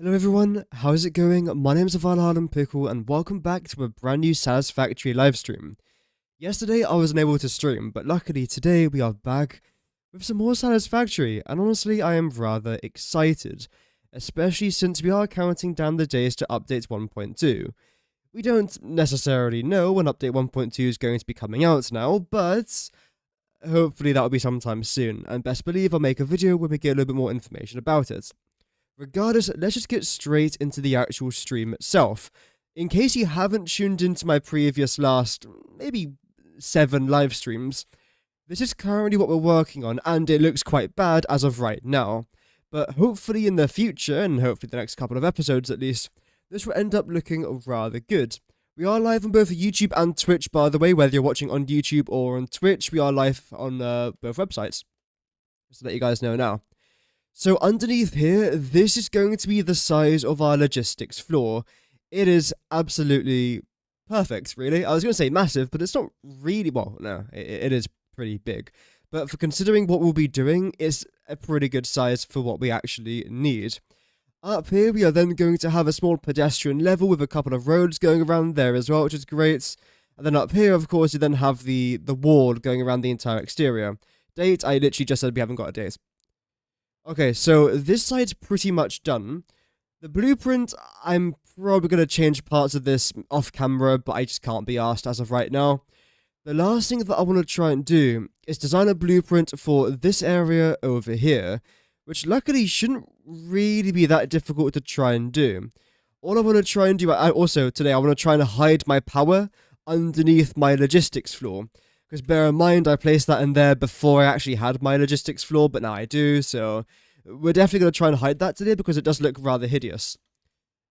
Hello everyone, how's it going? My name is Impeccable and welcome back to a brand new Satisfactory livestream. Yesterday I wasn't able to stream, but luckily today we are back with some more Satisfactory, and honestly I am rather excited, especially since we are counting down the days to update 1.2. We don't necessarily know when update 1.2 is going to be coming out now, but hopefully that will be sometime soon, and best believe I'll make a video where we get a little bit more information about it. Regardless, let's just get straight into the actual stream itself. In case you haven't tuned into my previous maybe 7 live streams, this is currently what we're working on, and it looks quite bad as of right now. But hopefully in the future, and hopefully the next couple of episodes at least, this will end up looking rather good. We are live on both YouTube and Twitch, by the way, whether you're watching on YouTube or on Twitch, we are live on both websites. Just to let you guys know now. So underneath here, this is going to be the size of our logistics floor. It is absolutely perfect, really. I was going to say massive, but it's not really, well, no, it is pretty big. But for considering what we'll be doing, it's a pretty good size for what we actually need. Up here, we are then going to have a small pedestrian level with a couple of roads going around there as well, which is great. And then up here, of course, you then have the wall going around the entire exterior. Date, I literally just said we haven't got a date. Okay, so this side's pretty much done. The blueprint, I'm probably going to change parts of this off camera, but I just can't be asked as of right now. The last thing that I want to try and do is design a blueprint for this area over here, which luckily shouldn't really be that difficult to try and do. All I want to try and do, also today, I want to try and hide my power underneath my logistics floor. Because bear in mind, I placed that in there before I actually had my logistics floor, but now I do, so we're definitely going to try and hide that today because it does look rather hideous.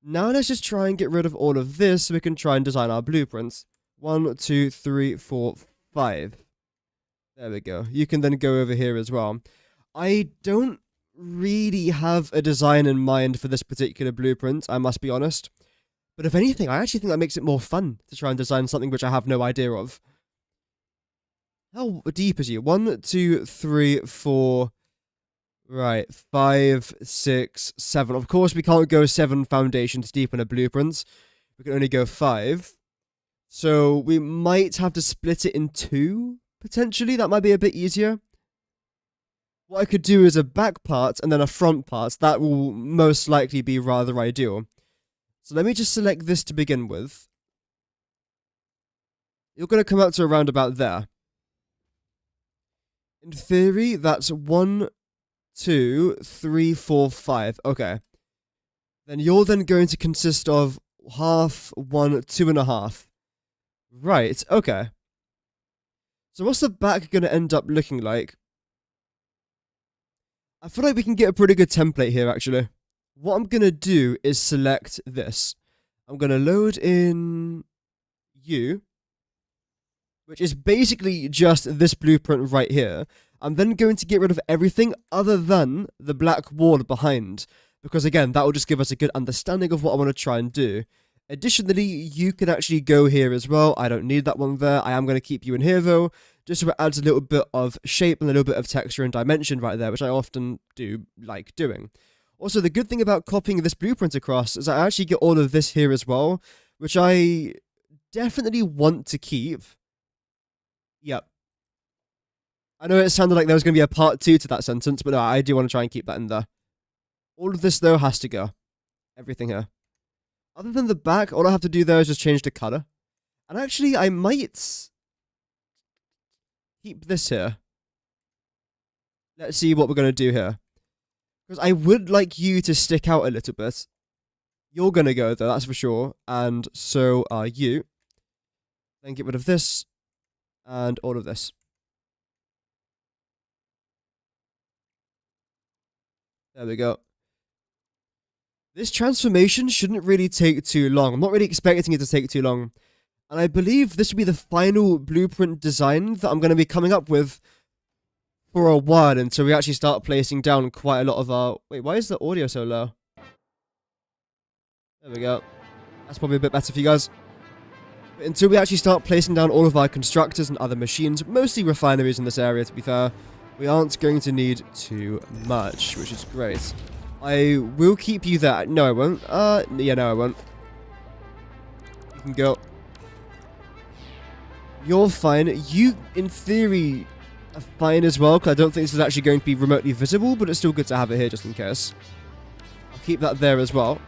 Now let's just try and get rid of all of this so we can try and design our blueprints. 1, 2, 3, 4, 5. There we go. You can then go over here as well. I don't really have a design in mind for this particular blueprint, I must be honest. But if anything, I actually think that makes it more fun to try and design something which I have no idea of. How deep is you? 1, 2, 3, 4, right, 5, 6, 7. Of course, we can't go 7 foundations deep in a blueprint. We can only go 5. So we might have to split it in 2, potentially. That might be a bit easier. What I could do is a back part and then a front part. That will most likely be rather ideal. So let me just select this to begin with. You're going to come out to around about there. In theory, that's 1, 2, 3, 4, 5. Okay. Then you're then going to consist of half, 1, 2.5. Right, okay. So what's the back going to end up looking like? I feel like we can get a pretty good template here, actually. What I'm going to do is select this. I'm going to load in you, which is basically just this blueprint right here. I'm then going to get rid of everything other than the black wall behind, because again, that will just give us a good understanding of what I want to try and do. Additionally, you can actually go here as well. I don't need that one there. I am going to keep you in here though, just so it adds a little bit of shape and a little bit of texture and dimension right there, which I often do like doing. Also, the good thing about copying this blueprint across is I actually get all of this here as well, which I definitely want to keep. Yep. I know it sounded like there was going to be a part 2 to that sentence, but no, I do want to try and keep that in there. All of this, though, has to go. Everything here. Other than the back, all I have to do there is just change the color. And actually, I might keep this here. Let's see what we're going to do here. Because I would like you to stick out a little bit. You're going to go, though, that's for sure. And so are you. Then get rid of this. And all of this. There we go. This transformation shouldn't really take too long. I'm not really expecting it to take too long. And I believe this will be the final blueprint design that I'm going to be coming up with for a while until we actually start placing down quite a lot of our... Wait, why is the audio so low? There we go. That's probably a bit better for you guys. Until we actually start placing down all of our constructors and other machines, mostly refineries in this area to be fair, we aren't going to need too much, which is great. I will keep you there. No, I won't. Yeah, no, I won't. You can go. You're fine. You, in theory, are fine as well, because I don't think this is actually going to be remotely visible, but it's still good to have it here just in case. I'll keep that there as well.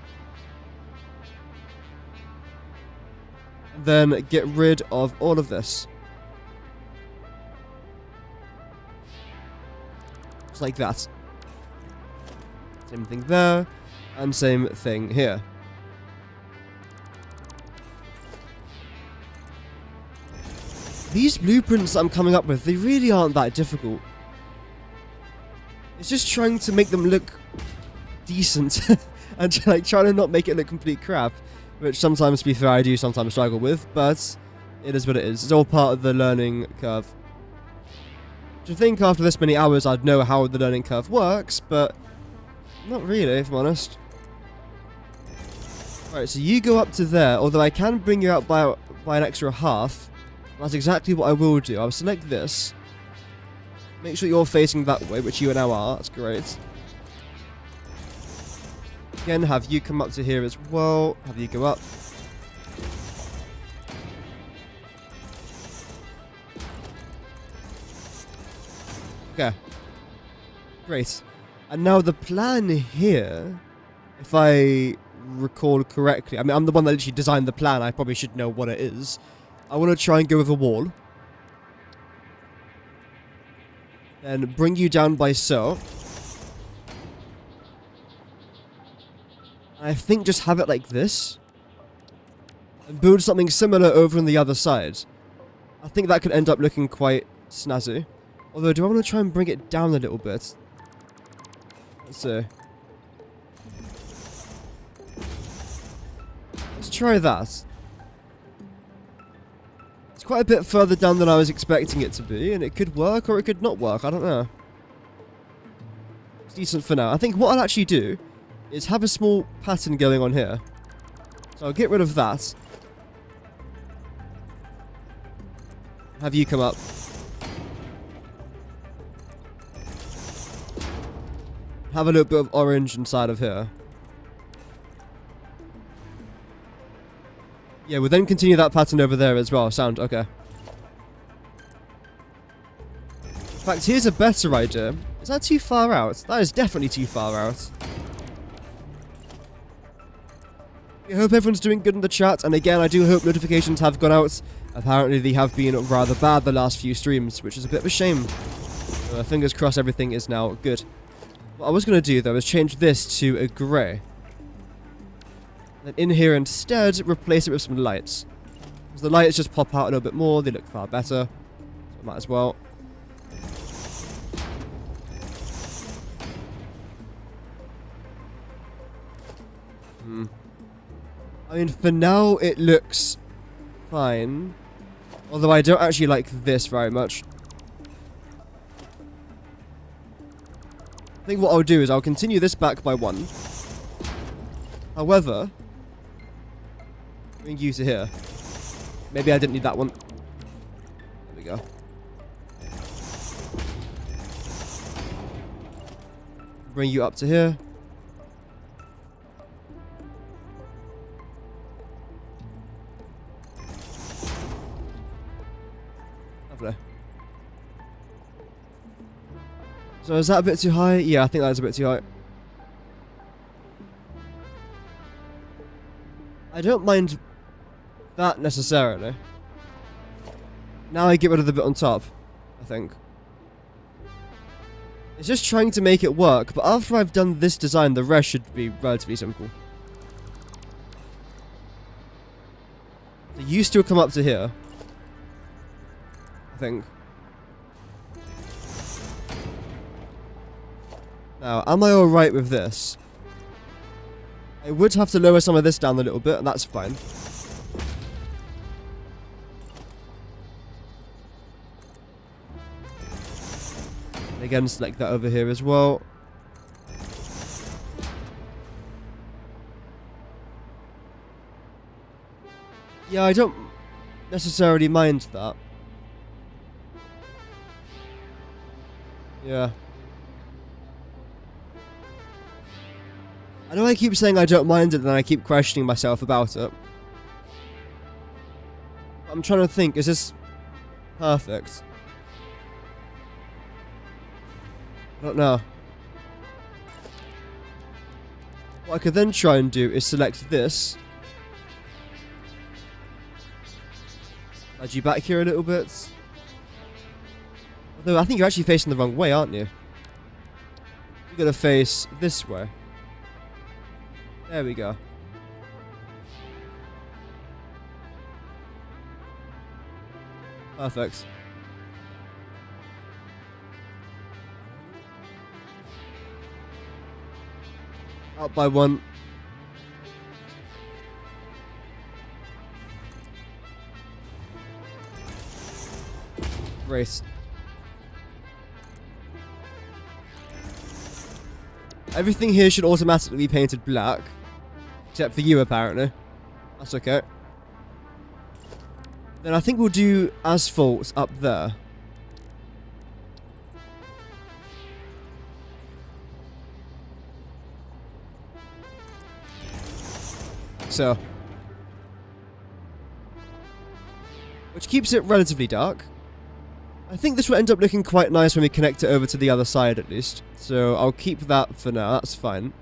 And then get rid of all of this. Just like that. Same thing there, and same thing here. These blueprints that I'm coming up with, they really aren't that difficult. It's just trying to make them look decent and like trying to not make it look complete crap, which sometimes, to be fair, I do sometimes struggle with, but it is what it is. It's all part of the learning curve. I think after this many hours I'd know how the learning curve works, but not really, if I'm honest. Alright, so you go up to there, although I can bring you out by an extra half. That's exactly what I will do. I'll select this. Make sure you're facing that way, which you now are. That's great. Again, have you come up to here as well. Have you go up. Okay. Great. And now the plan here, if I recall correctly, I mean, I'm the one that literally designed the plan. I probably should know what it is. I want to try and go with a wall. Then bring you down by so. I think just have it like this. And build something similar over on the other side. I think that could end up looking quite snazzy. Although, do I want to try and bring it down a little bit? Let's see. Let's try that. It's quite a bit further down than I was expecting it to be, and it could work or it could not work, I don't know. It's decent for now. I think what I'll actually do is have a small pattern going on here. So I'll get rid of that. Have you come up. Have a little bit of orange inside of here. Yeah, we'll then continue that pattern over there as well. Sound, okay. In fact, here's a better idea. Is that too far out? That is definitely too far out. I hope everyone's doing good in the chat, and again, I do hope notifications have gone out. Apparently, they have been rather bad the last few streams, which is a bit of a shame. Fingers crossed everything is now good. What I was going to do, though, is change this to a grey. Then in here instead, replace it with some lights. Because the lights just pop out a little bit more, they look far better. So might as well. I mean, for now, it looks fine. Although I don't actually like this very much. I think what I'll do is I'll continue this back by 1. However, bring you to here. Maybe I didn't need that one. There we go. Bring you up to here. Lovely. So is that a bit too high? Yeah, I think that's a bit too high. I don't mind that necessarily. Now I get rid of the bit on top, I think. It's just trying to make it work, but after I've done this design, the rest should be relatively simple. So you still come up to here, I think. Now, am I alright with this? I would have to lower some of this down a little bit, and that's fine. And again, select that over here as well. Yeah, I don't necessarily mind that. Yeah. I know I keep saying I don't mind it, and then I keep questioning myself about it. I'm trying to think, is this perfect? I don't know. What I could then try and do is select this. Nudge you back here a little bit. Although I think you're actually facing the wrong way, aren't you? You're gonna face this way. There we go. Perfect. Up by one. Race. Everything here should automatically be painted black. Except for you, apparently. That's okay. Then I think we'll do asphalt up there. So. Which keeps it relatively dark. I think this will end up looking quite nice when we connect it over to the other side at least. So I'll keep that for now, that's fine.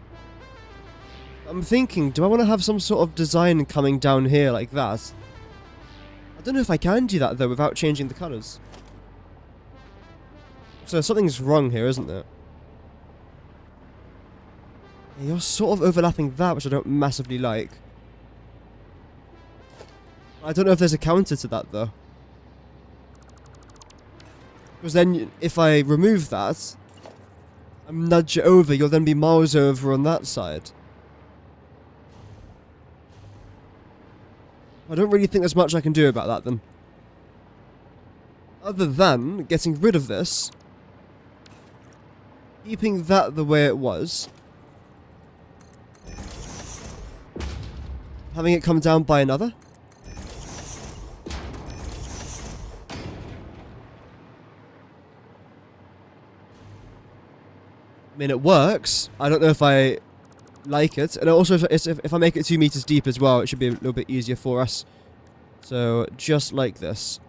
I'm thinking, do I want to have some sort of design coming down here like that? I don't know if I can do that though without changing the colours. So something's wrong here, isn't there? Yeah, you're sort of overlapping that, which I don't massively like. I don't know if there's a counter to that though. Because then, if I remove that, and nudge it over, you'll then be miles over on that side. I don't really think there's much I can do about that then. Other than getting rid of this, keeping that the way it was, having it come down by another. I mean, it works. I don't know if I like it. And also, if I make it 2 meters deep as well, it should be a little bit easier for us. So, just like this.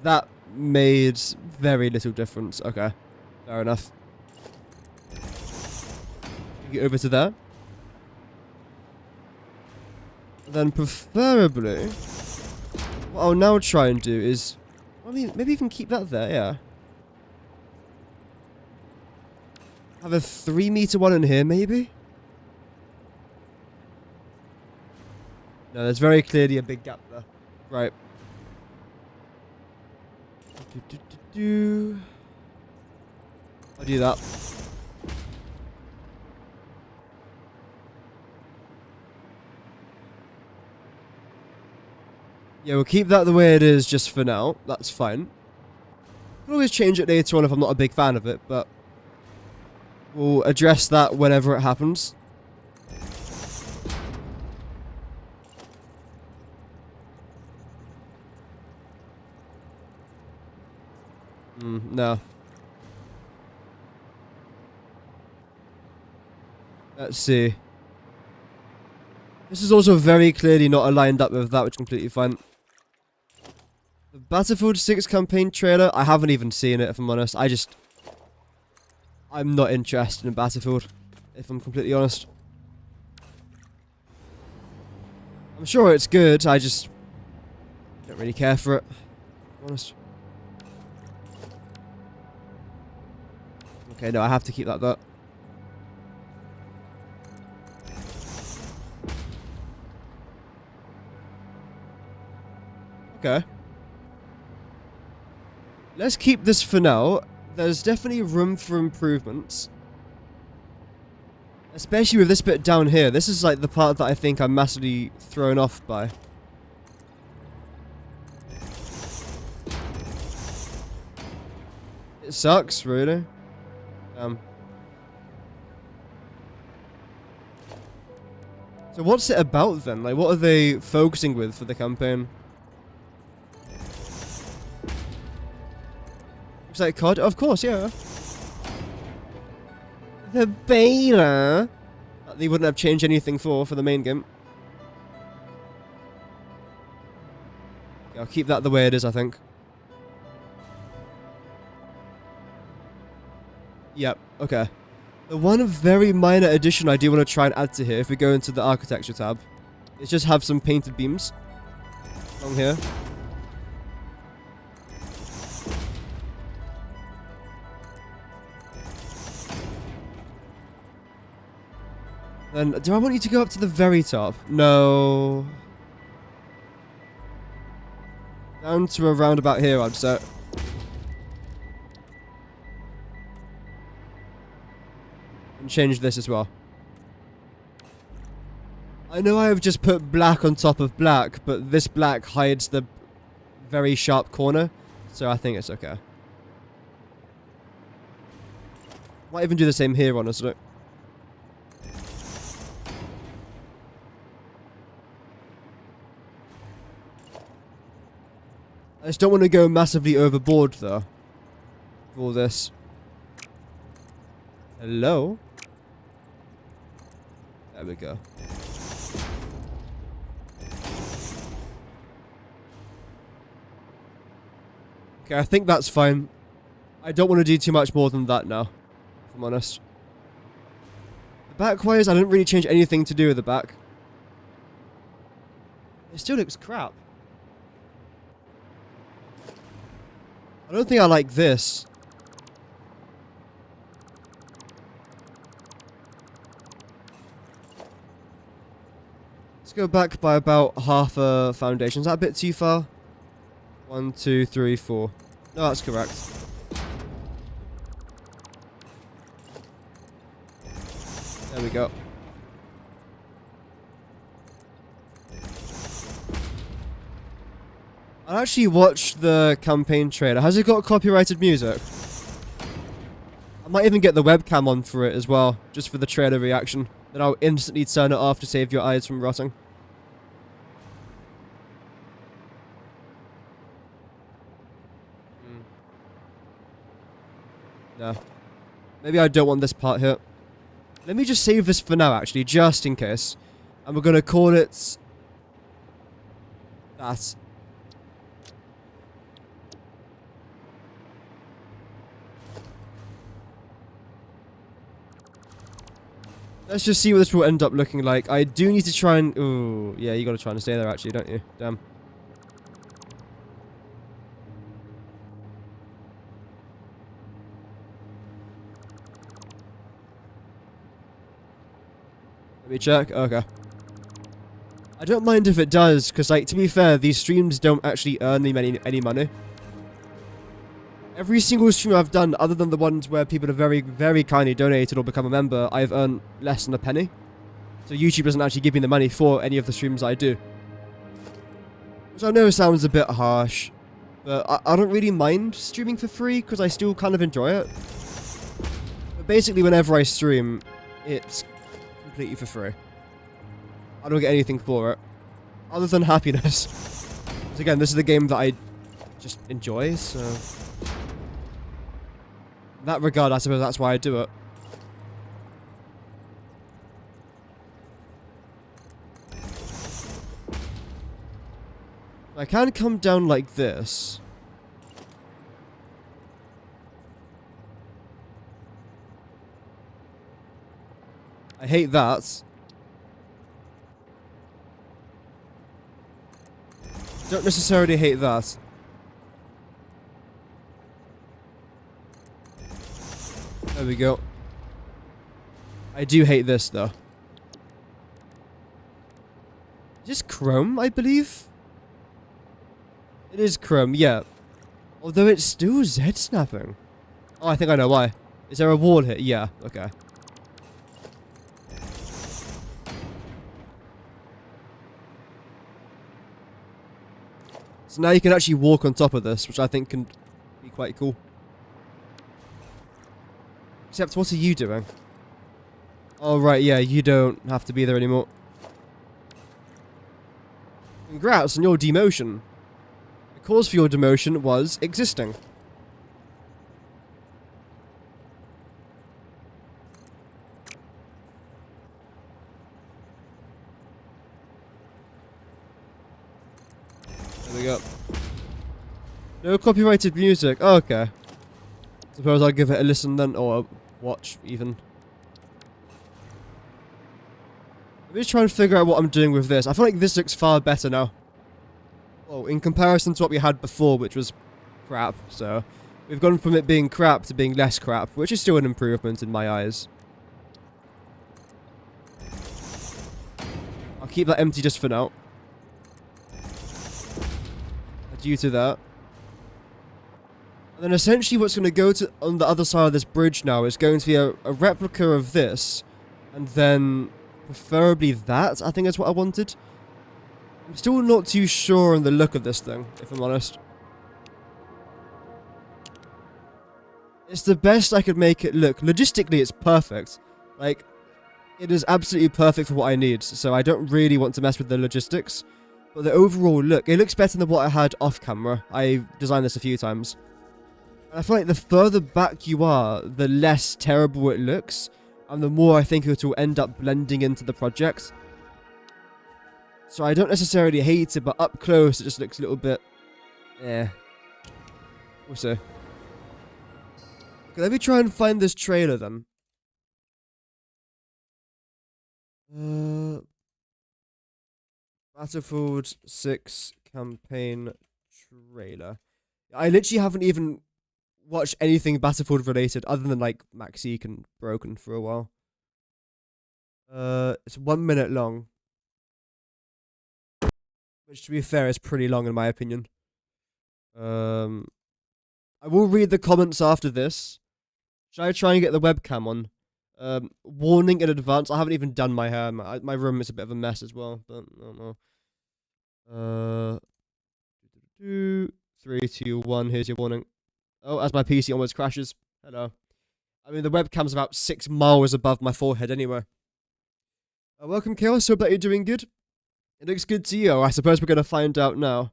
That made very little difference. Okay, fair enough. Get over to there. Then preferably, what I'll now try and do is, I mean, maybe even keep that there, yeah. Have a 3 meter one in here, maybe? No, there's very clearly a big gap there. Right. I'll do that. Yeah, we'll keep that the way it is just for now. That's fine. I'll always change it later on if I'm not a big fan of it, but we'll address that whenever it happens. No. Let's see. This is also very clearly not aligned up with that, which is completely fine. The Battlefield 6 campaign trailer, I haven't even seen it, if I'm honest. I'm not interested in Battlefield, if I'm completely honest. I'm sure it's good, I just don't really care for it, if I'm honest. Okay, no, I have to keep that there. Okay. Let's keep this for now. There's definitely room for improvements. Especially with this bit down here. This is like the part that I think I'm massively thrown off by. It sucks, really. So what's it about then? Like, what are they focusing with for the campaign? Looks like COD. Of course, yeah. The beta. They wouldn't have changed anything for the main game. Yeah, I'll keep that the way it is, I think. Yep, okay. The one very minor addition I do want to try and add to here, if we go into the architecture tab, is just have some painted beams along here. Then, do I want you to go up to the very top? No. Down to around about here, I'd say. And change this as well. I know I have just put black on top of black, but this black hides the very sharp corner, so I think it's okay. Might even do the same here, honestly. I just don't want to go massively overboard, though. For all this. Hello? There we go. Okay, I think that's fine. I don't want to do too much more than that now, if I'm honest. The back wires, I didn't really change anything to do with the back. It still looks crap. I don't think I like this. Let's go back by about half a foundation. Is that a bit too far? 1, 2, 3, 4. No, that's correct. There we go. I actually watched the campaign trailer. Has it got copyrighted music? I might even get the webcam on for it as well, just for the trailer reaction. Then I'll instantly turn it off to save your eyes from rotting. No. Maybe I don't want this part here. Let me just save this for now, actually, just in case. And we're going to call it... that. Let's just see what this will end up looking like. I do need to try and... Ooh, yeah, you got to try and stay there, actually, don't you? Damn. Let me check. Okay. I don't mind if it does, because, like, to be fair, these streams don't actually earn me any money. Every single stream I've done, other than the ones where people have very, very kindly donated or become a member, I've earned less than a penny. So YouTube doesn't actually give me the money for any of the streams I do. Which I know sounds a bit harsh, but I don't really mind streaming for free, because I still kind of enjoy it. But basically, whenever I stream, it's completely for free. I don't get anything for it, other than happiness. Because again, this is the game that I just enjoy, so... in that regard, I suppose that's why I do it. I can come down like this. I hate that. Don't necessarily hate that. There we go. I do hate this, though. Is this chrome, I believe? It is chrome, yeah. Although it's still Z-snapping. Oh, I think I know why. Is there a wall here? Yeah, okay. So now you can actually walk on top of this, which I think can be quite cool. Except, what are you doing? Oh, right, yeah, you don't have to be there anymore. Congrats on your demotion. The cause for your demotion was existing. No copyrighted music. Oh, okay. Suppose I'll give it a listen then, or a watch even. Let me just try and figure out what I'm doing with this. I feel like this looks far better now. Well, in comparison to what we had before, which was crap. So, we've gone from it being crap to being less crap, which is still an improvement in my eyes. I'll keep that empty just for now. Due to that. And then essentially what's going to go to on the other side of this bridge now is going to be a replica of this. And then preferably that, I think is what I wanted. I'm still not too sure on the look of this thing, if I'm honest. It's the best I could make it look. Logistically, it's perfect. Like, it is absolutely perfect for what I need. So I don't really want to mess with the logistics. But the overall look, it looks better than what I had off camera. I designed this a few times. And I feel like the further back you are, the less terrible it looks. And the more I think it will end up blending into the project. So I don't necessarily hate it, but up close it just looks a little bit... eh. We'll see. Okay, let me try and find this trailer then. Battlefield 6 campaign trailer. I literally haven't even watched anything Battlefield related other than like Maxeek and Broken for a while. It's 1 minute long. Which to be fair is pretty long in my opinion. I will read the comments after this. Should I try and get the webcam on? Warning in advance, I haven't even done my hair. My room is a bit of a mess as well, but I don't know. 3, 2, 1, here's your warning. Oh, as my PC almost crashes. Hello. I mean, the webcam's about 6 miles above my forehead anyway. Welcome, Chaos. Hope that you're doing good. It looks good to you. I suppose we're going to find out now.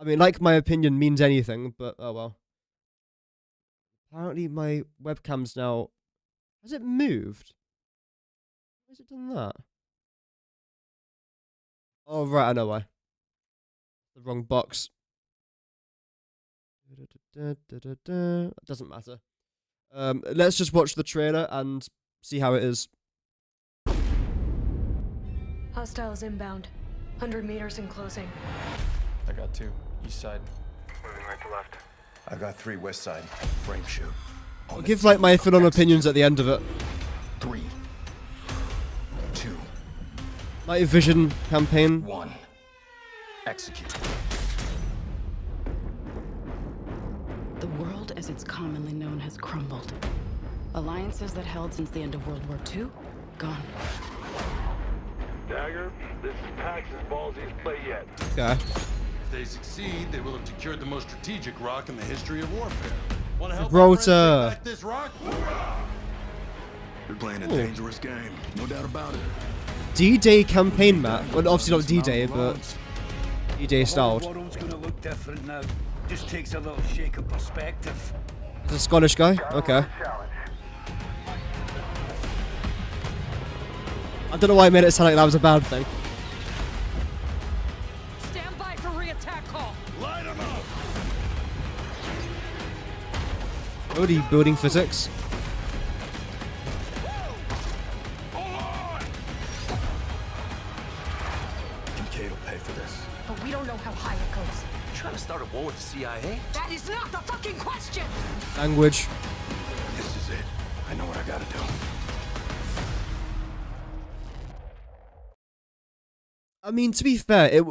I mean, like my opinion means anything, but oh well. Apparently my webcam's now... Has it moved? Why has it done that? Oh, right, I know why. The wrong box. It doesn't matter. Let's just watch the trailer and see how it is. Hostiles inbound. 100 meters in closing. I got 2. East side. Moving right to left. I got 3 west side. Frame shoot. I'll give like my full-on opinions at the end of it. 3, 2, Night Vision campaign. 1. Execute. The world as it's commonly known has crumbled. Alliances that held since the end of World War II, gone. Dagger, this is Pax's ballsiest play yet. Okay. If they succeed, they will have secured the most strategic rock in the history of warfare. Want to help Gibraltar. our friends take back this rock? You're playing a dangerous game, no doubt about it. D-Day campaign map. Well, obviously not D-Day, but D-Day styled. The world's gonna look different now. Just takes a little shake of perspective. Is a Scottish guy? Okay. I don't know why I made it sound like that was a bad thing. Stand by for re-attack call. Light 'em up! Already building physics. Kincaid will pay for this. But we don't know how high it goes. Trying to start a war with the CIA? That is not the fucking question! Language. This is it. I know what I gotta do. I mean, to be fair,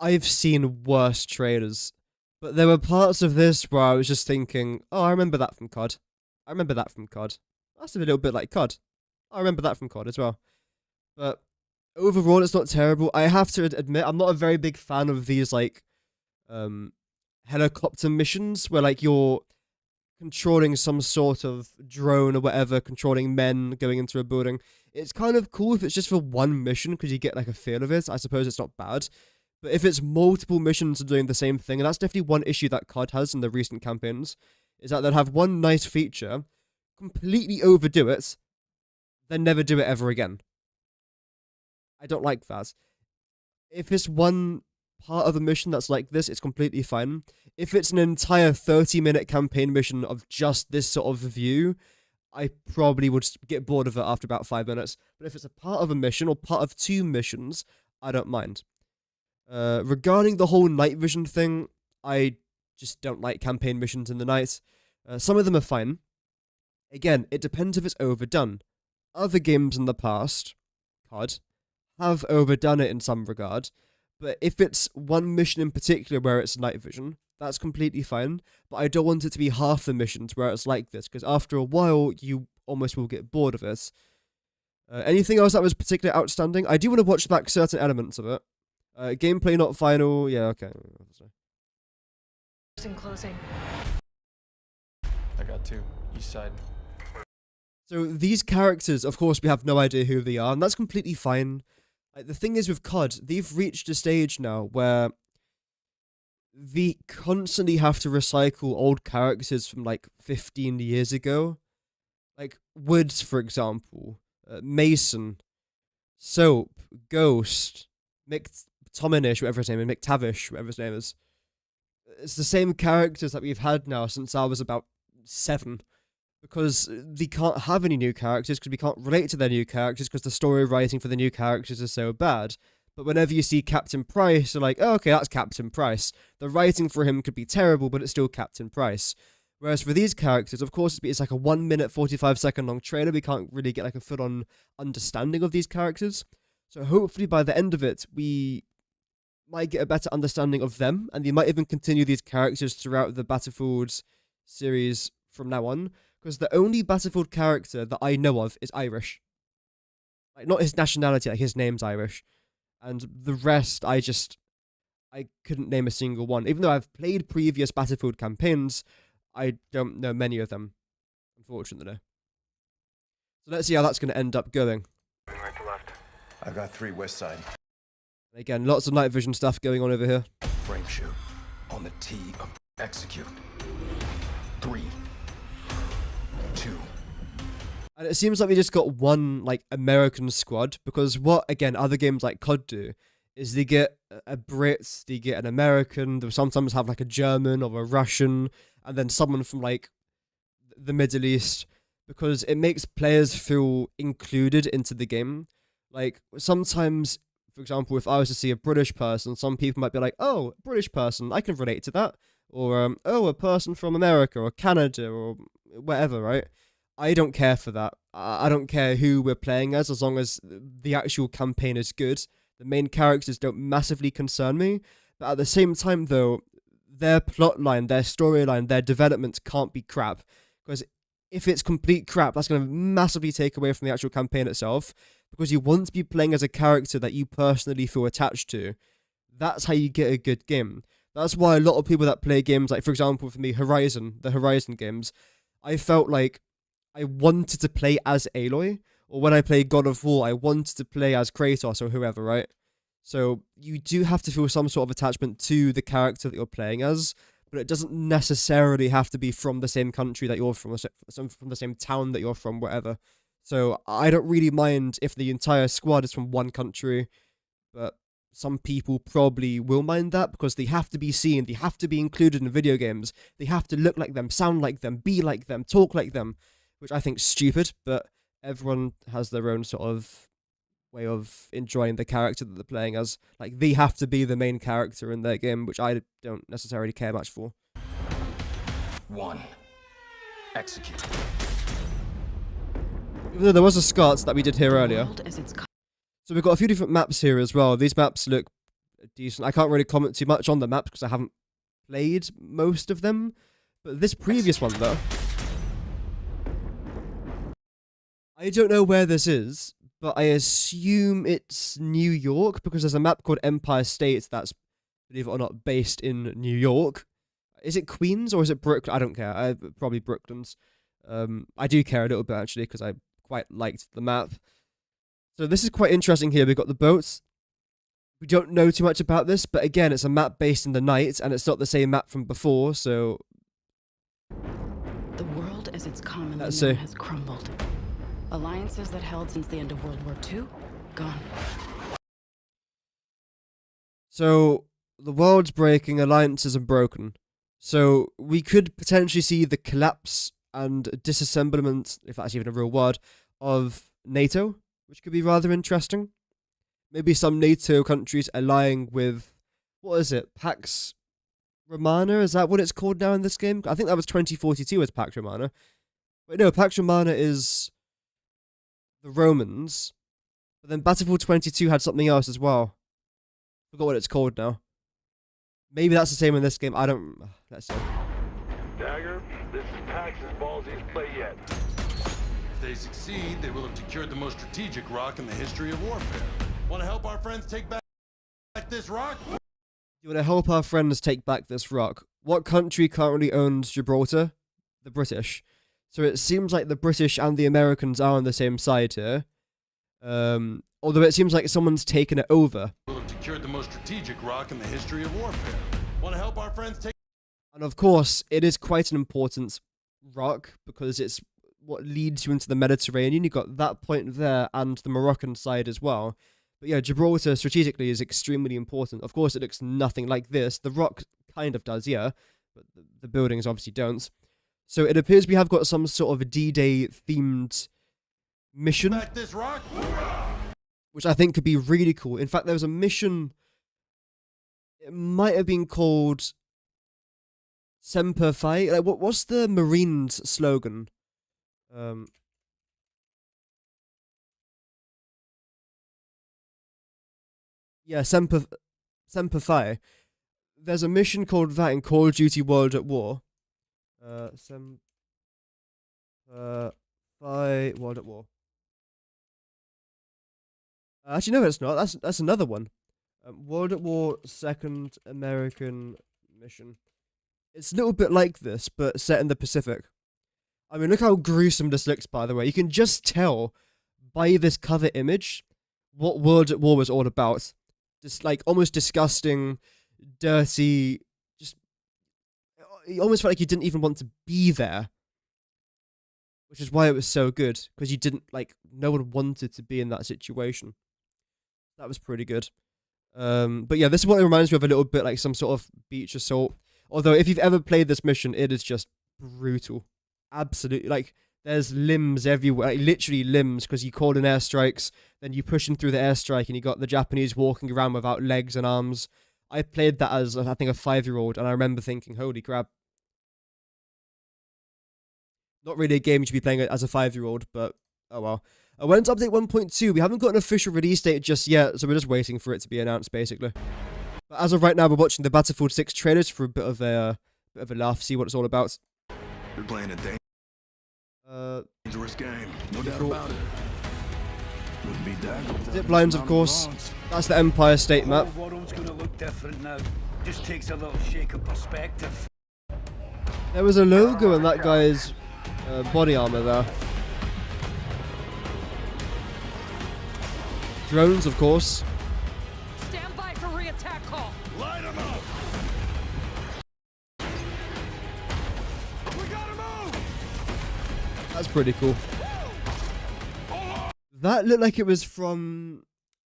I've seen worse trailers. But there were parts of this where I was just thinking, oh, I remember that from COD. I remember that from COD. That's a little bit like COD. I remember that from COD as well. But overall, it's not terrible. I have to admit, I'm not a very big fan of these, like, helicopter missions where, like, you're controlling some sort of drone or whatever, controlling men going into a building. It's kind of cool if it's just for one mission because you get, like, a feel of it. I suppose it's not bad. But if it's multiple missions doing the same thing, and that's definitely one issue that COD has in the recent campaigns, is that they'll have one nice feature, completely overdo it, then never do it ever again. I don't like that. If it's one part of a mission that's like this, it's completely fine. If it's an entire 30-minute campaign mission of just this sort of view, I probably would get bored of it after about 5 minutes. But if it's a part of a mission or part of 2 missions, I don't mind. Regarding the whole night vision thing, I just don't like campaign missions in the night. Some of them are fine. Again, it depends if it's overdone. Other games in the past, COD, have overdone it in some regard, but if it's one mission in particular where it's night vision, that's completely fine, but I don't want it to be half the missions where it's like this, because after a while, you almost will get bored of it. Anything else that was particularly outstanding? I do want to watch back certain elements of it. Gameplay not final, yeah, okay. In closing. I got 2. East side. So these characters, of course, we have no idea who they are, and that's completely fine. Like, the thing is with COD, they've reached a stage now where they constantly have to recycle old characters from like 15 years ago. Like Woods, for example, Mason, Soap, Ghost, McTominay, whatever his name is, McTavish, whatever his name is. It's the same characters that we've had now since I was about 7. Because they can't have any new characters, because we can't relate to their new characters, because the story writing for the new characters is so bad. But whenever you see Captain Price, you're like, oh, okay, that's Captain Price. The writing for him could be terrible, but it's still Captain Price. Whereas for these characters, of course, it's like a 1 minute, 45 second long trailer. We can't really get like a full-on understanding of these characters. So hopefully by the end of it, we might get a better understanding of them, and they might even continue these characters throughout the Battlefield series from now on. Because the only Battlefield character that I know of is Irish. Like, not his nationality, like his name's Irish. And the rest, I couldn't name a single one. Even though I've played previous Battlefield campaigns, I don't know many of them, unfortunately. So let's see how that's going to end up going. Right to left. I got 3 west side. Again, lots of night vision stuff going on over here. Frame shoot. On the T. Execute. 3. 2. And it seems like we just got one, like, American squad, because what, again, other games like COD do, is they get a Brit, they get an American, they'll sometimes have, like, a German or a Russian, and then someone from, like, the Middle East, because it makes players feel included into the game. Like, sometimes, for example, if I was to see a British person, some people might be like, oh, British person, I can relate to that. Or, oh, a person from America or Canada or whatever, right? I don't care for that. I don't care who we're playing as long as the actual campaign is good. The main characters don't massively concern me. But at the same time, though, their plotline, their storyline, their development can't be crap. Because if it's complete crap, that's going to massively take away from the actual campaign itself. Because you want to be playing as a character that you personally feel attached to. That's how you get a good game. That's why a lot of people that play games, like, for example, for me, the Horizon games, I felt like I wanted to play as Aloy, or when I play God of War, I wanted to play as Kratos or whoever, right? So you do have to feel some sort of attachment to the character that you're playing as, but it doesn't necessarily have to be from the same country that you're from the same town that you're from, whatever. So I don't really mind if the entire squad is from one country, but some people probably will mind that because they have to be seen, they have to be included in video games, they have to look like them, sound like them, be like them, talk like them, which I think's stupid, but everyone has their own sort of way of enjoying the character that they're playing as. Like, they have to be the main character in their game, which I don't necessarily care much for. 1. Execute. Even though there was a SCART that we did here earlier. So we've got a few different maps here as well. These maps look decent. I can't really comment too much on the maps because I haven't played most of them. But this previous one, though, I don't know where this is, but I assume it's New York because there's a map called Empire State that's, believe it or not, based in New York. Is it Queens or is it Brooklyn? I don't care. Probably Brooklyn's. I do care a little bit, actually, because I quite liked the map. So this is quite interesting here. We've got the boats. We don't know too much about this, but again, it's a map based in the night, and it's not the same map from before, so... The world as it's commonly known has crumbled. Alliances that held since the end of World War II, gone. So, the world's breaking, alliances are broken. So we could potentially see the collapse and disassemblement, if that's even a real word, of NATO, which could be rather interesting. Maybe some NATO countries allying with, what is it, Pax Romana? Is that what it's called now in this game? I think that was 2042 as Pax Romana. But no, Pax Romana is the Romans. But then Battlefield 22 had something else as well. Forgot what it's called now. Maybe that's the same in this game. I don't. Let's see. Dagger, this is Pax's ballsiest play yet. If they succeed, they will have secured the most strategic rock in the history of warfare. Want to help our friends take back this rock? You want to help our friends take back this rock. What country currently owns Gibraltar? The British. So it seems like the British and the Americans are on the same side here. Although it seems like someone's taken it over. We'll have secured the most strategic rock in the history of warfare. Want to help our friends take... And of course, it is quite an important rock because it's what leads you into the Mediterranean. You've got that point there and the Moroccan side as well. But yeah, Gibraltar strategically is extremely important. Of course, it looks nothing like this. The rock kind of does, yeah, but the buildings obviously don't. So it appears we have got some sort of a D-Day themed mission, back this rock? which I think could be really cool. In fact, there was a mission, it might have been called Semper Fi. Like, what's the Marines slogan? Yeah, Semper Fi. There's a mission called that in Call of Duty World at War. Semper Fi World at War. Actually, no, it's not. That's another one. World at War Second American Mission. It's a little bit like this, but set in the Pacific. I mean, look how gruesome this looks, by the way. You can just tell by this cover image what World at War was all about. Just like almost disgusting, dirty, just you almost felt like you didn't even want to be there. Which is why it was so good, because you didn't, like, no one wanted to be in that situation. That was pretty good. But yeah, this is what it reminds me of a little bit, like some sort of beach assault. Although, if you've ever played this mission, it is just brutal. Absolutely. Like, there's limbs everywhere, like, literally limbs, because you call in airstrikes, then you push them through the airstrike, and you got the Japanese walking around without legs and arms. I played that as, I think, a 5-year-old, and I remember thinking, holy crap. Not really a game you should be playing as a 5-year-old, but oh well. When's update 1.2? We haven't got an official release date just yet, so we're just waiting for it to be announced, basically. But as of right now, we're watching the Battlefield 6 trailers for a bit of a laugh, see what it's all about. You're playing a dangerous game, no doubt cool. about it. Wouldn't be Dagger without Zip his lines, of mountain course. lawns. That's the Empire State map. The world's gonna look different now. Just takes a little shake of perspective. There was a logo on that guy's body armor there. Drones, of course. Stand by for re-attack call. Light 'em up! We gotta move! That's pretty cool. That looked like it was from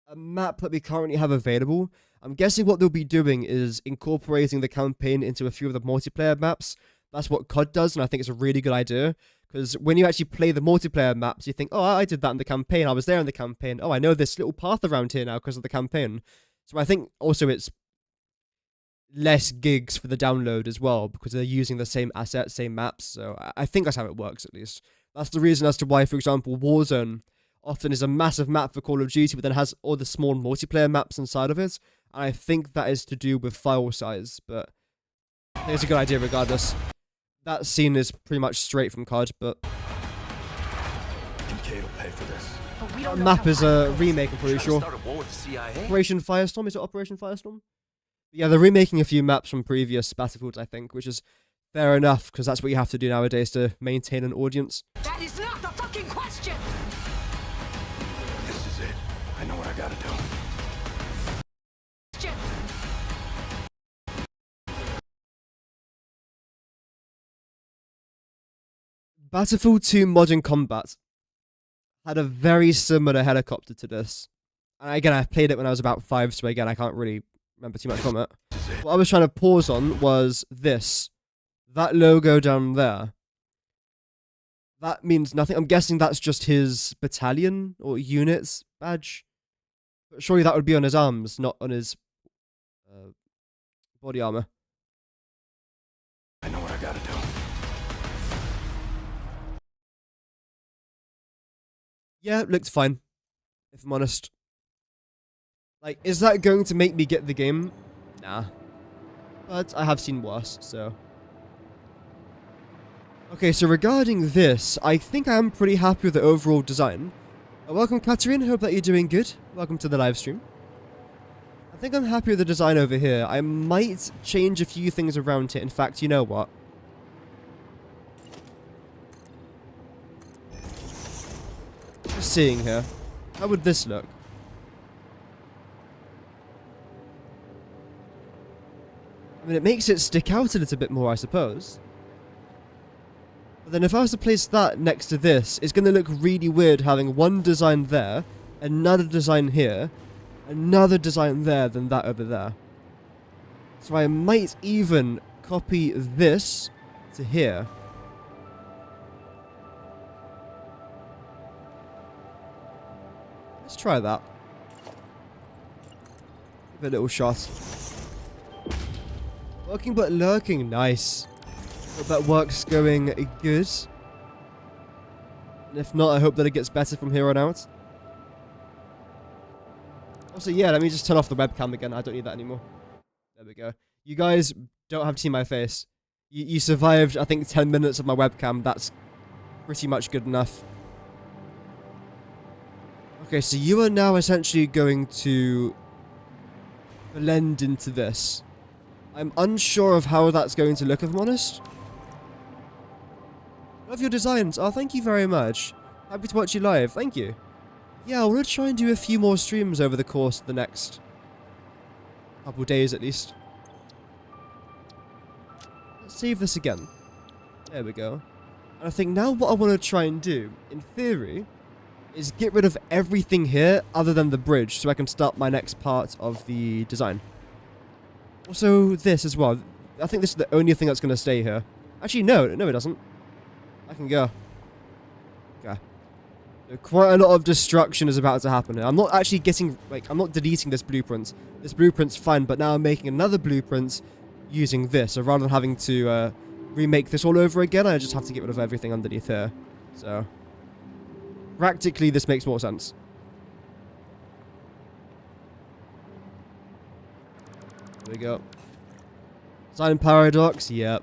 a map that we currently have available. I'm guessing what they'll be doing is incorporating the campaign into a few of the multiplayer maps. That's what COD does, and I think it's a really good idea. Because when you actually play the multiplayer maps, you think, oh, I did that in the campaign. I was there in the campaign. Oh, I know this little path around here now because of the campaign. So I think also it's less gigs for the download as well, because they're using the same assets, same maps. So I think that's how it works, at least. That's the reason as to why, for example, Warzone often is a massive map for Call of Duty, but then has all the small multiplayer maps inside of it. And I think that is to do with file size, but I think it's a good idea regardless. That scene is pretty much straight from COD, but Kincaid will pay for this. But we that don't know map how is a remake, I'm pretty Trying to sure. start a war with the CIA? Operation Firestorm? Is it Operation Firestorm? Yeah, they're remaking a few maps from previous Battlefields, I think, which is fair enough, because that's what you have to do nowadays to maintain an audience. That is not the fucking question! This is it. I know what I gotta do. Battlefield 2 Modern Combat had a very similar helicopter to this. And again, I played it when I was about 5, so again, I can't really remember too much from it. What I was trying to pause on was this. That logo down there. That means nothing. I'm guessing that's just his battalion or unit's badge. But surely that would be on his arms, not on his body armor. I know what I gotta do. Yeah, it looked fine, if I'm honest. Like, is that going to make me get the game? Nah. But I have seen worse, so. Okay, so regarding this, I think I am pretty happy with the overall design. Welcome, Katarina. Hope that you're doing good. Welcome to the live stream. I think I'm happy with the design over here. I might change a few things around it. In fact, you know what? Just seeing here. How would this look? I mean, it makes it stick out a little bit more, I suppose. But then if I was to place that next to this, it's going to look really weird having one design there, another design here, another design there, than that over there. So I might even copy this to here. Let's try that. Give it a little shot. Working but lurking, nice. Hope that work's going good. And if not, I hope that it gets better from here on out. Also, yeah, let me just turn off the webcam again. I don't need that anymore. There we go. You guys don't have to see my face. You survived, I think, 10 minutes of my webcam. That's pretty much good enough. Okay, so you are now essentially going to blend into this. I'm unsure of how that's going to look, if I'm honest. Love your designs. Oh, thank you very much. Happy to watch you live. Thank you. Yeah, I want to try and do a few more streams over the course of the next couple days, at least. Let's save this again. There we go. And I think now what I want to try and do, in theory, is get rid of everything here other than the bridge so I can start my next part of the design. Also, this as well. I think this is the only thing that's going to stay here. Actually, no, it doesn't. I can go. Okay. So quite a lot of destruction is about to happen here. I'm not actually getting, like, I'm not deleting this blueprint. This blueprint's fine, but now I'm making another blueprint using this. So rather than having to remake this all over again, I just have to get rid of everything underneath here. So, practically, this makes more sense. There we go. Design paradox, yep.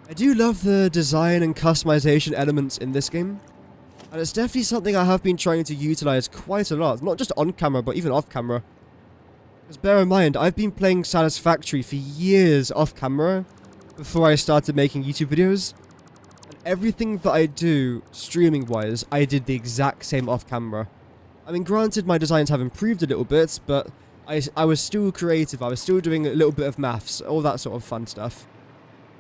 I do love the design and customization elements in this game. And it's definitely something I have been trying to utilize quite a lot. Not just on camera, but even off camera. Because bear in mind, I've been playing Satisfactory for years off camera before I started making YouTube videos. And everything that I do, streaming-wise, I did the exact same off camera. I mean, granted, my designs have improved a little bit, but I was still creative. I was still doing a little bit of maths, all that sort of fun stuff.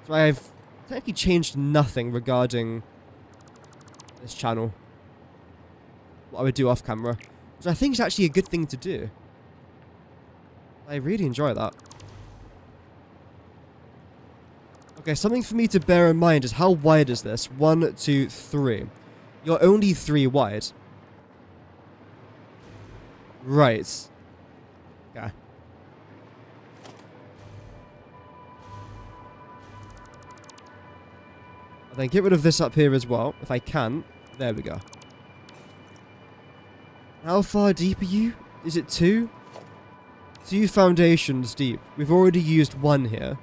So I've technically changed nothing regarding this channel. What I would do off camera. So I think it's actually a good thing to do. I really enjoy that. Okay, something for me to bear in mind is how wide is this? 1, 2, 3. You're only 3 wide. Right. Okay. And then get rid of this up here as well, if I can. There we go. How far deep are you? Is it 2? 2 foundations deep. We've already used 1 here.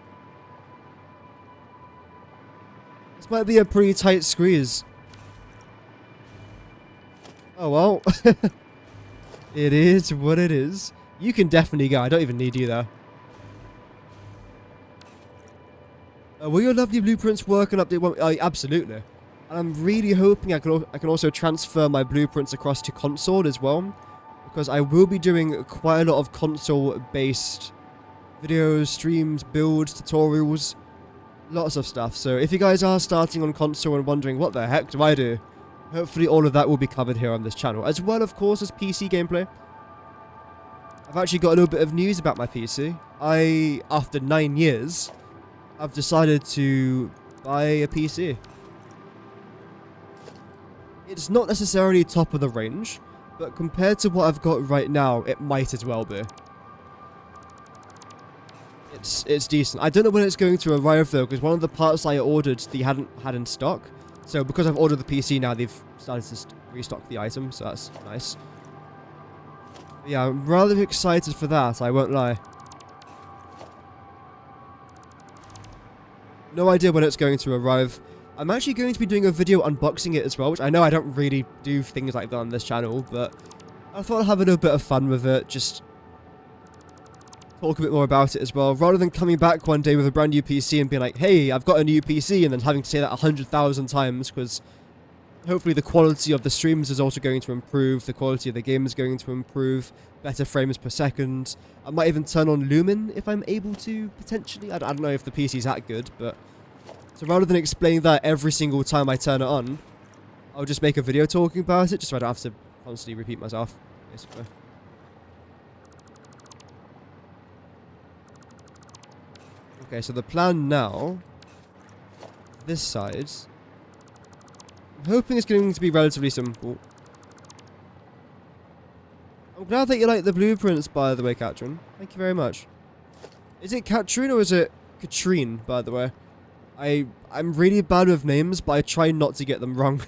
This might be a pretty tight squeeze. Oh well. It is what it is. You can definitely go. I don't even need you there. Will your lovely blueprints work on update 1? Absolutely. And I'm really hoping I can also transfer my blueprints across to console as well. Because I will be doing quite a lot of console-based videos, streams, builds, tutorials. Lots of stuff. So if you guys are starting on console and wondering what the heck do I do? Hopefully all of that will be covered here on this channel. As well, of course, as PC gameplay. I've actually got a little bit of news about my PC. After 9 years, I've decided to buy a PC. It's not necessarily top of the range, but compared to what I've got right now, it might as well be. It's decent. I don't know when it's going to arrive though, because one of the parts I ordered they hadn't had in stock. So because I've ordered the PC now, they've started to restock the item, so that's nice. But yeah, I'm rather excited for that, I won't lie. No idea when it's going to arrive. I'm actually going to be doing a video unboxing it as well, which I know I don't really do things like that on this channel, but I thought I'd have a little bit of fun with it, just talk a bit more about it as well, rather than coming back one day with a brand new PC and being like, hey, I've got a new PC, and then having to say that 100,000 times, because hopefully the quality of the streams is also going to improve, the quality of the game is going to improve, better frames per second. I might even turn on Lumen if I'm able to, potentially. I don't know if the PC's that good, but so rather than explain that every single time I turn it on, I'll just make a video talking about it, just so I don't have to constantly repeat myself, basically. Okay, so the plan now, this side, I'm hoping it's going to be relatively simple. I'm glad that you like the blueprints, by the way, Katrin. Thank you very much. Is it Katrin or is it Katrine, by the way? I'm really bad with names, but I try not to get them wrong.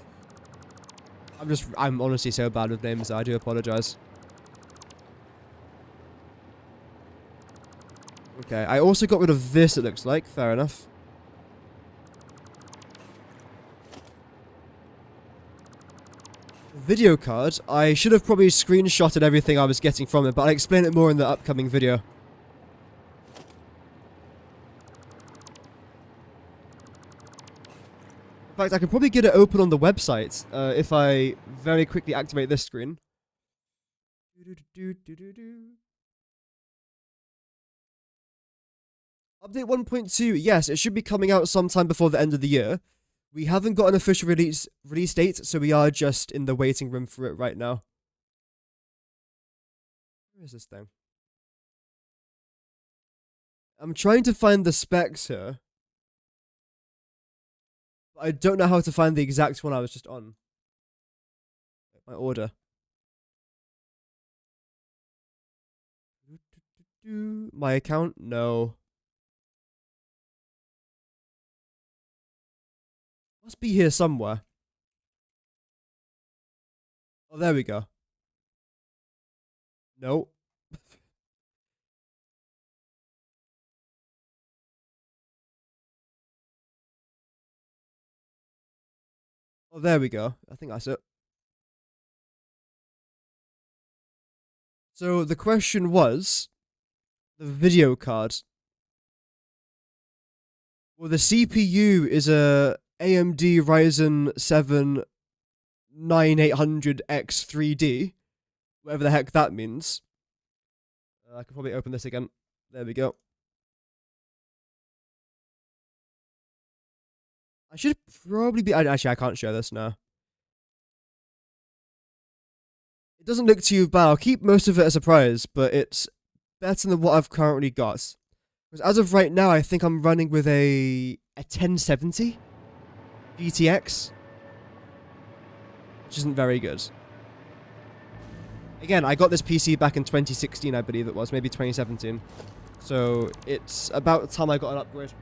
I'm honestly so bad with names that I do apologize. Okay, I also got rid of this, it looks like. Fair enough. Video card. I should have probably screenshotted everything I was getting from it, but I'll explain it more in the upcoming video. In fact, I can probably get it open on the website if I very quickly activate this screen. Update 1.2, yes, it should be coming out sometime before the end of the year. We haven't got an official release date, so we are just in the waiting room for it right now. Where is this thing? I'm trying to find the specs here. But I don't know how to find the exact one I was just on. My order. My account? No. Must be here somewhere. Oh, there we go. No. Oh, there we go. I think that's it. So the question was the video card. Well, the CPU is a AMD Ryzen 7 9800X 3D, whatever the heck that means. I could probably open this again. There we go. I should probably be... Actually, I can't show this now. It doesn't look too bad. I'll keep most of it a surprise, but it's better than what I've currently got. Because as of right now, I think I'm running with a 1070 GTX, which isn't very good. Again, I got this PC back in 2016, I believe it was, maybe 2017. So it's about the time I got an upgrade.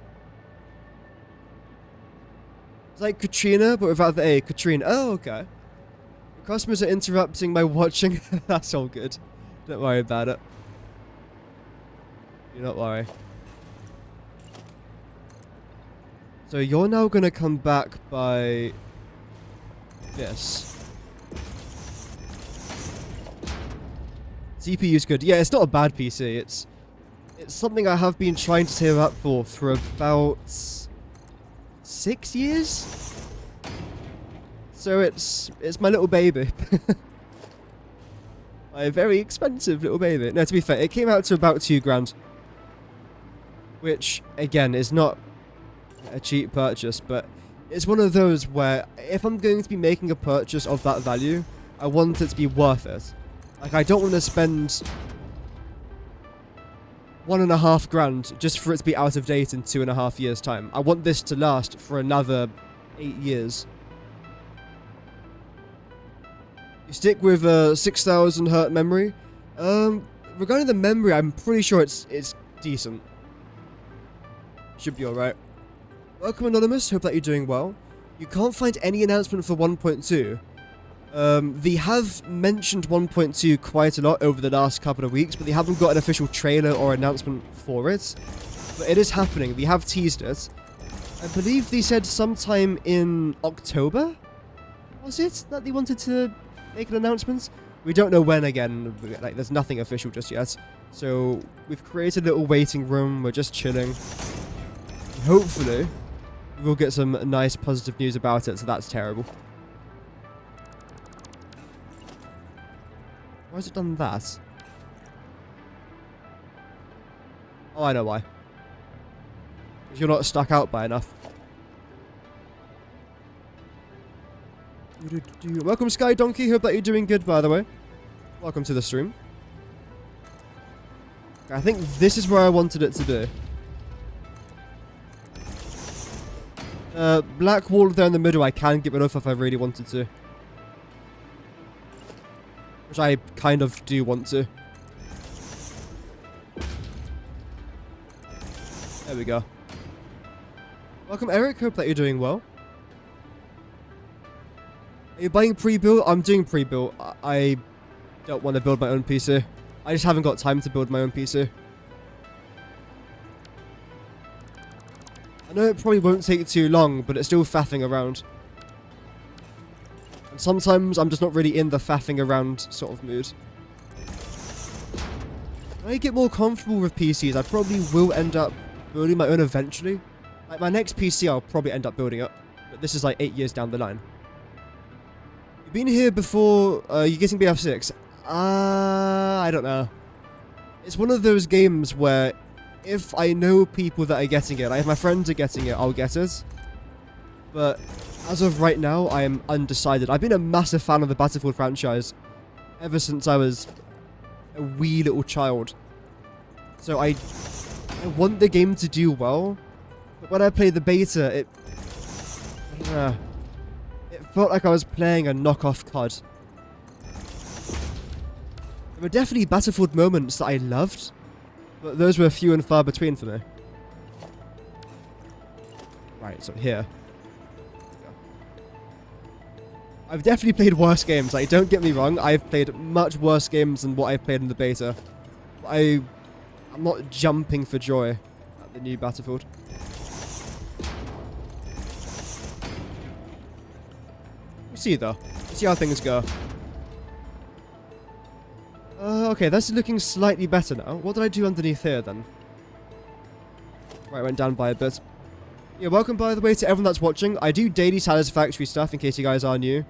It's like Katrina, but without the A. Katrina. Oh, okay. The customers are interrupting my watching. That's all good. Don't worry about it. Do not worry. So you're now going to come back by this. CPU's good. Yeah, it's not a bad PC. It's something I have been trying to save up for about 6 years. So it's my little baby. My very expensive little baby. No, to be fair, it came out to about $2,000. Which, again, is not a cheap purchase, but it's one of those where if I'm going to be making a purchase of that value, I want it to be worth it. Like, I don't want to spend 1.5 grand just for it to be out of date in 2.5 years' time. I want this to last for another 8 years. You stick with 6,000 hertz memory. Regarding the memory, I'm pretty sure it's decent. Should be alright. Welcome, Anonymous. Hope that you're doing well. You can't find any announcement for 1.2. They have mentioned 1.2 quite a lot over the last couple of weeks, but they haven't got an official trailer or announcement for it. But it is happening. They have teased it. I believe they said sometime in October? Was it that they wanted to make an announcement? We don't know when again. Like, there's nothing official just yet. So, we've created a little waiting room. We're just chilling. Hopefully, we'll get some nice positive news about it, so that's terrible. Why has it done that? Oh, I know why. Because you're not stuck out by enough. Welcome, Sky Donkey. Hope that you're doing good, by the way. Welcome to the stream. I think this is where I wanted it to be. Black wall there in the middle I can get rid of if I really wanted to. Which I kind of do want to. There we go. Welcome, Eric. Hope that you're doing well. Are you buying pre-built? I'm doing pre-built. I don't want to build my own PC. I just haven't got time to build my own PC. I know it probably won't take too long, but it's still faffing around. And sometimes I'm just not really in the faffing around sort of mood. When I get more comfortable with PCs, I probably will end up building my own eventually. Like my next PC I'll probably end up building up. But this is like 8 years down the line. You've been here before, you're getting BF6. I don't know. It's one of those games where if I know people that are getting it, like if my friends are getting it, I'll get it. But as of right now, I am undecided. I've been a massive fan of the Battlefield franchise ever since I was a wee little child. So I want the game to do well. But when I played the beta, it felt like I was playing a knockoff COD. There were definitely Battlefield moments that I loved, but those were few and far between for me. Right, so here. I've definitely played worse games, like, don't get me wrong, I've played much worse games than what I've played in the beta. I'm not jumping for joy at the new Battlefield. We'll see though. We'll see how things go. Okay, that's looking slightly better now. What did I do underneath here, then? Right, went down by a bit. Yeah, welcome, by the way, to everyone that's watching. I do daily Satisfactory stuff, in case you guys are new.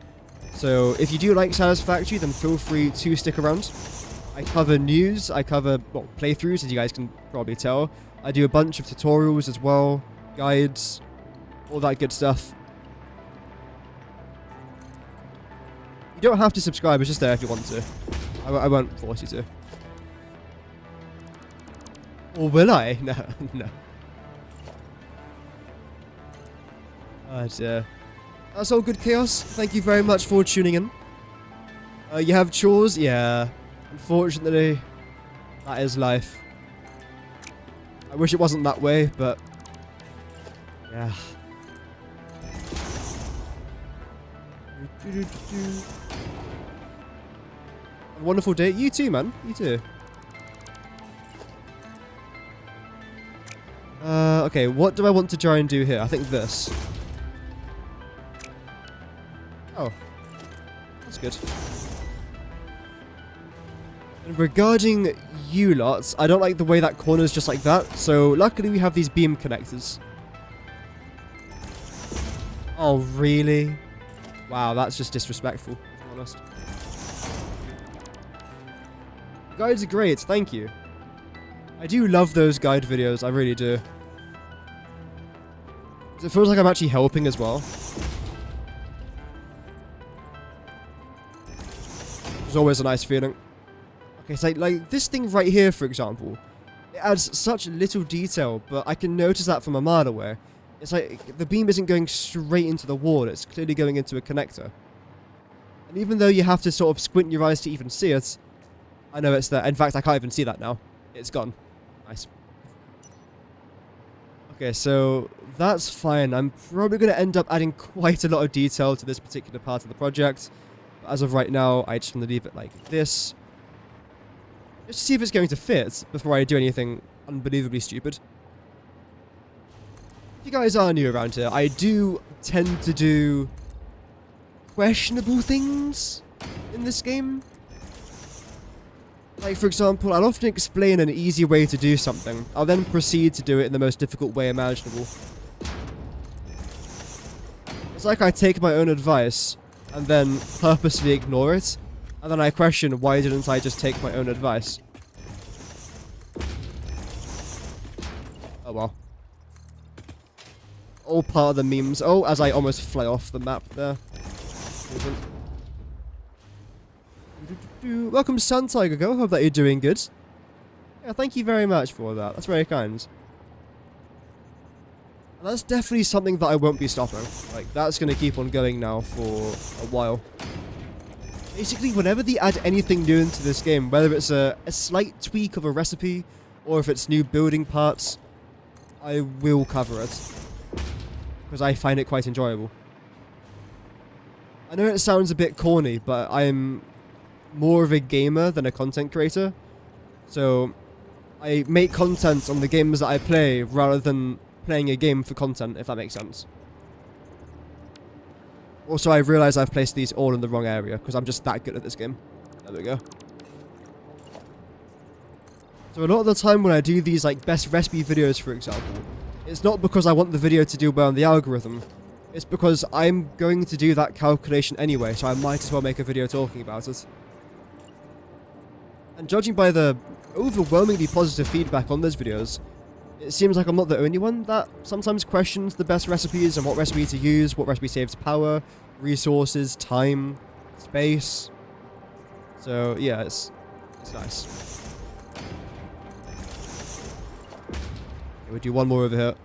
So, if you do like Satisfactory, then feel free to stick around. I cover news, I cover, well, playthroughs, as you guys can probably tell. I do a bunch of tutorials as well, guides, all that good stuff. You don't have to subscribe, it's just there if you want to. I won't force you to. Or will I? No, no. Oh dear. That's all good, Chaos. Thank you very much for tuning in. You have chores? Yeah. Unfortunately, that is life. I wish it wasn't that way, but... yeah. A wonderful day. You too, man. You too. Okay, what do I want to try and do here? I think this. Oh. That's good. And regarding you lots, I don't like the way that corner's just like that, so luckily we have these beam connectors. Oh, really? Wow, that's just disrespectful, to be honest. Guides are great, thank you. I do love those guide videos, I really do. It feels like I'm actually helping as well. It's always a nice feeling. Okay, so like this thing right here, for example, it adds such little detail, but I can notice that from a mile away. It's like the beam isn't going straight into the wall, it's clearly going into a connector. And even though you have to sort of squint your eyes to even see it, I know it's there. In fact, I can't even see that now. It's gone. Nice. Okay, so that's fine. I'm probably going to end up adding quite a lot of detail to this particular part of the project. But as of right now, I just want to leave it like this. Just to see if it's going to fit before I do anything unbelievably stupid. If you guys are new around here, I do tend to do questionable things in this game. Like, for example, I'll often explain an easy way to do something. I'll then proceed to do it in the most difficult way imaginable. It's like I take my own advice and then purposely ignore it, and then I question, why didn't I just take my own advice? Oh well. All part of the memes. Oh, as I almost fly off the map there. Welcome, Sun Tiger Girl. Hope that you're doing good. Yeah, thank you very much for that. That's very kind. And that's definitely something that I won't be stopping. Like, that's going to keep on going now for a while. Basically, whenever they add anything new into this game, whether it's a slight tweak of a recipe, or if it's new building parts, I will cover it. Because I find it quite enjoyable. I know it sounds a bit corny, but I'm more of a gamer than a content creator. So, I make content on the games that I play rather than playing a game for content, if that makes sense. Also, I realise I've placed these all in the wrong area, because I'm just that good at this game. There we go. So a lot of the time when I do these like best recipe videos, for example, it's not because I want the video to do well in the algorithm. It's because I'm going to do that calculation anyway, so I might as well make a video talking about it. And judging by the overwhelmingly positive feedback on those videos, it seems like I'm not the only one that sometimes questions the best recipes and what recipe to use, what recipe saves power, resources, time, space. So yeah, it's nice. Okay, we'll do one more over here.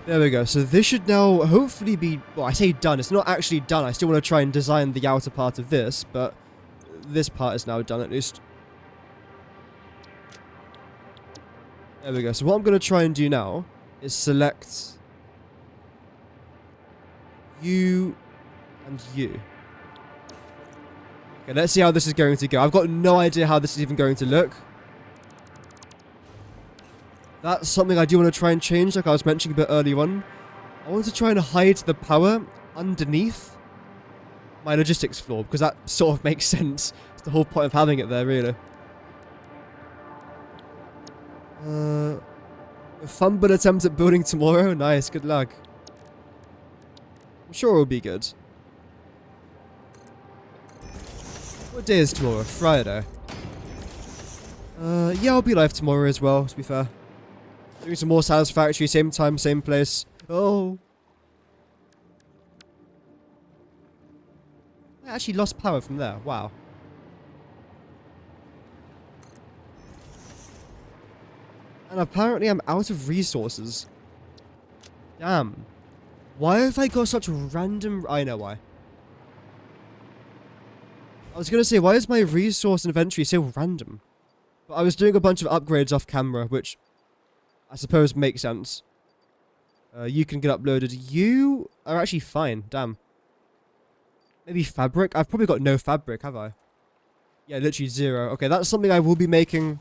There we go. So this should now hopefully be, well, I say done. It's not actually done. I still want to try and design the outer part of this, but this part is now done at least. There we go. So what I'm going to try and do now is select you and you. Okay, let's see how this is going to go. I've got no idea how this is even going to look. That's something I do want to try and change, like I was mentioning a bit earlier on. I want to try and hide the power underneath my logistics floor, because that sort of makes sense. It's the whole point of having it there, really. A fumble attempt at building tomorrow? Nice, good luck. I'm sure it'll be good. What day is tomorrow? Friday. Yeah, I'll be live tomorrow as well, to be fair. Doing some more Satisfactory, same time, same place. Oh. I actually lost power from there. Wow. And apparently I'm out of resources. Damn. Why have I got such random... I know why. I was going to say, why is my resource inventory so random? But I was doing a bunch of upgrades off camera, which I suppose makes sense. You can get uploaded. You are actually fine. Damn. Maybe fabric? I've probably got no fabric, have I? Yeah, literally 0. Okay, that's something I will be making.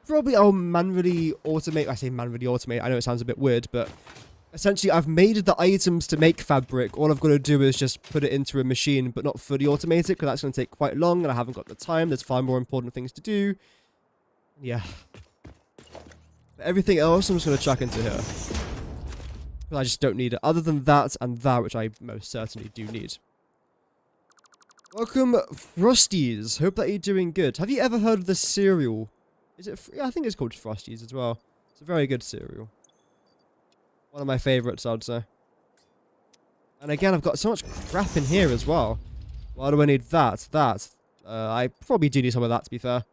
Probably I'll manually automate. I say manually automate. I know it sounds a bit weird, but essentially I've made the items to make fabric. All I've got to do is just put it into a machine, but not fully automate it, because that's going to take quite long, and I haven't got the time. There's far more important things to do. Yeah. But everything else I'm just going to chuck into here. I just don't need it. Other than that and that, which I most certainly do need. Welcome, Frosties. Hope that you're doing good. Have you ever heard of the cereal? Is it? Yeah, I think it's called Frosties as well. It's a very good cereal. One of my favourites, I'd say. And again, I've got so much crap in here as well. Why do I need that? I probably do need some of that, to be fair.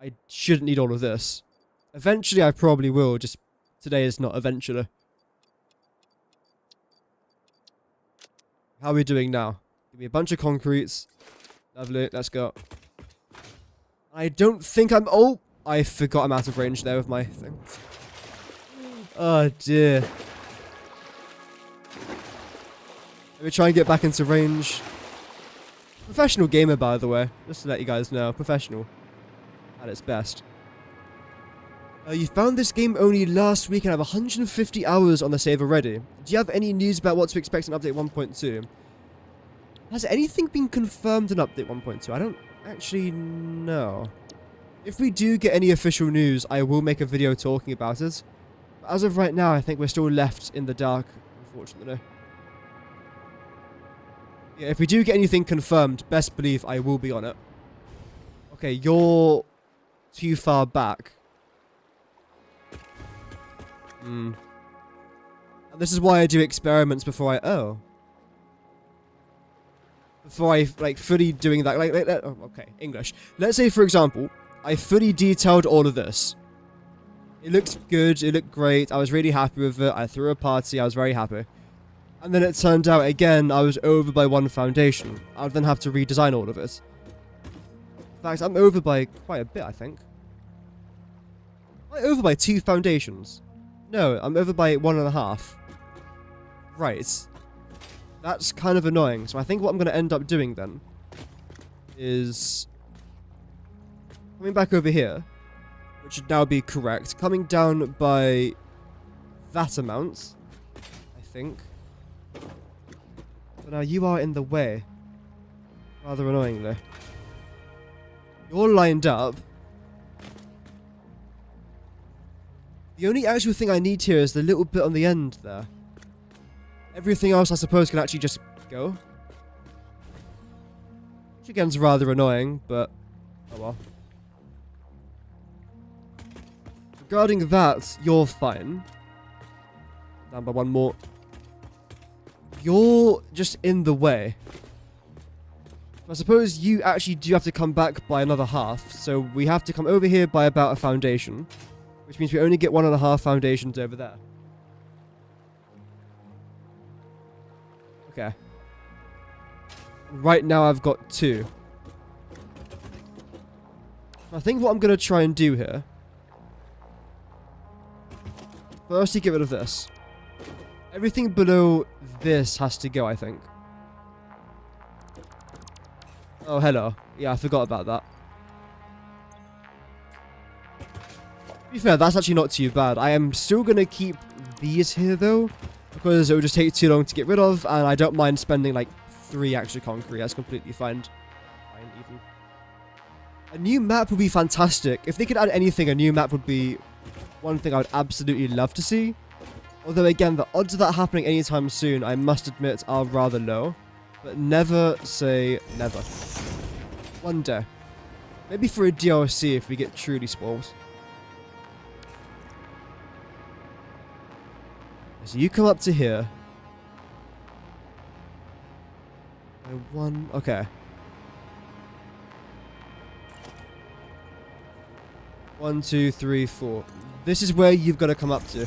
I shouldn't need all of this. Eventually, I probably will. Just today is not eventually. How are we doing now? Give me a bunch of concretes. Lovely. Let's go. I don't think I'm... Oh! I forgot I'm out of range there with my thing. Oh, dear. Let me try and get back into range. Professional gamer, by the way. Just to let you guys know. Professional. At its best. You found this game only last week and have 150 hours on the save already. Do you have any news about what to expect in Update 1.2? Has anything been confirmed in Update 1.2? I don't actually know. If we do get any official news, I will make a video talking about it. But as of right now, I think we're still left in the dark, unfortunately. Yeah, if we do get anything confirmed, best believe I will be on it. Okay, you're too far back. And this is why I do experiments before I... Oh. Before I, like, fully doing that. Oh, okay, English. Let's say, for example, I fully detailed all of this. It looked good. It looked great. I was really happy with it. I threw a party. I was very happy. And then it turned out, again, I was over by one foundation. I'd then have to redesign all of it. In fact, I'm over by quite a bit, I think. I'm over by 2 foundations. No, I'm over by 1.5. Right. That's kind of annoying. So I think what I'm going to end up doing then is coming back over here, which should now be correct. Coming down by that amount, I think. But now you are in the way. Rather annoyingly. You're lined up. The only actual thing I need here is the little bit on the end there. Everything else, I suppose, can actually just go. Which again is rather annoying, but oh well. Regarding that, you're fine. Down by 1 more. You're just in the way. I suppose you actually do have to come back by another half, so we have to come over here by about a foundation. Which means we only get 1.5 foundations over there. Okay. Right now I've got 2. I think what I'm going to try and do here... Firstly, get rid of this. Everything below this has to go, I think. Oh, hello. Yeah, I forgot about that. To be fair, that's actually not too bad. I am still going to keep these here, though, because it would just take too long to get rid of, and I don't mind spending, like, 3 extra concrete. That's completely fine. Fine, even. A new map would be fantastic. If they could add anything, a new map would be one thing I would absolutely love to see. Although, again, the odds of that happening anytime soon, I must admit, are rather low. But never say never. One day. Maybe for a DLC if we get truly spoiled. So you come up to here. One. Okay. 1, 2, 3, 4. This is where you've got to come up to.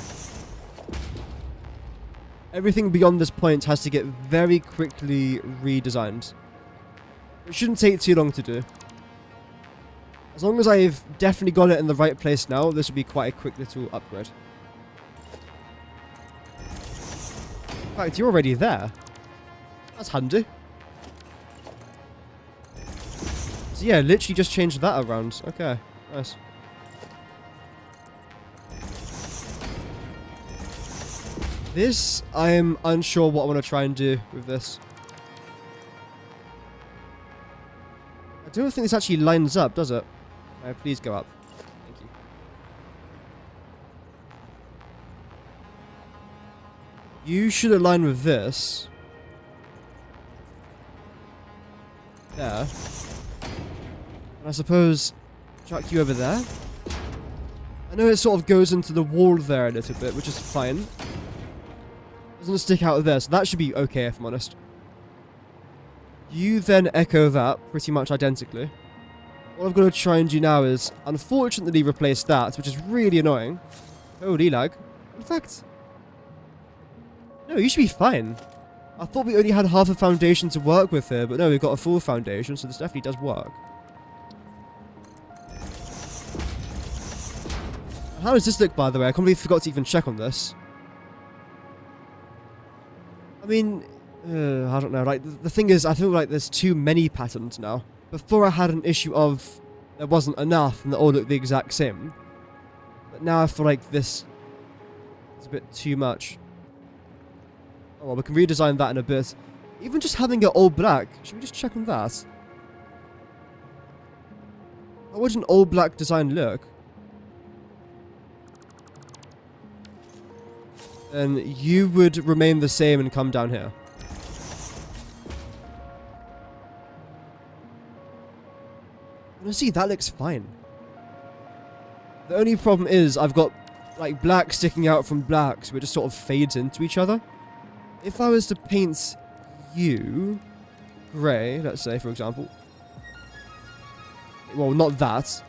Everything beyond this point has to get very quickly redesigned. It shouldn't take too long to do. As long as I've definitely got it in the right place now, this will be quite a quick little upgrade. In fact, you're already there. That's handy. So yeah, literally just changed that around. Okay, nice. This, I am unsure what I want to try and do with this. I don't think this actually lines up, does it? Please go up. Thank you. You should align with this. There. And I suppose chuck you over there. I know it sort of goes into the wall there a little bit, which is fine. Doesn't stick out of there, so that should be okay if I'm honest. You then echo that pretty much identically. What I'm going to try and do now is, unfortunately, replace that, which is really annoying. Holy lag. In fact, no, you should be fine. I thought we only had half a foundation to work with here, but no, we've got a full foundation, so this definitely does work. How does this look, by the way? I completely forgot to even check on this. I mean, I don't know. Like, the thing is, I feel like there's too many patterns now. Before I had an issue of there wasn't enough and they all look the exact same. But now I feel like this is a bit too much. Oh, well, we can redesign that in a bit. Even just having it all black. Should we just check on that? How would an all black design look? Then you would remain the same and come down here. See, that looks fine. The only problem is I've got like black sticking out from black, so it just sort of fades into each other. If I was to paint you grey, let's say, for example. Well, not that.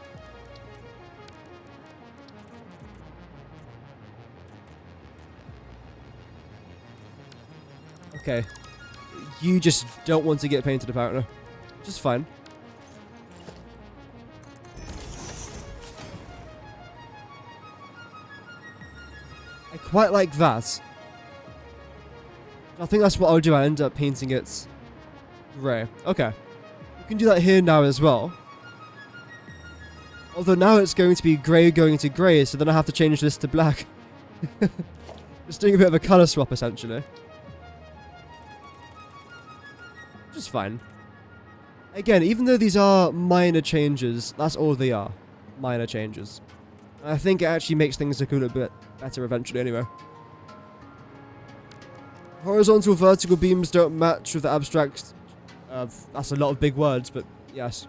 Okay. You just don't want to get painted, apparently. Which is fine. I quite like that. I think that's what I'll do. I end up painting it grey. Okay. We can do that here now as well. Although now it's going to be grey going to grey, so then I have to change this to black. Just doing a bit of a colour swap, essentially. Which is fine. Again, even though these are minor changes, that's all they are. Minor changes. I think it actually makes things look a little bit better eventually anyway. Horizontal vertical beams don't match with the abstract. That's a lot of big words, but yes.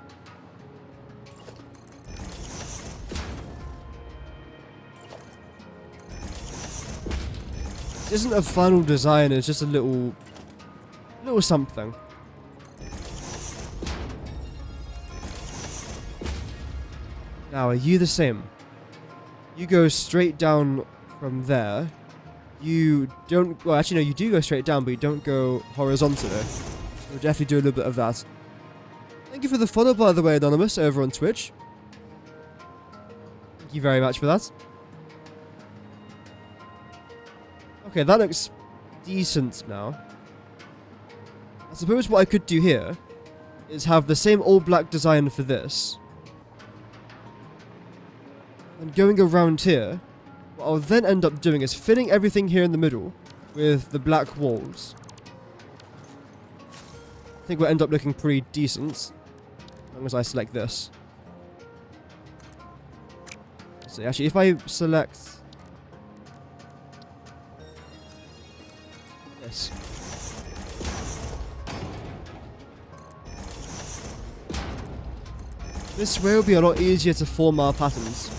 This isn't a final design, it's just a little something. Now, are you the same? You go straight down from there. You don't... Well, actually, no, you do go straight down, but you don't go horizontally. We'll definitely do a little bit of that. Thank you for the follow, by the way, Anonymous, over on Twitch. Thank you very much for that. Okay, that looks decent now. I suppose what I could do here is have the same all-black design for this. And going around here, what I'll then end up doing is filling everything here in the middle with the black walls. I think we'll end up looking pretty decent, as long as I select this. So actually, if I select this. This way will be a lot easier to form our patterns.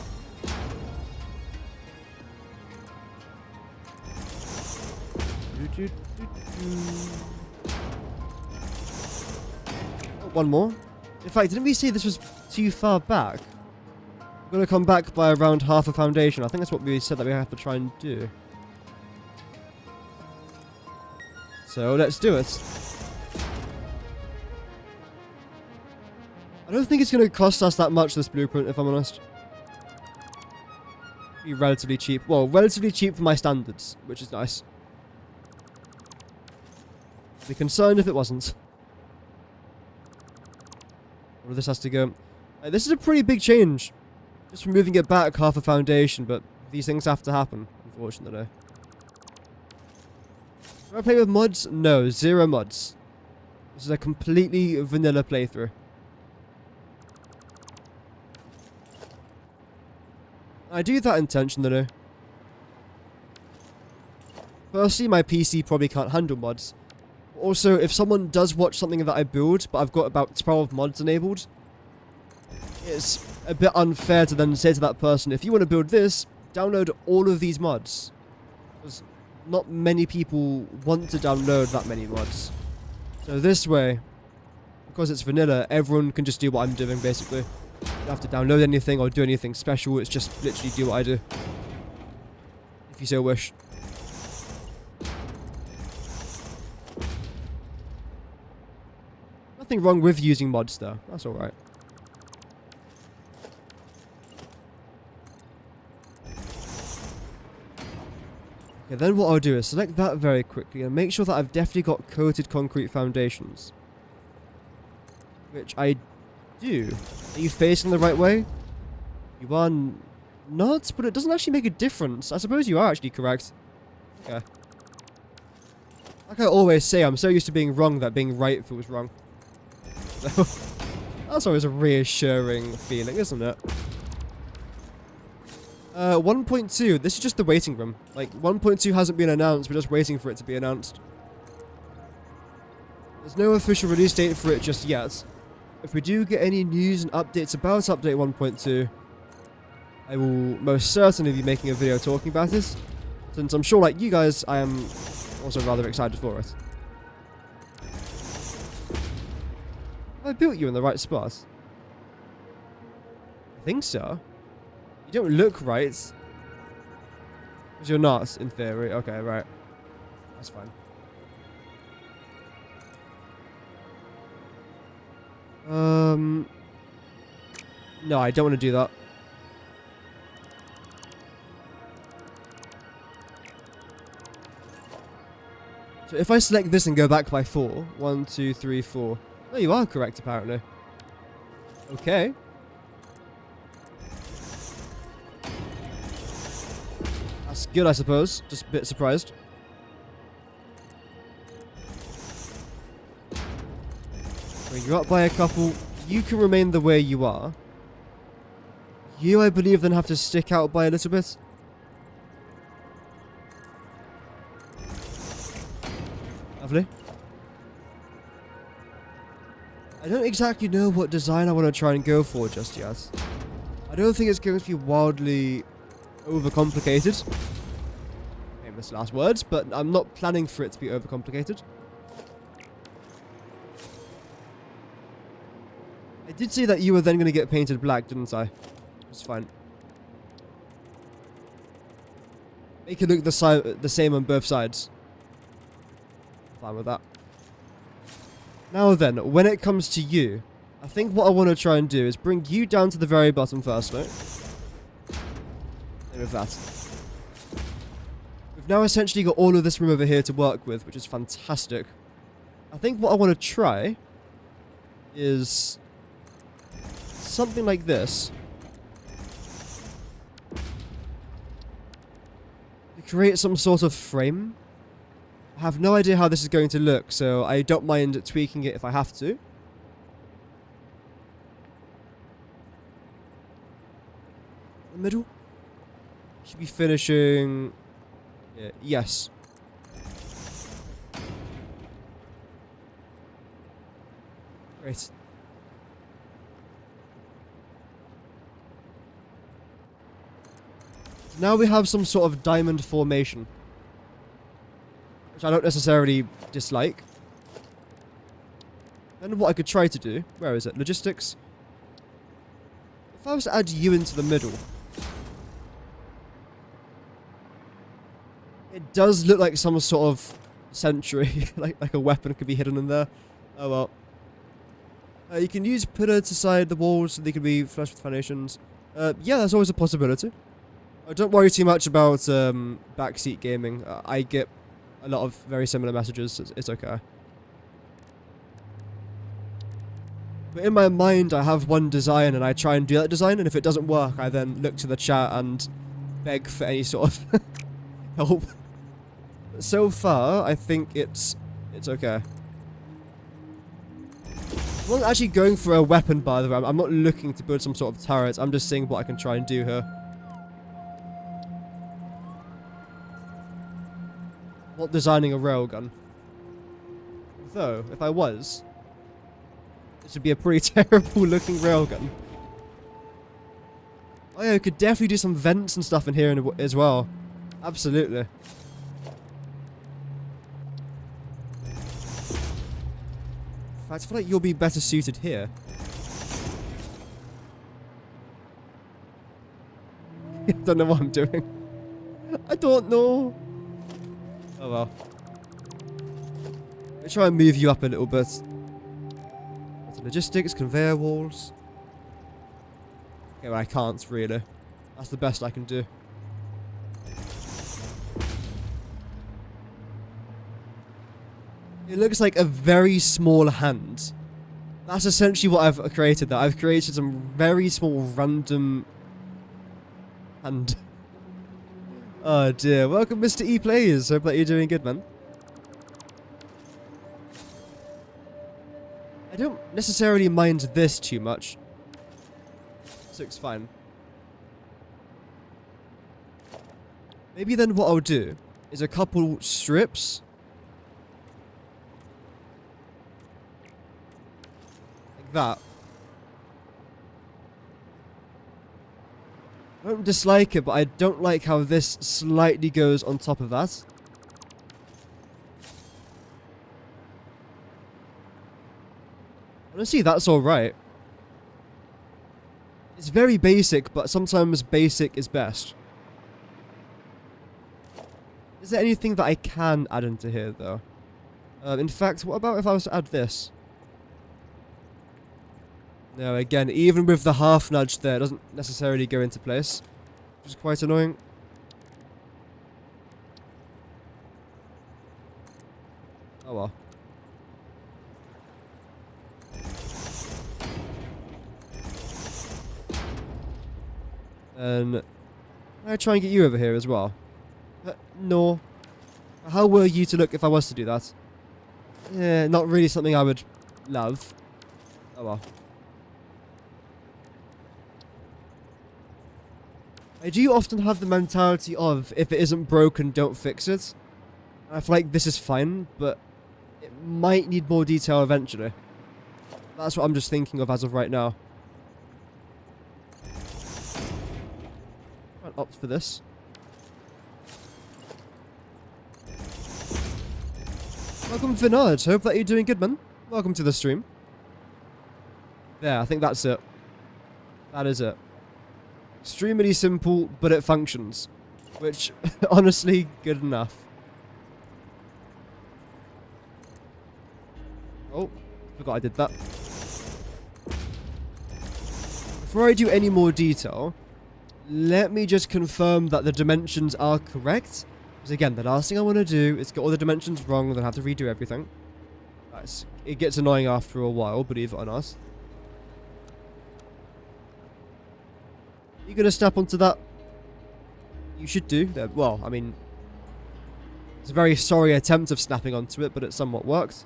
Oh, one more. In fact, didn't we say this was too far back? We're going to come back by around half a foundation. I think that's what we said that we have to try and do. So let's do it. I don't think it's going to cost us that much, this blueprint, if I'm honest. Be relatively cheap. Well, relatively cheap for my standards, which is nice. I'd be concerned if it wasn't. Well, this has to go. This is a pretty big change. Just from moving it back half a foundation, but these things have to happen, unfortunately. Do I play with mods? No, 0 mods. This is a completely vanilla playthrough. I do that intentionally. Firstly, my PC probably can't handle mods. Also, if someone does watch something that I build, but I've got about 12 mods enabled, it's a bit unfair to then say to that person, if you want to build this, download all of these mods. Because not many people want to download that many mods. So this way, because it's vanilla, everyone can just do what I'm doing, basically. You don't have to download anything or do anything special, it's just literally do what I do. If you so wish. Nothing wrong with using mods though, that's alright. Okay, then what I'll do is select that very quickly and make sure that I've definitely got coated concrete foundations. Which I do. Are you facing the right way? You are not, but it doesn't actually make a difference. I suppose you are actually correct. Okay. Like I always say, I'm so used to being wrong that being right feels wrong. So, that's always a reassuring feeling, isn't it? 1.2, this is just the waiting room. Like, 1.2 hasn't been announced, we're just waiting for it to be announced. There's no official release date for it just yet. If we do get any news and updates about Update 1.2, I will most certainly be making a video talking about it, since I'm sure, like you guys, I am also rather excited for it. Have I built you in the right spot? I think so. You don't look right. Because you're not, in theory. Okay, right. That's fine. No, I don't want to do that. So if I select this and go back by 4, 1, 2, 3, 4. No, you are correct, apparently. Okay. That's good, I suppose. Just a bit surprised. Bring you up by a couple. You can remain the way you are. You, I believe, then have to stick out by a little bit. Lovely. I don't exactly know what design I want to try and go for just yet. I don't think it's going to be wildly overcomplicated. Famous last words, but I'm not planning for it to be overcomplicated. I did say that you were then going to get painted black, didn't I? It's fine. Make it look the same on both sides. Fine with that. Now then, when it comes to you, I think what I want to try and do is bring you down to the very bottom first, right? And with that. We've now essentially got all of this room over here to work with, which is fantastic. I think what I want to try is something like this. To create some sort of frame. I have no idea how this is going to look, so I don't mind tweaking it if I have to. The middle? Should be finishing... Yeah, yes. Great. Now we have some sort of diamond formation. Which I don't necessarily dislike. Then what I could try to do... Where is it? Logistics. If I was to add you into the middle... It does look like some sort of sentry. like a weapon could be hidden in there. Oh well. You can use pillar to side the walls so they can be flush with foundations. Yeah, that's always a possibility. Don't worry too much about backseat gaming. I get a lot of very similar messages. It's okay. But in my mind, I have one design and I try and do that design, and if it doesn't work, I then look to the chat and beg for any sort of help. But so far, I think it's okay. I'm not actually going for a weapon, by the way. I'm not looking to build some sort of turret. I'm just seeing what I can try and do here. Not designing a railgun. Though, if I was, this would be a pretty terrible looking railgun. Oh yeah, we could definitely do some vents and stuff in here as well. Absolutely. fact, I feel like you'll be better suited here. I don't know what I'm doing. I don't know. Oh well. Let me try and move you up a little bit. Logistics, conveyor walls. Okay, well, I can't really. That's the best I can do. It looks like a very small hand. That's essentially what I've created there. I've created some very small random hand. Oh dear. Welcome, Mr. E Players. Hope that you're doing good, man. I don't necessarily mind this too much. This looks fine. Maybe then what I'll do is a couple strips. Like that. I don't dislike it, but I don't like how this slightly goes on top of that. Honestly, that's alright. It's very basic, but sometimes basic is best. Is there anything that I can add into here, though? In fact, what about if I was to add this? No, again, even with the half nudge there, it doesn't necessarily go into place. Which is quite annoying. Oh well. And can I try and get you over here as well? No. How were you to look if I was to do that? Yeah, not really something I would love. Oh well. I do often have the mentality of, if it isn't broken, don't fix it. And I feel like this is fine, but it might need more detail eventually. That's what I'm just thinking of as of right now. I'll opt for this. Welcome, Vinard. Hope that you're doing good, man. Welcome to the stream. There, I think that's it. That is it. Extremely simple, but it functions. Which, honestly, good enough. Oh, forgot I did that. Before I do any more detail, let me just confirm that the dimensions are correct. Because again, the last thing I want to do is get all the dimensions wrong and then have to redo everything. It gets annoying after a while, believe it or not. You gonna snap onto that? You should do. Well, I mean, it's a very sorry attempt of snapping onto it, but it somewhat worked.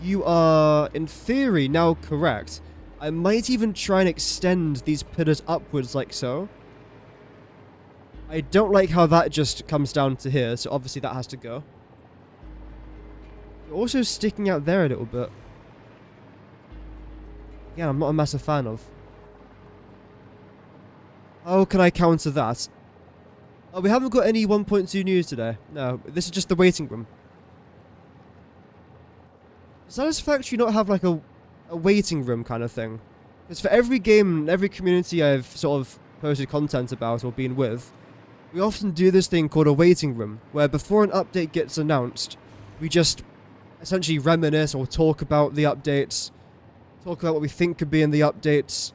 You are, in theory, now correct. I might even try and extend these pillars upwards like so. I don't like how that just comes down to here, so obviously that has to go. You're also sticking out there a little bit. Yeah, I'm not a massive fan of. How can I counter that? Oh, we haven't got any 1.2 news today. No, this is just the waiting room. Does Satisfactory not have like a waiting room kind of thing? Because for every game, every community I've sort of posted content about or been with, we often do this thing called a waiting room, where before an update gets announced, we just essentially reminisce or talk about the updates, talk about what we think could be in the updates,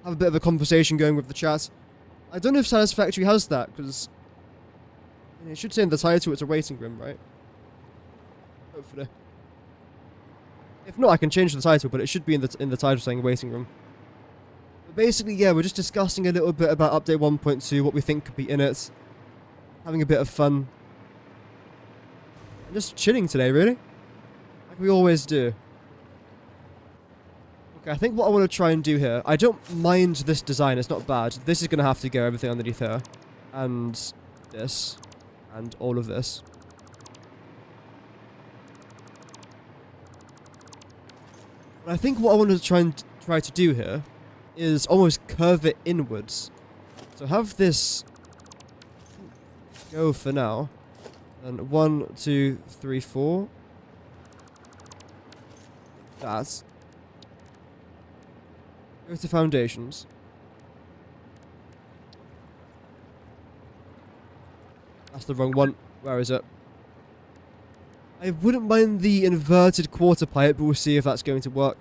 have a bit of a conversation going with the chat. I don't know if Satisfactory has that, because it should say in the title it's a waiting room, right? Hopefully. If not, I can change the title, but it should be in the title saying waiting room. But basically, yeah, we're just discussing a little bit about update 1.2, what we think could be in it, having a bit of fun. And just chilling today, really. Like we always do. Okay, I think what I want to try and do here, I don't mind this design, it's not bad. This is going to have to go, everything underneath here. And this. And all of this. But I think what I want to try to do here is almost curve it inwards. So have this go for now. And 1, 2, 3, 4. that. Go to foundations. That's the wrong one. Where is it? I wouldn't mind the inverted quarter pipe, but we'll see if that's going to work.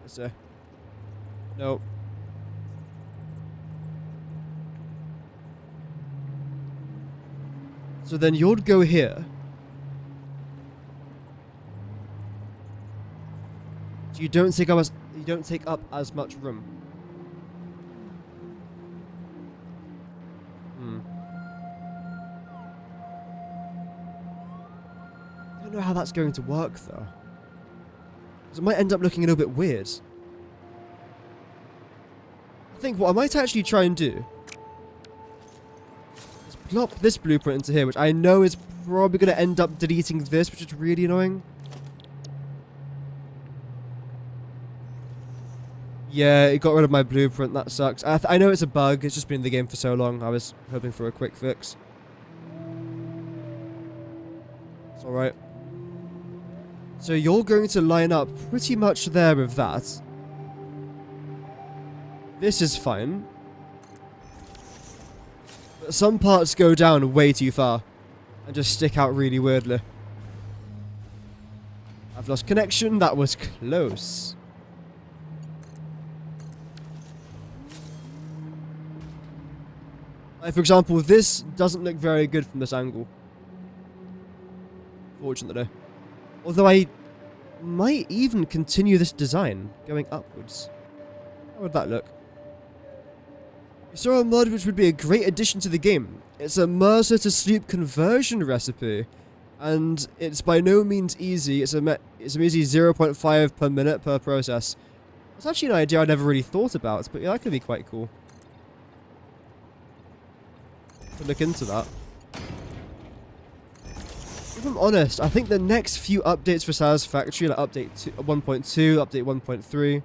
Let's see. No. So then you'd go here. So you don't take up as much room. I don't know how that's going to work though. Because it might end up looking a little bit weird. I think what I might actually try and do is plop this blueprint into here, which I know is probably going to end up deleting this, which is really annoying. Yeah, it got rid of my blueprint. That sucks. I know it's a bug. It's just been in the game for so long. I was hoping for a quick fix. It's alright. So you're going to line up pretty much there with that. This is fine. But some parts go down way too far and just stick out really weirdly. I've lost connection. That was close. Like for example, this doesn't look very good from this angle. Fortunately. Although I might even continue this design going upwards. How would that look? We saw a mod which would be a great addition to the game. It's a Mercer to sleep conversion recipe. And it's by no means easy. It's an easy 0.5 per minute per process. It's actually an idea I never really thought about, but yeah, that could be quite cool. To look into that. If I'm honest, I think the next few updates for Satisfactory, like update 1.2, update 1.3,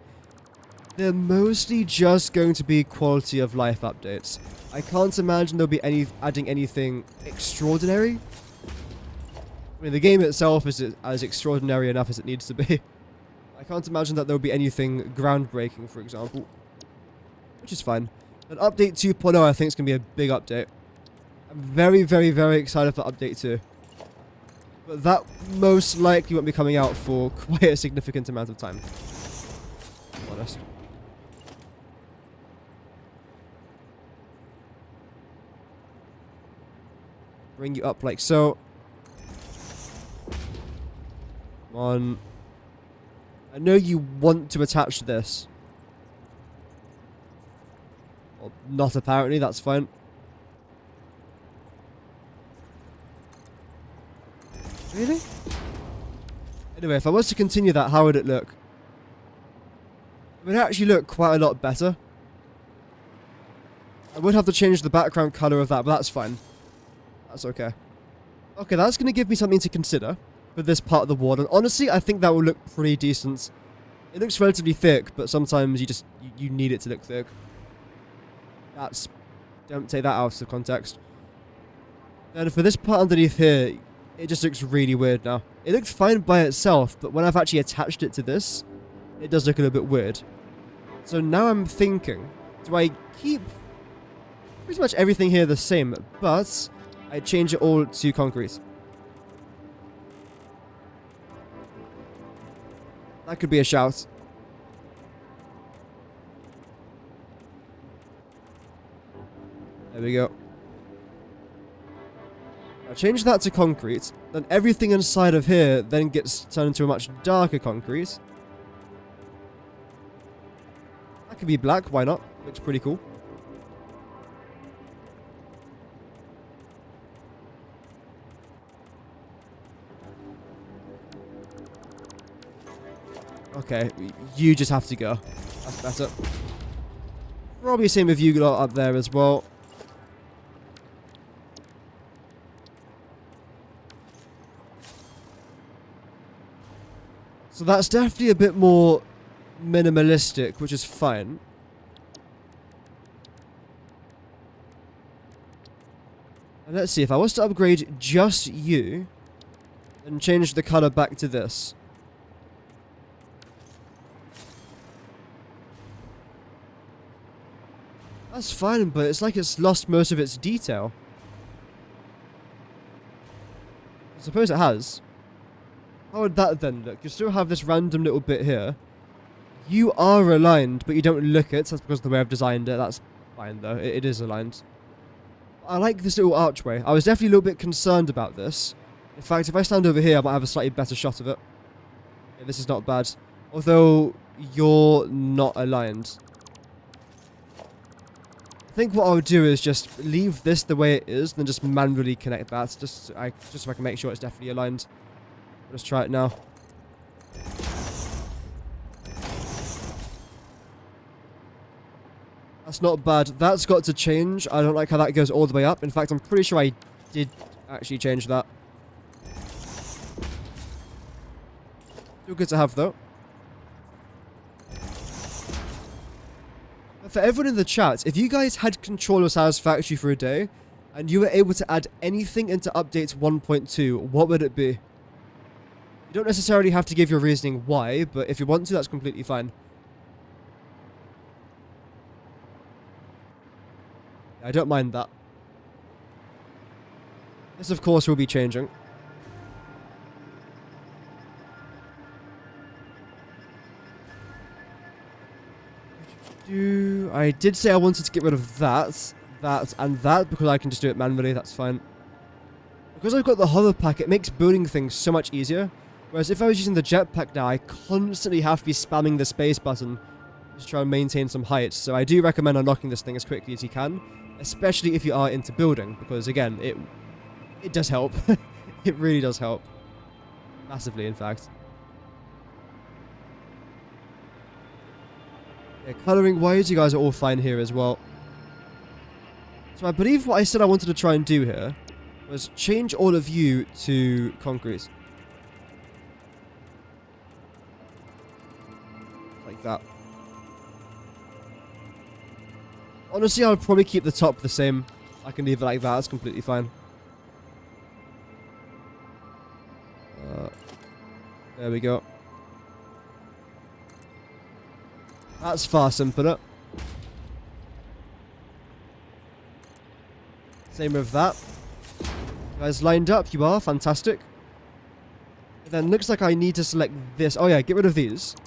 they're mostly just going to be quality of life updates. I can't imagine they'll be adding anything extraordinary. I mean, the game itself is as extraordinary enough as it needs to be. I can't imagine that there'll be anything groundbreaking, for example. Which is fine. But update 2.0 I think is going to be a big update. I'm very, very, very excited for update 2. But that most likely won't be coming out for quite a significant amount of time. To be honest. Bring you up like so. Come on. I know you want to attach this. Well, not apparently, that's fine. Really? Anyway, if I was to continue that, how would it look? It would actually look quite a lot better. I would have to change the background color of that, but that's fine. That's okay. Okay, that's going to give me something to consider for this part of the wall, and honestly, I think that will look pretty decent. It looks relatively thick, but sometimes you need it to look thick. Don't take that out of context. Then for this part underneath here, it just looks really weird now. It looks fine by itself, but when I've actually attached it to this, it does look a little bit weird. So now I'm thinking, do I keep pretty much everything here the same, but I change it all to concrete? That could be a shout. There we go. Now change that to concrete, then everything inside of here then gets turned into a much darker concrete. That could be black, why not? Looks pretty cool. Okay, you just have to go. That's better. Probably same with you lot up there as well. So that's definitely a bit more minimalistic, which is fine. And let's see, if I was to upgrade just you, and change the color back to this. That's fine, but it's like it's lost most of its detail. I suppose it has. How would that then look? You still have this random little bit here. You are aligned, but you don't look it. That's because of the way I've designed it. That's fine, though. It is aligned. I like this little archway. I was definitely a little bit concerned about this. In fact, if I stand over here, I might have a slightly better shot of it. Yeah, this is not bad. Although, you're not aligned. I think what I'll do is just leave this the way it is, and then just manually connect that, just so I can make sure it's definitely aligned. Let's try it now. That's not bad. That's got to change. I don't like how that goes all the way up. In fact, I'm pretty sure I did actually change that. Still good to have, though. For everyone in the chat, if you guys had control of Satisfactory for a day, and you were able to add anything into update 1.2, what would it be? You don't necessarily have to give your reasoning why, but if you want to, that's completely fine. I don't mind that. This, of course, will be changing. I did say I wanted to get rid of that, and that, because I can just do it manually, that's fine. Because I've got the hover pack, it makes building things so much easier. Whereas if I was using the jetpack now, I constantly have to be spamming the space button to try and maintain some height. So I do recommend unlocking this thing as quickly as you can, especially if you are into building, because again, it does help. It really does help. Massively, in fact. Yeah, colouring wise, you guys are all fine here as well. So I believe what I said I wanted to try and do here was change all of you to concrete. Like that. Honestly, I'll probably keep the top the same. I can leave it like that, it's completely fine. There we go. That's far simpler. Same with that. You guys lined up, you are, fantastic. And then looks like I need to select this. Oh yeah, get rid of these.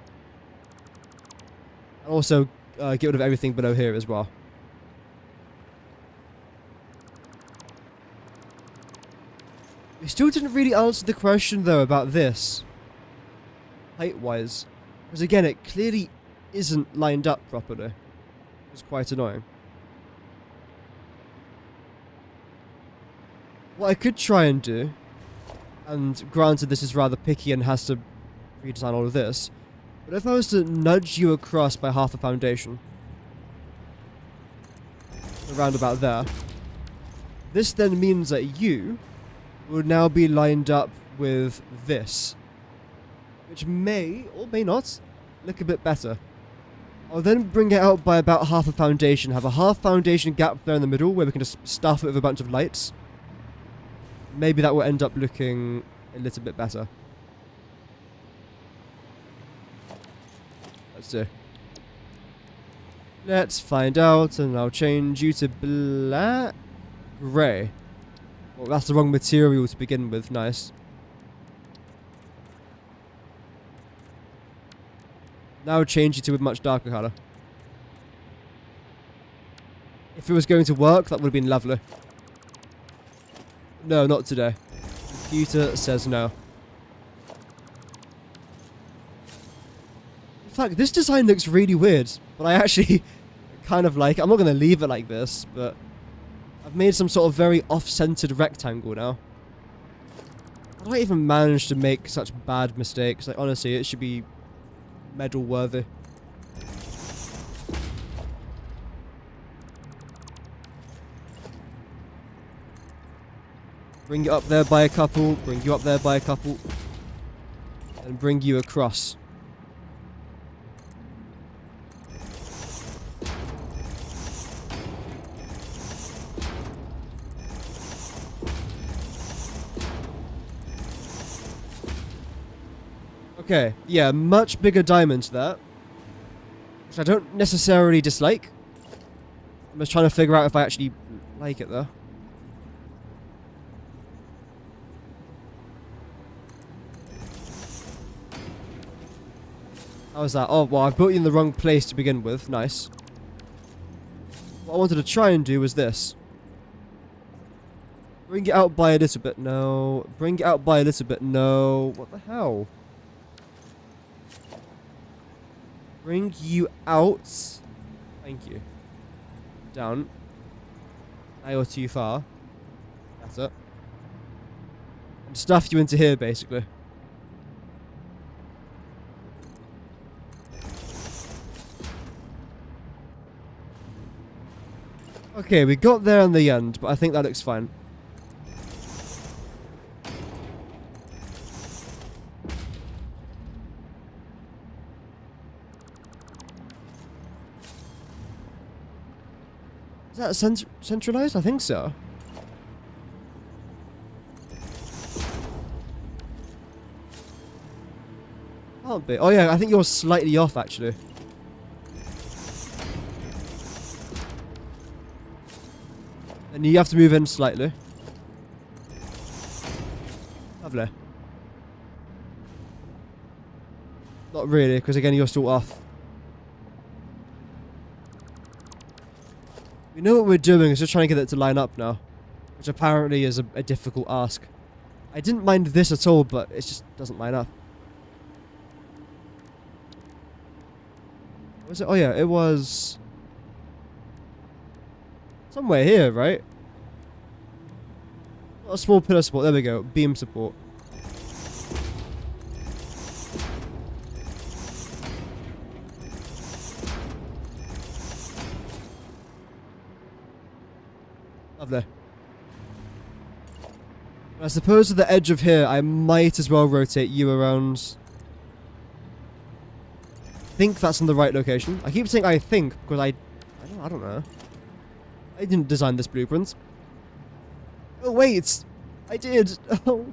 And also get rid of everything below here as well. We still didn't really answer the question though about this. Height-wise. Because again, it clearly isn't lined up properly. It's quite annoying. What I could try and do, and granted this is rather picky and has to redesign all of this, but if I was to nudge you across by half a foundation, around about there, this then means that you will now be lined up with this, which may, or may not, look a bit better. I'll then bring it out by about half a foundation, have a half foundation gap there in the middle where we can just stuff it with a bunch of lights. Maybe that will end up looking a little bit better. Let's see. Let's find out, and I'll change you to black. Grey. Well, that's the wrong material to begin with, nice. Now change you to a much darker colour. If it was going to work, that would have been lovely. No, not today. Computer says no. In fact, this design looks really weird, but I actually kind of like it. I'm not going to leave it like this, but I've made some sort of very off-centered rectangle now. How do I even manage to make such bad mistakes? Like, honestly, it should be medal worthy. Bring you up there by a couple, bring you up there by a couple, and bring you across. Okay, yeah, much bigger diamond there. Which I don't necessarily dislike. I'm just trying to figure out if I actually like it though. How was that? Oh, well, I've built you in the wrong place to begin with. Nice. What I wanted to try and do was this. Bring it out by a little bit. No. Bring it out by a little bit. No. What the hell? Bring you out. Thank you. Down. Now you're too far. That's it. And stuff you into here, basically. Okay, we got there in the end, but I think that looks fine. Is that centralized? I think so. Can't be. Oh yeah, I think you're slightly off actually. And you have to move in slightly. Lovely. Not really, because again you're still off. We know what we're doing, it's just trying to get it to line up now. Which apparently is a difficult ask. I didn't mind this at all, but it just doesn't line up. What was it? Oh yeah, it was... somewhere here, right? Not a small pillar support, there we go. Beam support. Lovely. I suppose at the edge of here, I might as well rotate you around. I think that's in the right location. I keep saying I think, because I don't know. I didn't design this blueprint. Oh wait! I did! Oh.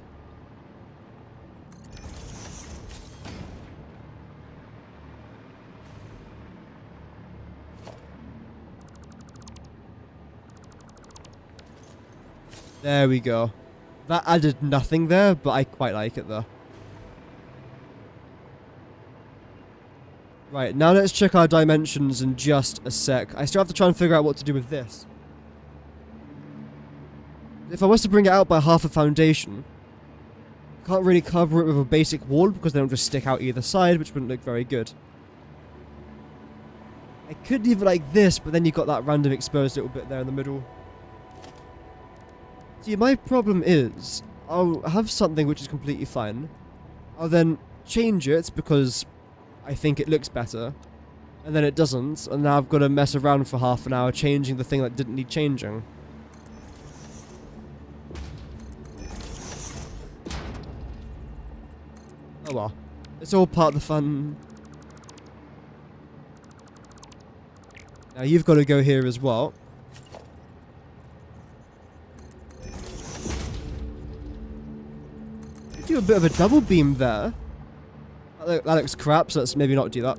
There we go. That added nothing there, but I quite like it though. Right, now let's check our dimensions in just a sec. I still have to try and figure out what to do with this. If I was to bring it out by half a foundation, I can't really cover it with a basic wall because they don't just stick out either side, which wouldn't look very good. I could leave it like this, but then you've got that random exposed little bit there in the middle. See, my problem is, I'll have something which is completely fine. I'll then change it because I think it looks better. And then it doesn't, and now I've got to mess around for half an hour changing the thing that didn't need changing. Oh well. It's all part of the fun. Now you've got to go here as well. Do a bit of a double beam there. That looks crap, so let's maybe not do that.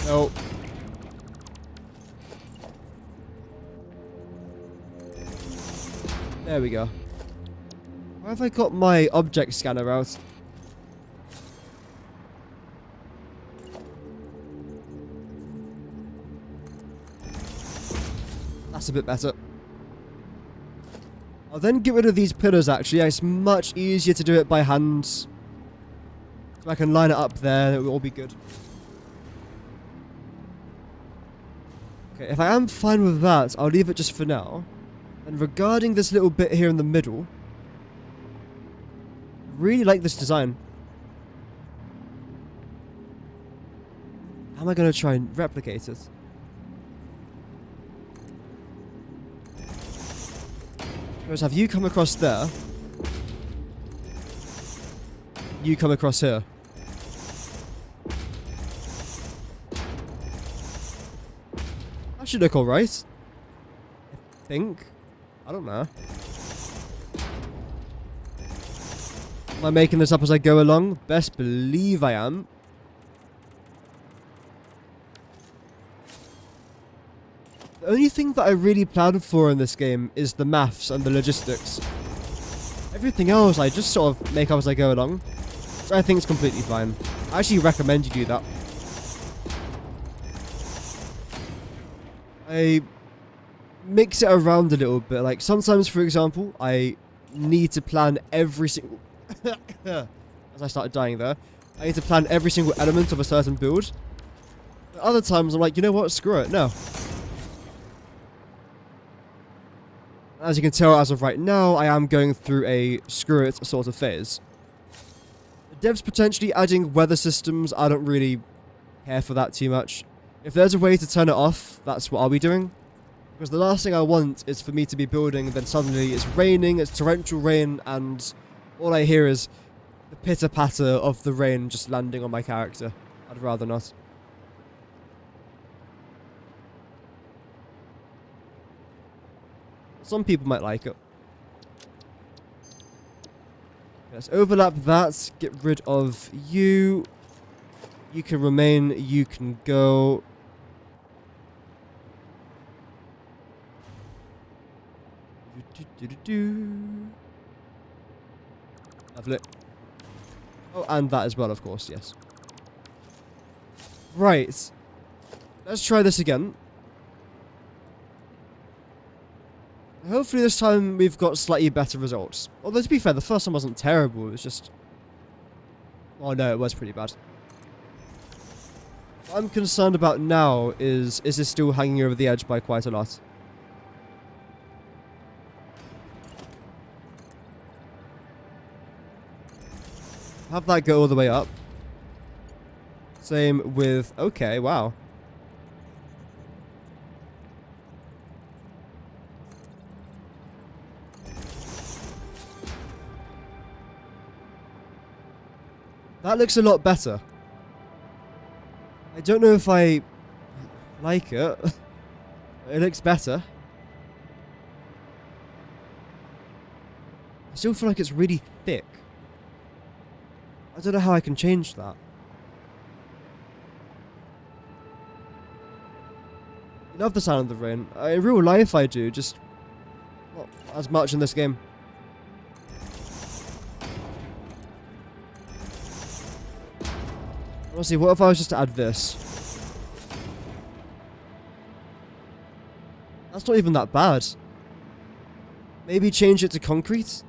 No. There we go. Where have I got my object scanner out? That's a bit better. I'll then get rid of these pillars actually. It's much easier to do it by hand. So I can line it up there and it will all be good. Okay, if I am fine with that, I'll leave it just for now. And regarding this little bit here in the middle, I really like this design. How am I going to try and replicate it? Whereas have you come across there? You come across here. That should look alright. I think. I don't know. Am I making this up as I go along? Best believe I am. The only thing that I really plan for in this game is the maths and the logistics. Everything else I just sort of make up as I go along. So I think it's completely fine. I actually recommend you do that. I mix it around a little bit. Like sometimes, for example, I need to plan every single... as I started dying there. I need to plan every single element of a certain build. But other times I'm like, you know what? Screw it. No. As you can tell, as of right now, I am going through a screw it sort of phase. The devs potentially adding weather systems, I don't really care for that too much. If there's a way to turn it off, that's what I'll be doing. Because the last thing I want is for me to be building, then suddenly it's raining, it's torrential rain, and all I hear is the pitter-patter of the rain just landing on my character. I'd rather not. Some people might like it. Let's overlap that, get rid of you. You can remain, you can go. Lovely. Oh, and that as well, of course, yes. Right. Let's try this again. Hopefully this time we've got slightly better results. Although to be fair, the first one wasn't terrible, it was just... Oh no, it was pretty bad. What I'm concerned about now is this still hanging over the edge by quite a lot? Have that go all the way up. Same with... Okay, wow. That looks a lot better. I don't know if I like it. It looks better. I still feel like it's really thick. I don't know how I can change that. I love the sound of the rain. In real life I do, just not as much in this game. Honestly, what if I was just to add this? That's not even that bad. Maybe change it to concrete?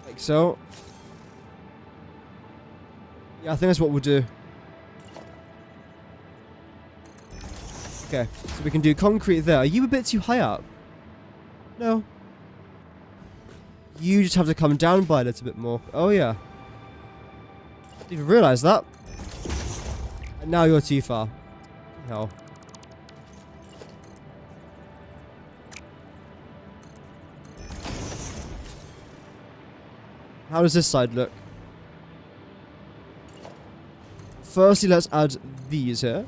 Like so. Yeah, I think that's what we'll do. Okay, so we can do concrete there. Are you a bit too high up? No. You just have to come down by a little bit more. Oh, yeah. Didn't even realise that. And now you're too far. Hell. How does this side look? Firstly, let's add these here.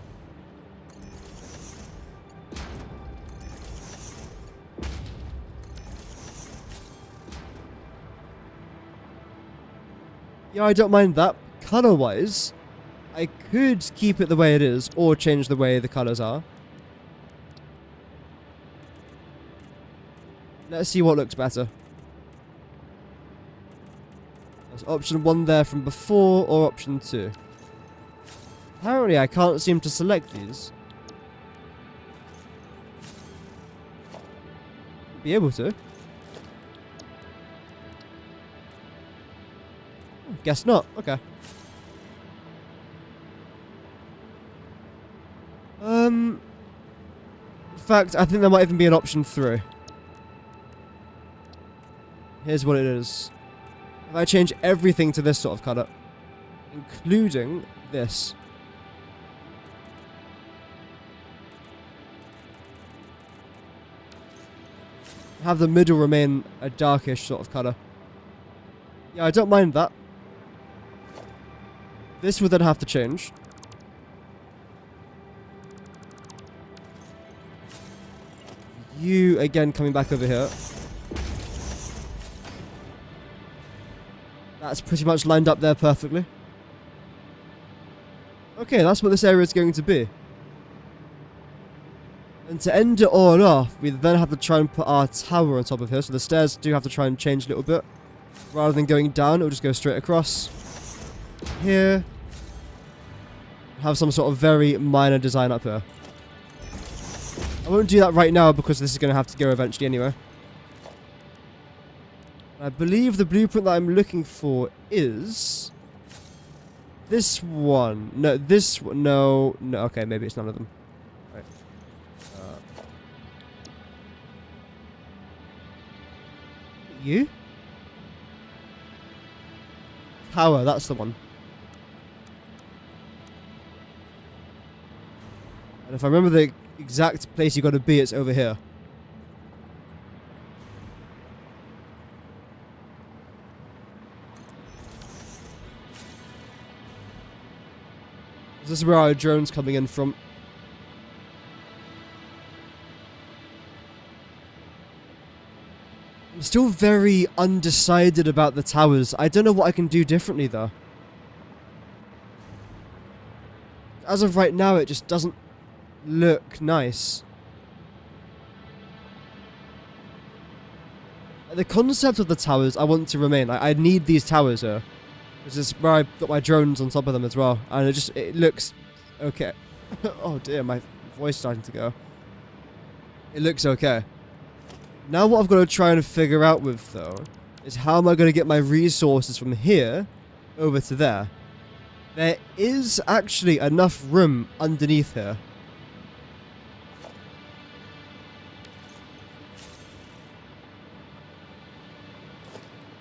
Yeah, I don't mind that. Color-wise, I could keep it the way it is, or change the way the colors are. Let's see what looks better. There's option 1 there from before, or option 2. Apparently, I can't seem to select these. Be able to. Guess not. Okay. In fact, I think there might even be an option 3. Here's what it is. If I change everything to this sort of color, including this. Have the middle remain a darkish sort of color. Yeah, I don't mind that. This would then have to change. You, again, coming back over here. That's pretty much lined up there perfectly. Okay, that's what this area is going to be. And to end it all off, we then have to try and put our tower on top of here. So the stairs do have to try and change a little bit. Rather than going down, it'll just go straight across. Here. Have some sort of very minor design up here. I won't do that right now because this is going to have to go eventually anyway. I believe the blueprint that I'm looking for is this one. No, this one. No, no. Okay, maybe it's none of them. Right. You? Tower, that's the one. And if I remember the exact place you got to be, it's over here. This is where our drone's coming in from. I'm still very undecided about the towers. I don't know what I can do differently though. As of right now, it just doesn't look nice. The concept of the towers I want to remain. I need these towers here. This is where I got my drones on top of them as well. And it looks okay. Oh dear, my voice starting to go. It looks okay. Now what I've got to try and figure out with though is how am I going to get my resources from here over to there. There is actually enough room underneath here.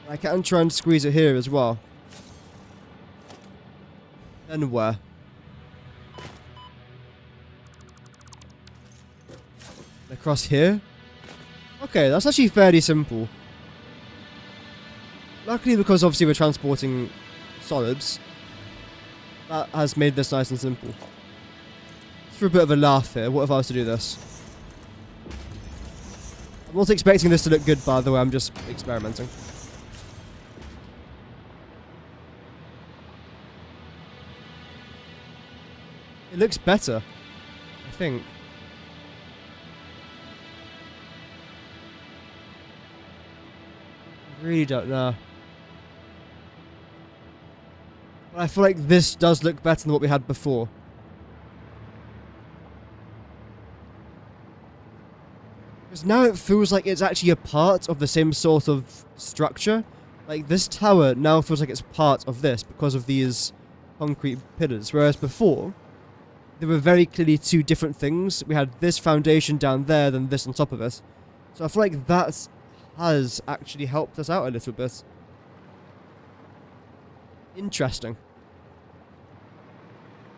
I can try and squeeze it here as well. Then where? Across here? Okay, that's actually fairly simple. Luckily, because obviously we're transporting solids, that has made this nice and simple. Just for a bit of a laugh here, what if I was to do this? I'm not expecting this to look good, by the way, I'm just experimenting. It looks better, I think. I really don't know. But I feel like this does look better than what we had before. Because now it feels like it's actually a part of the same sort of structure. Like this tower now feels like it's part of this because of these concrete pillars. Whereas before, there were very clearly two different things. We had this foundation down there, then this on top of it. So I feel like that has actually helped us out a little bit. Interesting.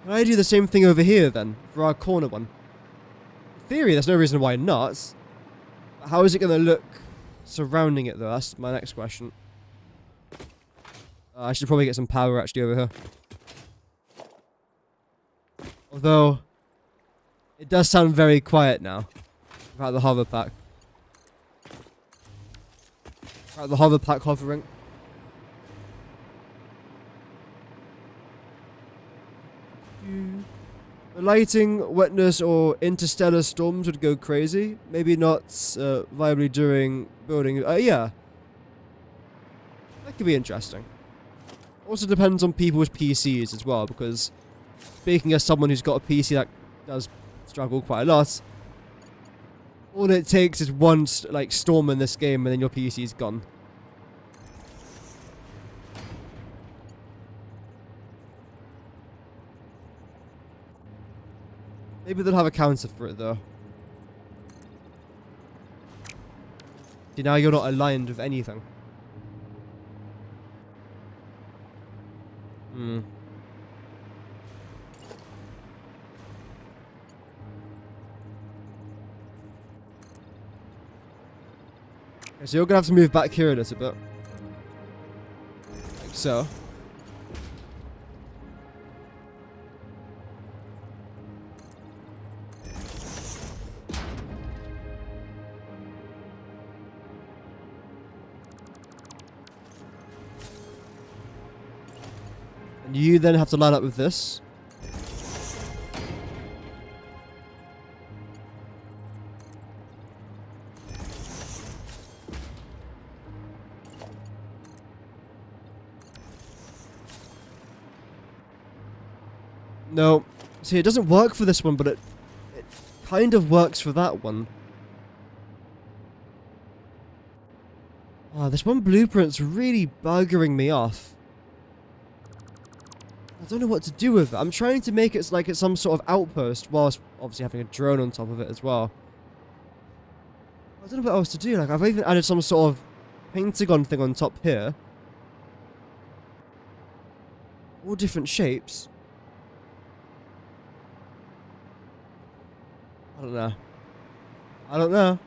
Can I do the same thing over here then, for our corner one? In theory, there's no reason why not. But how is it going to look surrounding it though? That's my next question. I should probably get some power actually over here. Although, it does sound very quiet now about the hover pack. About the hover pack hovering. The lighting, wetness, or interstellar storms would go crazy. Maybe not viably during building. Yeah. That could be interesting. Also depends on people's PCs as well, because speaking as someone who's got a PC that does struggle quite a lot, all it takes is one storm in this game and then your PC's gone. Maybe they'll have a counter for it though. See, now you're not aligned with anything. Hmm. Okay, so you're gonna have to move back here a little bit. Like so. And you then have to line up with this. No. See, it doesn't work for this one, but it kind of works for that one. Ah, this one blueprint's really buggering me off. I don't know what to do with it. I'm trying to make it like it's some sort of outpost, whilst obviously having a drone on top of it as well. I don't know what else to do. Like, I've even added some sort of pentagon thing on top here. All different shapes. I don't know. I don't know.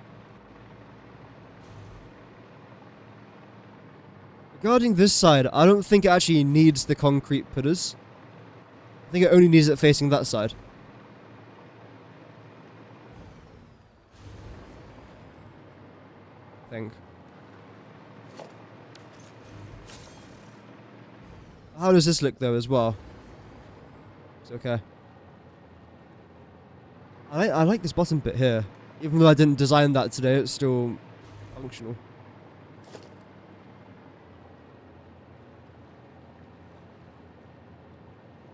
Regarding this side, I don't think it actually needs the concrete pillars. I think it only needs it facing that side. I think. How does this look though as well? It's okay. I like this bottom bit here. Even though I didn't design that today, it's still functional.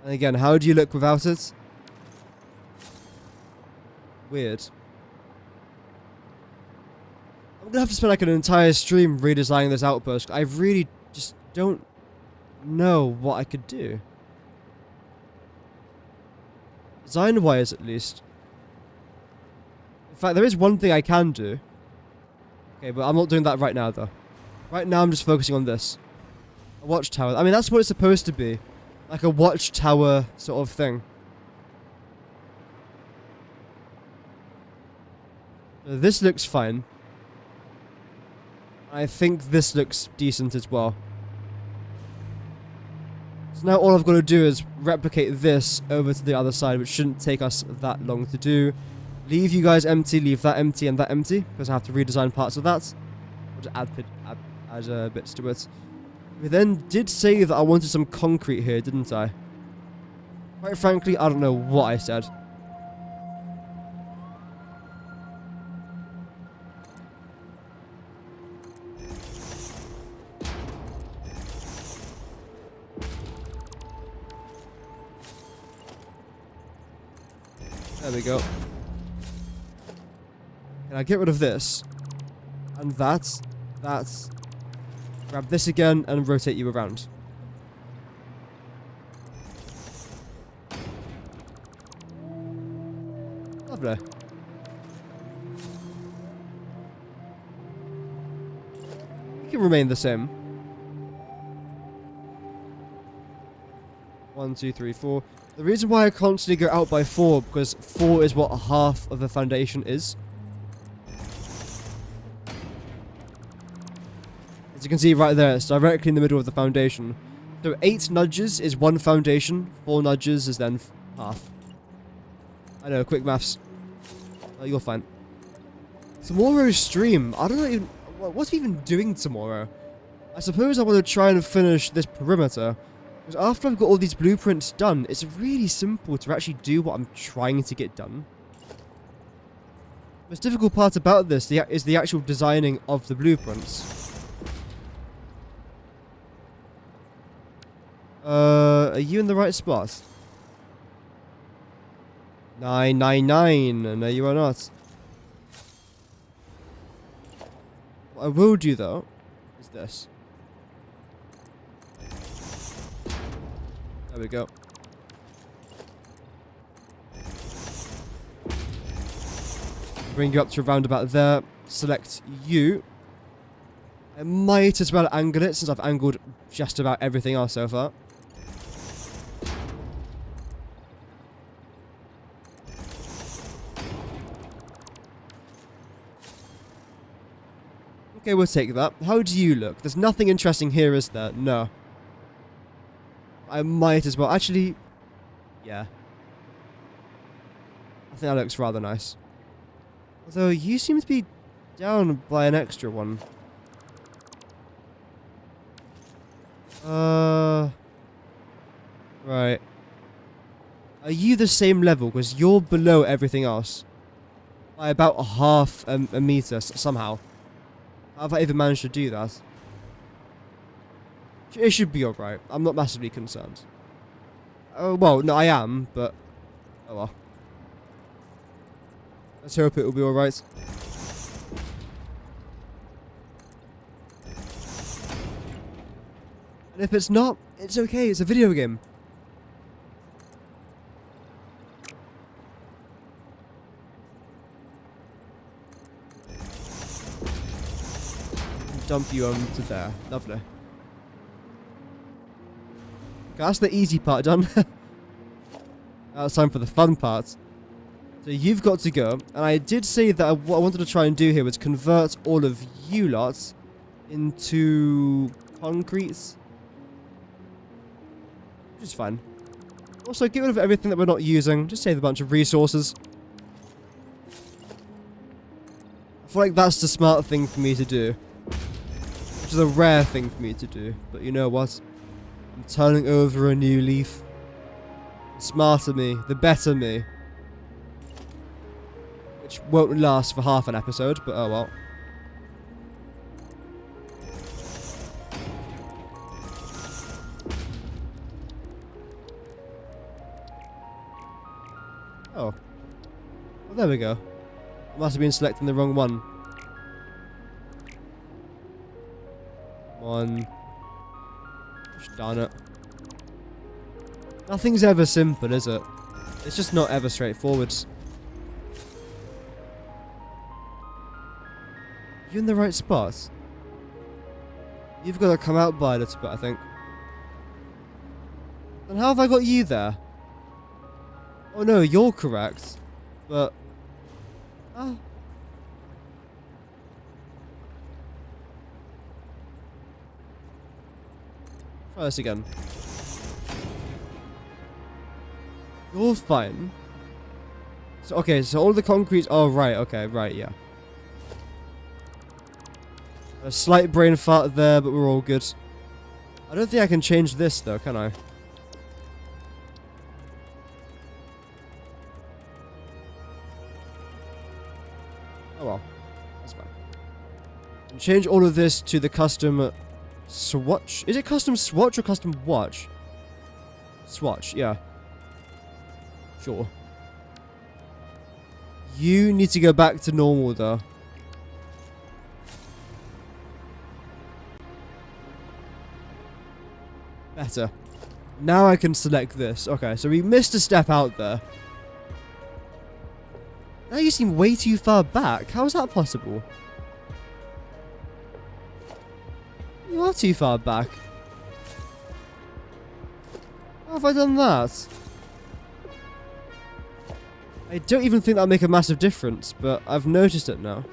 And again, how do you look without it? Weird. I'm gonna have to spend like an entire stream redesigning this outpost. I really just don't know what I could do. Design-wise, at least. In fact, there is one thing I can do. Okay, but I'm not doing that right now, though. Right now, I'm just focusing on this. A watchtower. I mean, that's what it's supposed to be. Like a watchtower sort of thing. So this looks fine. I think this looks decent as well. So now all I've got to do is replicate this over to the other side, which shouldn't take us that long to do. Leave you guys empty, leave that empty and that empty, because I have to redesign parts of that. I'll just add bits to it. We then did say that I wanted some concrete here, didn't I? Quite frankly, I don't know what I said. There we go. Can I get rid of this? And that. Grab this again and rotate you around. Lovely. You can remain the same. 1, 2, 3, 4. The reason why I constantly go out by 4, because 4 is what half of the foundation is. As you can see right there, it's directly in the middle of the foundation. So 8 nudges is 1 foundation, 4 nudges is then half. I know, quick maths. Oh, you're fine. Tomorrow's stream, I don't know even... What are we even doing tomorrow? I suppose I want to try and finish this perimeter. Because after I've got all these blueprints done, it's really simple to actually do what I'm trying to get done. The most difficult part about this is the actual designing of the blueprints. Are you in the right spot? 999. No, you are not. What I will do, though, is this. There we go. Bring you up to around about there. Select you. I might as well angle it since I've angled just about everything else so far. Okay, we'll take that. How do you look? There's nothing interesting here, is there? No. I might as well. Actually, yeah. I think that looks rather nice. Although, you seem to be down by an extra one. Right. Are you the same level? Because you're below everything else. By about half a meter somehow. How have I even managed to do that? It should be alright. I'm not massively concerned. Oh, well, no, I am, but... Oh well. Let's hope it will be alright. And if it's not, it's okay. It's a video game. Dump you onto there. Lovely. Okay, that's the easy part done. Now it's time for the fun part. So you've got to go. And I did say that what I wanted to try and do here was convert all of you lots into concretes. Which is fine. Also, get rid of everything that we're not using. Just save a bunch of resources. I feel like that's the smart thing for me to do. Which is a rare thing for me to do. But you know what? I'm turning over a new leaf. The smarter me, the better me. Which won't last for half an episode, but oh well. Oh. Well, there we go. I must have been selecting the wrong one. One. Gosh darn it. Nothing's ever simple, is it? It's just not ever straightforward. You in the right spot? You've got to come out by a little bit, I think. And how have I got you there? Oh no, you're correct. But... Ah. Try this again. You're fine. So, okay, so all the concrete... Oh, right, okay, right, yeah. A slight brain fart there, but we're all good. I don't think I can change this, though, can I? Oh well. That's fine. And change all of this to the custom swatch. Is it custom swatch or custom watch? Swatch, yeah. Sure. You need to go back to normal, though. Better. Now I can select this. Okay, so we missed a step out there. Now you seem way too far back. How is that possible? You are too far back. How have I done that? I don't even think that'll make a massive difference, but I've noticed it now.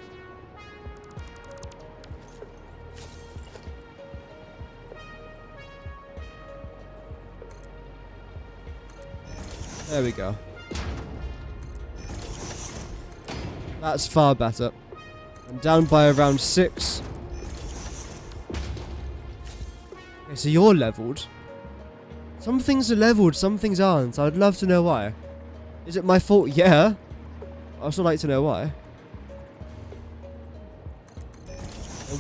There we go. That's far better. I'm down by around 6. Okay, so you're leveled. Some things are leveled, some things aren't. I'd love to know why. Is it my fault? Yeah. I'd also like to know why.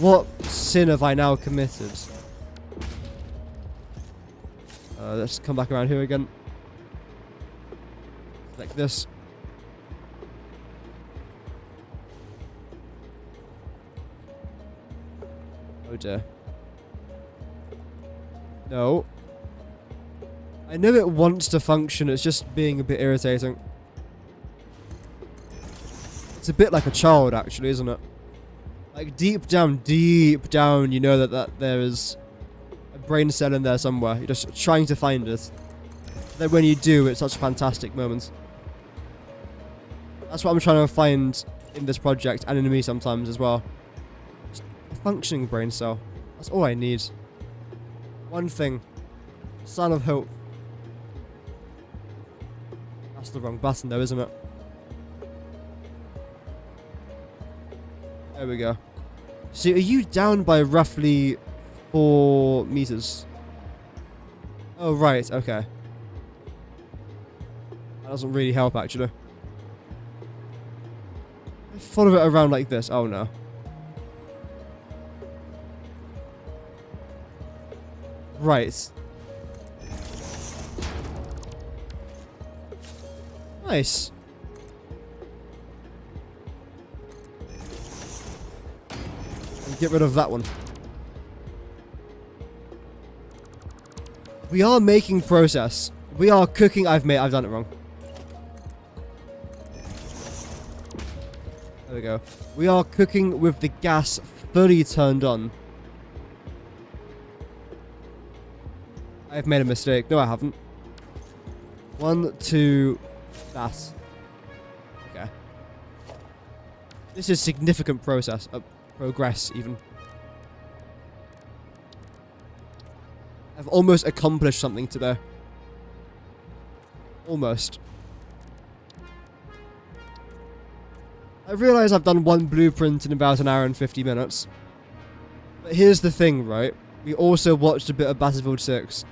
What sin have I now committed? Let's come back around here again. Like this. Oh dear. No. I know it wants to function, it's just being a bit irritating. It's a bit like a child, actually, isn't it? Like, deep down, you know that there is a brain cell in there somewhere. You're just trying to find it. Then when you do, it's such a fantastic moment. That's what I'm trying to find in this project, and in me sometimes as well. Just a functioning brain cell. That's all I need. One thing. Sign of hope. That's the wrong button though, isn't it? There we go. So are you down by roughly 4 meters? Oh, right, okay. That doesn't really help, actually. Follow it around like this. Oh, no. Right. Nice. And get rid of that one. We are making process. We are cooking. I've done it wrong. There we go. We are cooking with the gas fully turned on. I've made a mistake. No, I haven't. 1, 2, that. Okay. This is significant progress, even. I've almost accomplished something today. Almost. I realize I've done one blueprint in about an hour and 50 minutes. But here's the thing, right? We also watched a bit of Battlefield 6.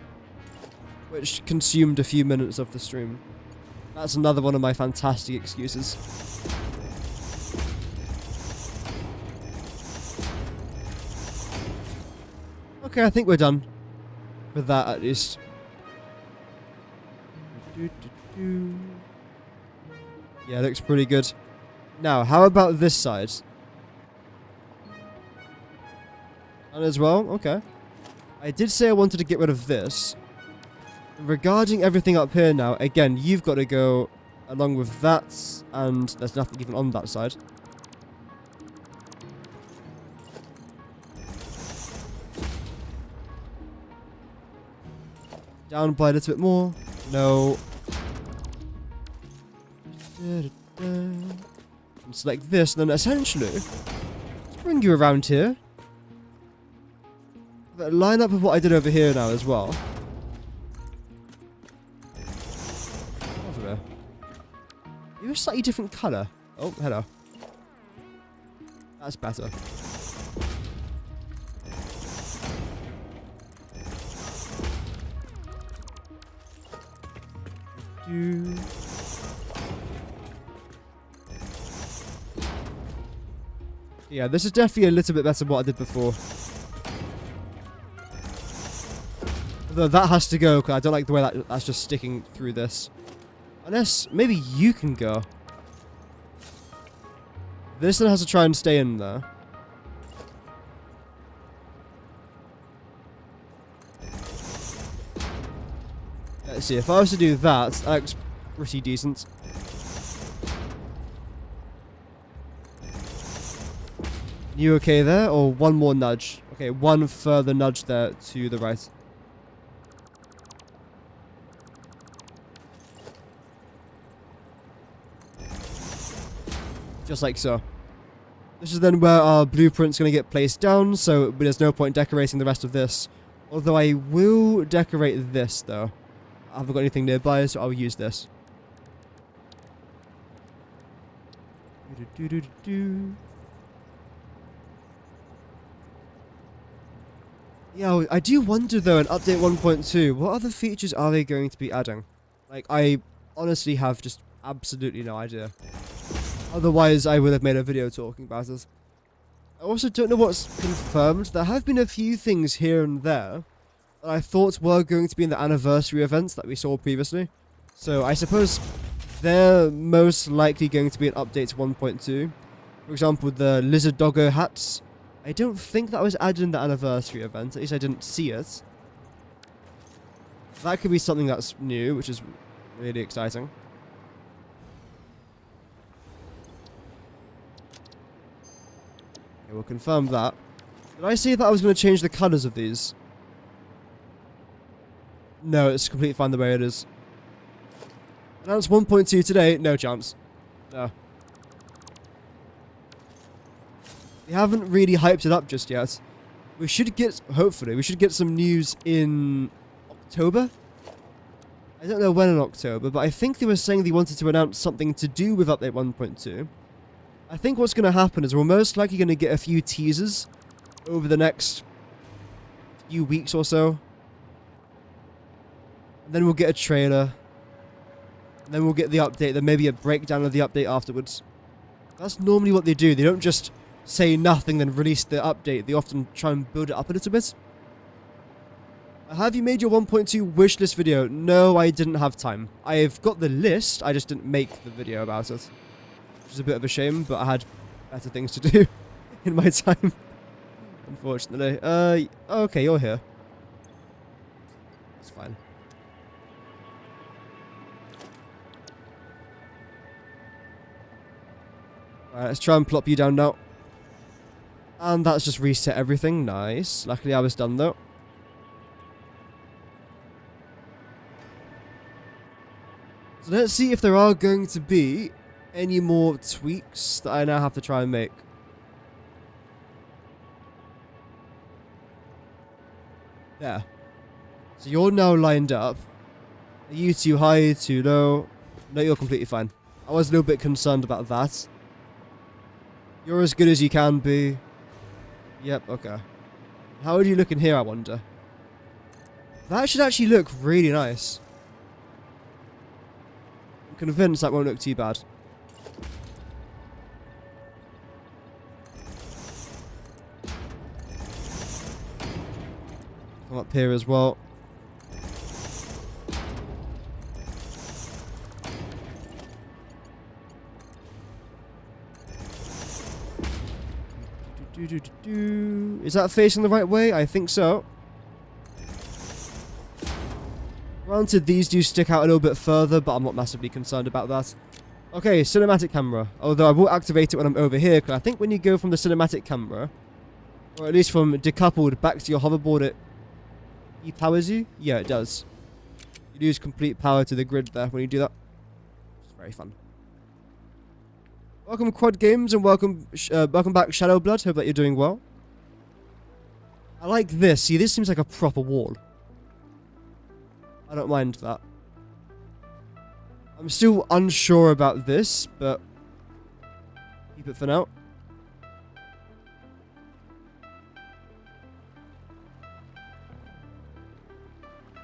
Which consumed a few minutes of the stream. That's another one of my fantastic excuses. Okay, I think we're done. With that, at least. Yeah, looks pretty good. Now, how about this side? And as well? Okay. I did say I wanted to get rid of this. Regarding everything up here now, again, you've got to go along with that, and there's nothing even on that side. Down by a little bit more. No. And select this, and then essentially, let's bring you around here. But line up with what I did over here now as well. You're a slightly different colour. Oh, hello. That's better. Yeah, this is definitely a little bit better than what I did before. Although that has to go, because I don't like the way that's just sticking through this. Unless, maybe you can go. This one has to try and stay in there. Let's see, if I was to do that, that looks pretty decent. You okay there? Or one more nudge? Okay, one further nudge there to the right. Just like so. This is then where our blueprint's going to get placed down, so there's no point decorating the rest of this. Although I will decorate this, though. I haven't got anything nearby, so I'll use this. Yeah, I do wonder, though, in Update 1.2, what other features are they going to be adding? Like, I honestly have just absolutely no idea. Otherwise, I would have made a video talking about it. I also don't know what's confirmed. There have been a few things here and there that I thought were going to be in the anniversary events that we saw previously. So I suppose they're most likely going to be an update to 1.2. For example, the lizard doggo hats. I don't think that was added in the anniversary event. At least I didn't see it. That could be something that's new, which is really exciting. Okay, we'll confirm that. Did I say that I was going to change the colours of these? No, it's completely fine the way it is. Announced 1.2 today? No chance. No. We haven't really hyped it up just yet. We should get, hopefully, we should get some news in October? I don't know when in October, but I think they were saying they wanted to announce something to do with Update 1.2. I think what's going to happen is we're most likely going to get a few teasers over the next few weeks or so. And then we'll get a trailer. then we'll get the update, then maybe a breakdown of the update afterwards. That's normally what they do. They don't just say nothing then release the update. They often try and build it up a little bit. Have you made your 1.2 wishlist video? No, I didn't have time. I've got the list, I just didn't make the video about it. Which is a bit of a shame, but I had better things to do in my time. Unfortunately. Okay, you're here. It's fine. Alright, let's try and plop you down now. And that's just reset everything. Nice. Luckily I was done though. So let's see if there are going to be any more tweaks that I now have to try and make. There. So you're now lined up. Are you too high, too low? No, you're completely fine. I was a little bit concerned about that. You're as good as you can be. Yep, okay. How would you look in here, I wonder? That should actually look really nice. I'm convinced that won't look too bad. Come up here as well. Is that facing the right way? I think so. Granted, these do stick out a little bit further, but I'm not massively concerned about that. Okay, cinematic camera. Although I will activate it when I'm over here, because I think when you go from the cinematic camera, or at least from decoupled back to your hoverboard, it powers you? Yeah, it does. You lose complete power to the grid there when you do that. It's very fun. Welcome Quad Games and welcome back Shadow Blood. Hope that you're doing well. I like this. See, this seems like a proper wall. I don't mind that. I'm still unsure about this, but keep it for now.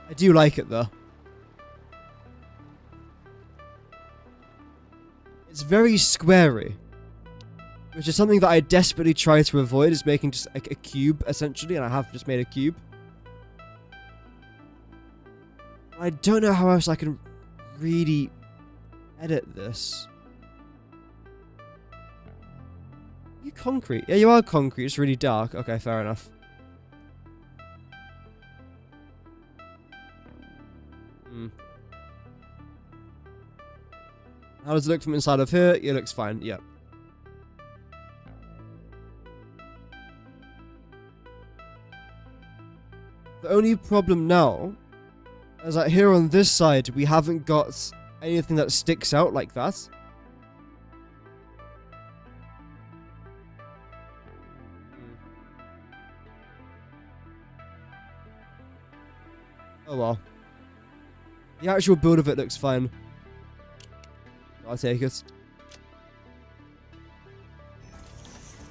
I do like it though. It's very squarey, which is something that I desperately try to avoid, is making just like a cube, essentially, and I have just made a cube. I don't know how else I can really edit this. You concrete? Yeah, you are concrete, it's really dark. Okay, fair enough. How does it look from inside of here? It looks fine, yep. The only problem now is that here on this side, we haven't got anything that sticks out like that. Oh well. The actual build of it looks fine. I'll take it.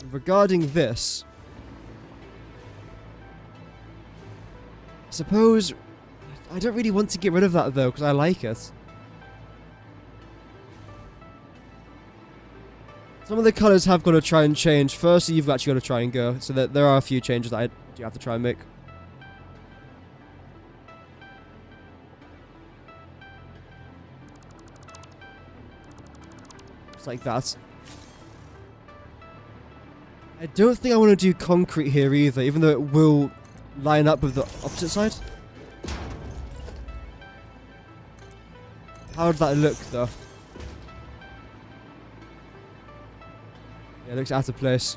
Regarding this, I suppose I don't really want to get rid of that though, because I like it. Some of the colours have got to try and change. Firstly, you've actually got to try and go, so that there are a few changes that I do have to try and make. Like that. I don't think I want to do concrete here either, even though it will line up with the opposite side. How would that look though? Yeah, it looks out of place.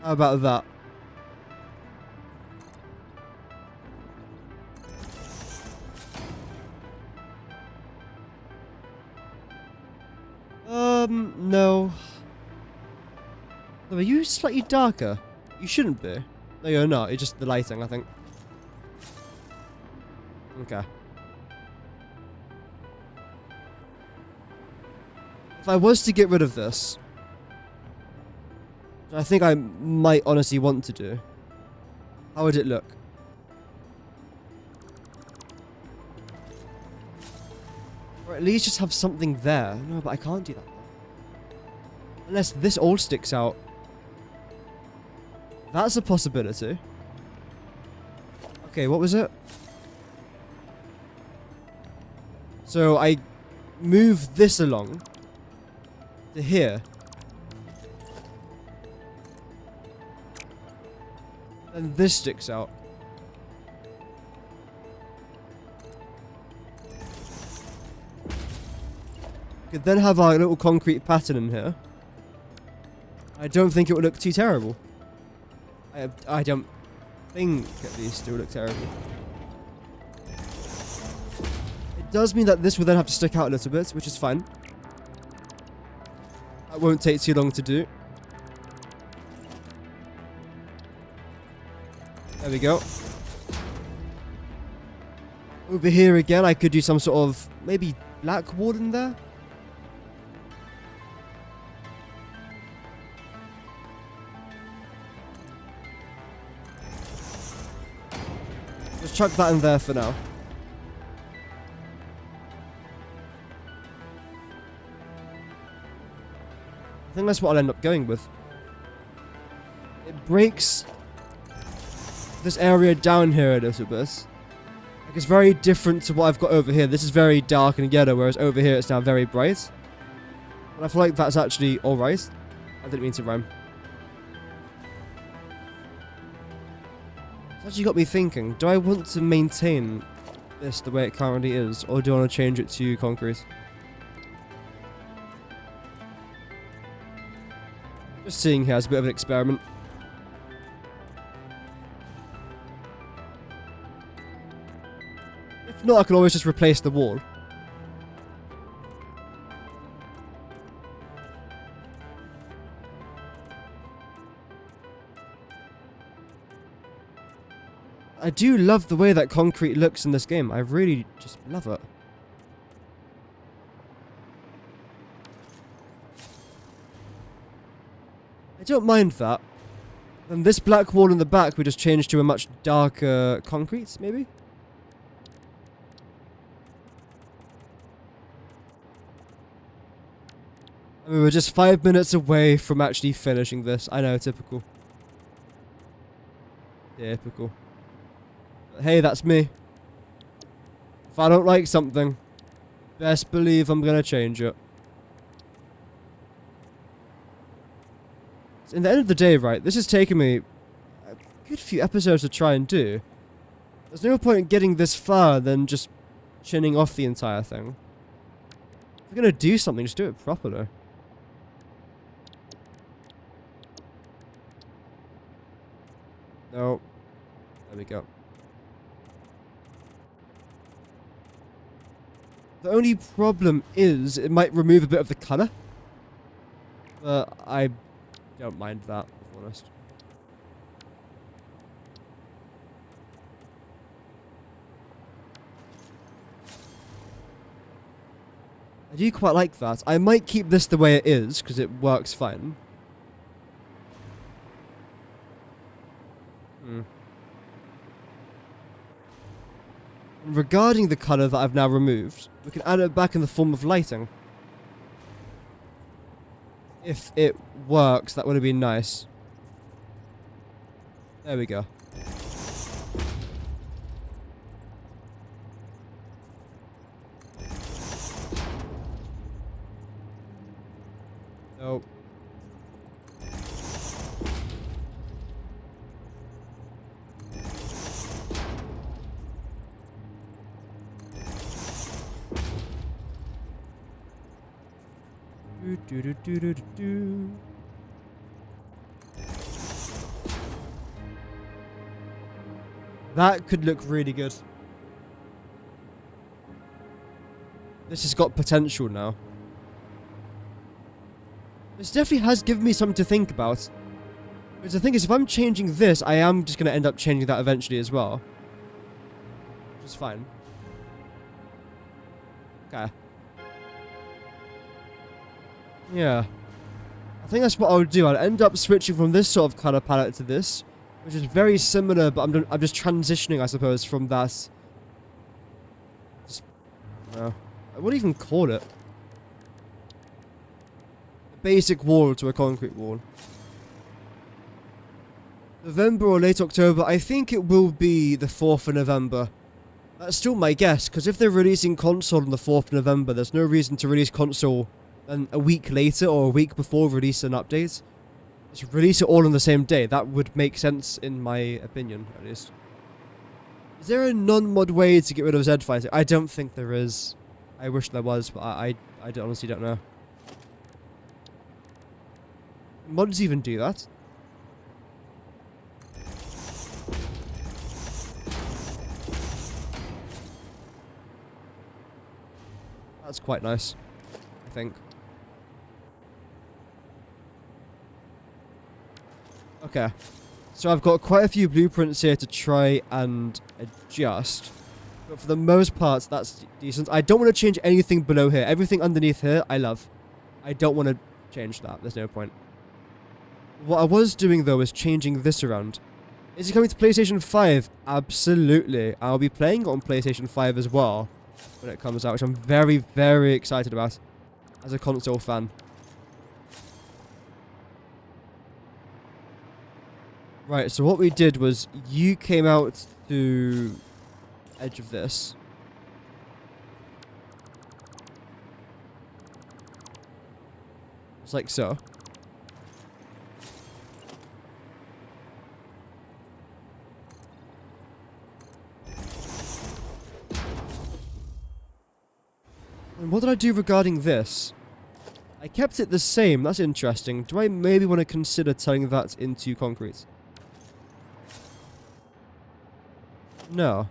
How about that? No. Are you slightly darker? You shouldn't be. No, you're not. It's just the lighting, I think. Okay. If I was to get rid of this, which I think I might honestly want to do, how would it look? Or at least just have something there. No, but I can't do that. Unless this all sticks out. That's a possibility. Okay, what was it? So I move this along to here. And this sticks out. Could then have our little concrete pattern in here. I don't think it would look too terrible. I don't think, at least, it would look terrible. It does mean that this will then have to stick out a little bit, which is fine. That won't take too long to do. There we go. Over here again, I could do some sort of, maybe black wall in there? Just chuck that in there for now. I think that's what I'll end up going with. It breaks this area down here a little bit. Like, it's very different to what I've got over here. This is very dark and yellow, whereas over here it's now very bright. And I feel like that's actually alright. I didn't mean to rhyme. It's actually got me thinking, do I want to maintain this the way it currently is, or do I want to change it to concrete? Just seeing here as a bit of an experiment. If not, I can always just replace the wall. I do love the way that concrete looks in this game. I really just love it. I don't mind that. Then this black wall in the back we just change to a much darker concrete, maybe? I mean, we're just 5 minutes away from actually finishing this. I know, typical. Typical. But hey, that's me. If I don't like something, best believe I'm gonna change it. So in the end of the day, right, this has taken me a good few episodes to try and do. There's no point in getting this far than just chinning off the entire thing. If you're gonna do something, just do it properly. No. There we go. The only problem is it might remove a bit of the colour. But I don't mind that, to be honest. I do quite like that. I might keep this the way it is, because it works fine. Regarding the colour that I've now removed, we can add it back in the form of lighting. If it works, that would have been nice. There we go. Nope. Do. That could look really good. This has got potential now. This definitely has given me something to think about. Because the thing is, if I'm changing this, I am just going to end up changing that eventually as well. Which is fine. Okay. Yeah. I think that's what I would do. I'd end up switching from this sort of color palette to this, which is very similar, but I'm just transitioning, I suppose, from that. I wouldn't even call it a basic wall to a concrete wall. November or late October, I think it will be the 4th of November. That's still my guess, because if they're releasing console on the 4th of November, there's no reason to release console then a week later or a week before release an update. Just release it all on the same day. That would make sense in my opinion, at least. Is there a non-mod way to get rid of Z-Fighting? I don't think there is. I wish there was, but I honestly don't know. Mods even do that? That's quite nice, I think. Okay, so I've got quite a few blueprints here to try and adjust, but for the most part, that's decent. I don't want to change anything below here. Everything underneath here, I love. I don't want to change that. There's no point. What I was doing, though, is changing this around. Is it coming to PlayStation 5? Absolutely. I'll be playing it on PlayStation 5 as well when it comes out, which I'm very, very excited about as a console fan. Right, so what we did was you came out to edge of this. Just like so. And what did I do regarding this? I kept it the same. That's interesting. Do I maybe want to consider turning that into concrete? No.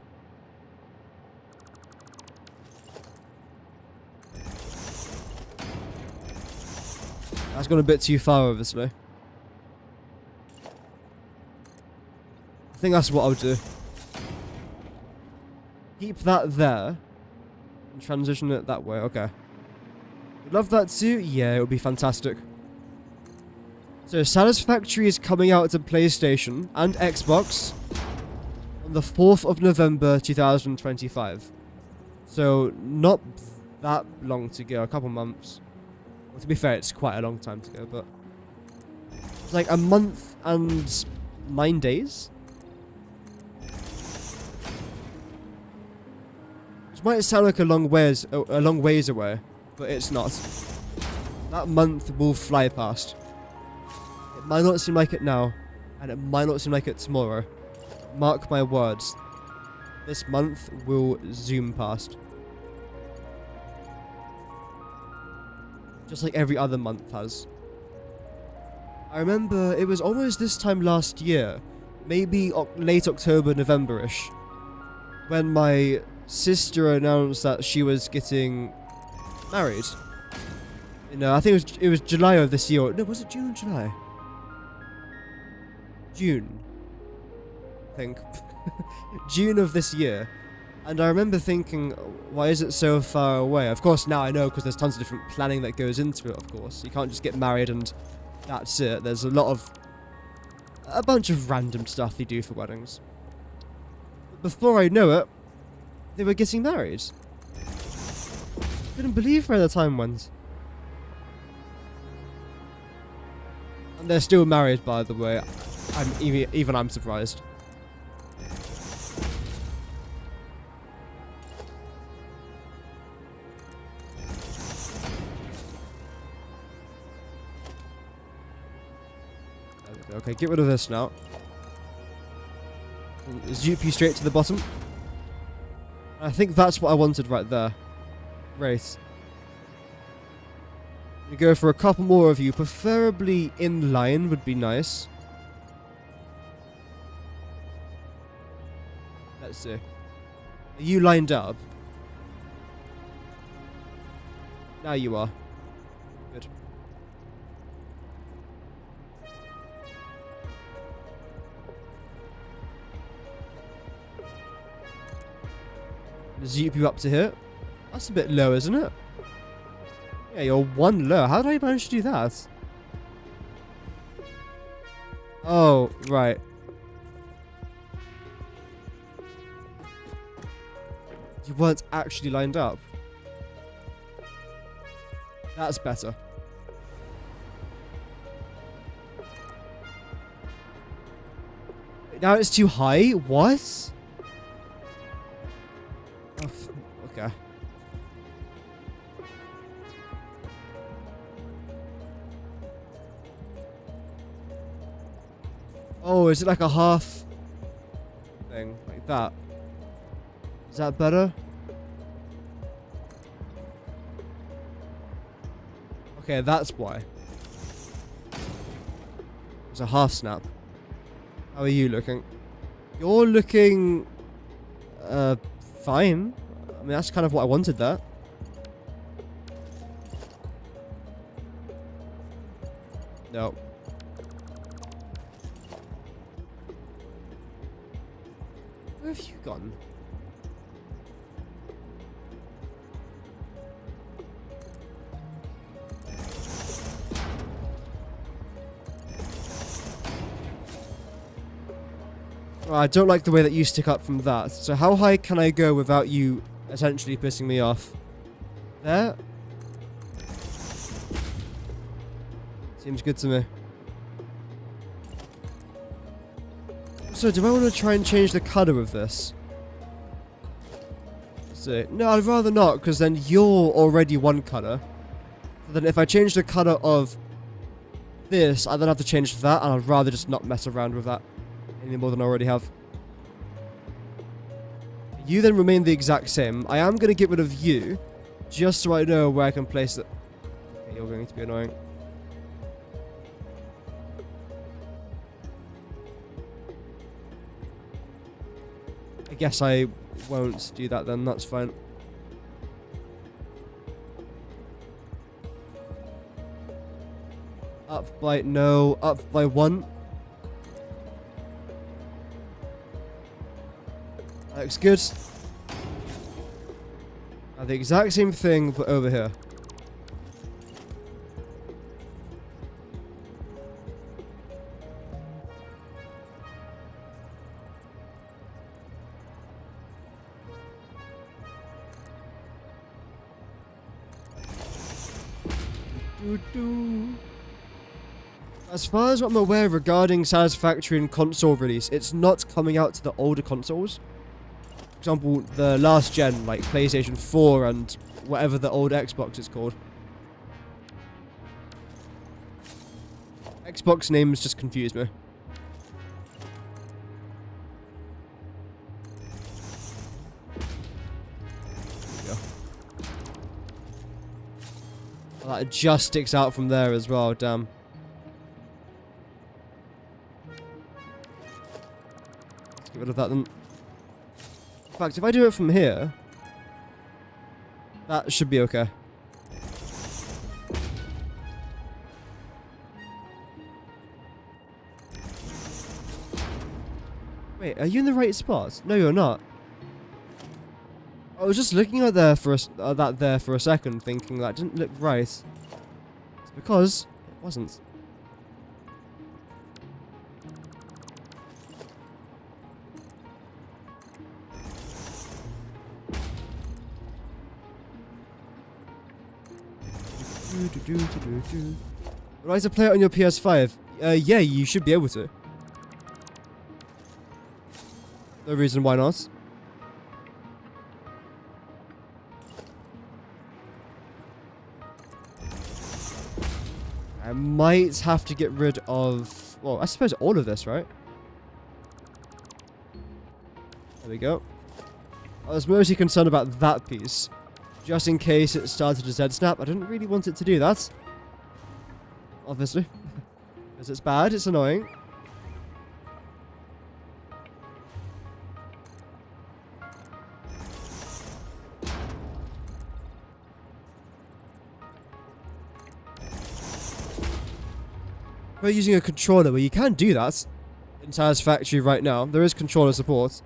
That's gone a bit too far, obviously. I think that's what I'll do. Keep that there. And transition it that way. Okay. Love that too? Yeah, it would be fantastic. So, Satisfactory is coming out to PlayStation and Xbox on the 4th of November 2025. So, not that long to go, a couple months. Well, to be fair, it's quite a long time to go, but it's like a month and 9 days. Which might sound like a long ways away, but it's not. That month will fly past. It might not seem like it now, and it might not seem like it tomorrow. Mark my words. This month will zoom past. Just like every other month has. I remember it was almost this time last year, maybe late October, November-ish, when my sister announced that she was getting married. You know, I think it was July of this year. No, was it June or July? June. I think. June of this year. And I remember thinking, why is it so far away? Of course, now I know, because there's tons of different planning that goes into it, of course. You can't just get married and that's it. There's a bunch of random stuff you do for weddings. But before I know it, they were getting married. Couldn't believe where the time went. And they're still married, by the way. I'm surprised. Okay, get rid of this now. Zoop you straight to the bottom. I think that's what I wanted right there. Great. We go for a couple more of you, preferably in line would be nice. Let's see. Are you lined up? Now you are. Good. Zoop you up to here. That's a bit low, isn't it? Yeah, you're one low. How did I manage to do that? Oh, right. You weren't actually lined up. That's better. Now it's too high? What? Oh, okay. Oh, is it like a half thing? Like that? Is that better? Okay, that's why. It's a half snap. How are you looking? You're looking... fine. I mean, that's kind of what I wanted there. No. Where have you gone? Oh, I don't like the way that you stick up from that. So how high can I go without you essentially pissing me off? There? Seems good to me. So, do I want to try and change the colour of this? Let's see. No, I'd rather not, because then you're already one colour. So then if I change the colour of this, I then have to change that, and I'd rather just not mess around with that any more than I already have. You then remain the exact same. I am going to get rid of you, just so I know where I can place it. Okay, you're going to be annoying. I guess I won't do that then, that's fine. Up by, no, up by 1. That looks good. Now the exact same thing, but over here. As far as I'm aware regarding Satisfactory and console release, it's not coming out to the older consoles. For example, the last gen, like PlayStation 4 and whatever the old Xbox is called. Xbox names just confuse me. Oh, that just sticks out from there as well, damn. Let's get rid of that then. In fact, if I do it from here, that should be okay. Wait, are you in the right spot? No, you're not. I was just looking at that there for a second, thinking that didn't look right. It's because it wasn't. Would I like to play it on your PS5? Yeah, you should be able to. No reason why not. I might have to get rid of... Well, I suppose all of this, right? There we go. I was mostly concerned about that piece. Just in case it started a Z-snap. I didn't really want it to do that. Obviously. Because it's bad, it's annoying. We're using a controller, where you can do that in Satisfactory right now. There is controller support.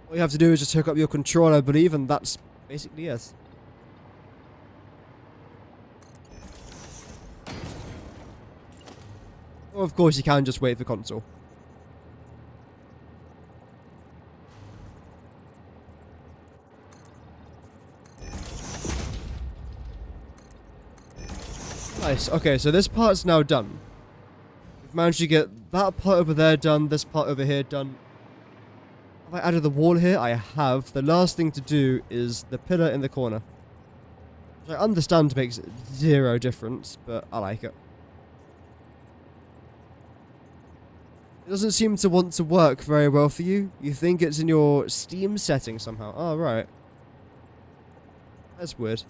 All you have to do is just hook up your controller, I believe, and that's basically it. Or of course you can just wait for console. Nice. Okay, so this part's now done. We've managed to get that part over there done, this part over here done. Have I added the wall here? I have. The last thing to do is the pillar in the corner. Which I understand makes zero difference, but I like it. It doesn't seem to want to work very well for you. You think it's in your Steam settings somehow. Oh, right. That's weird.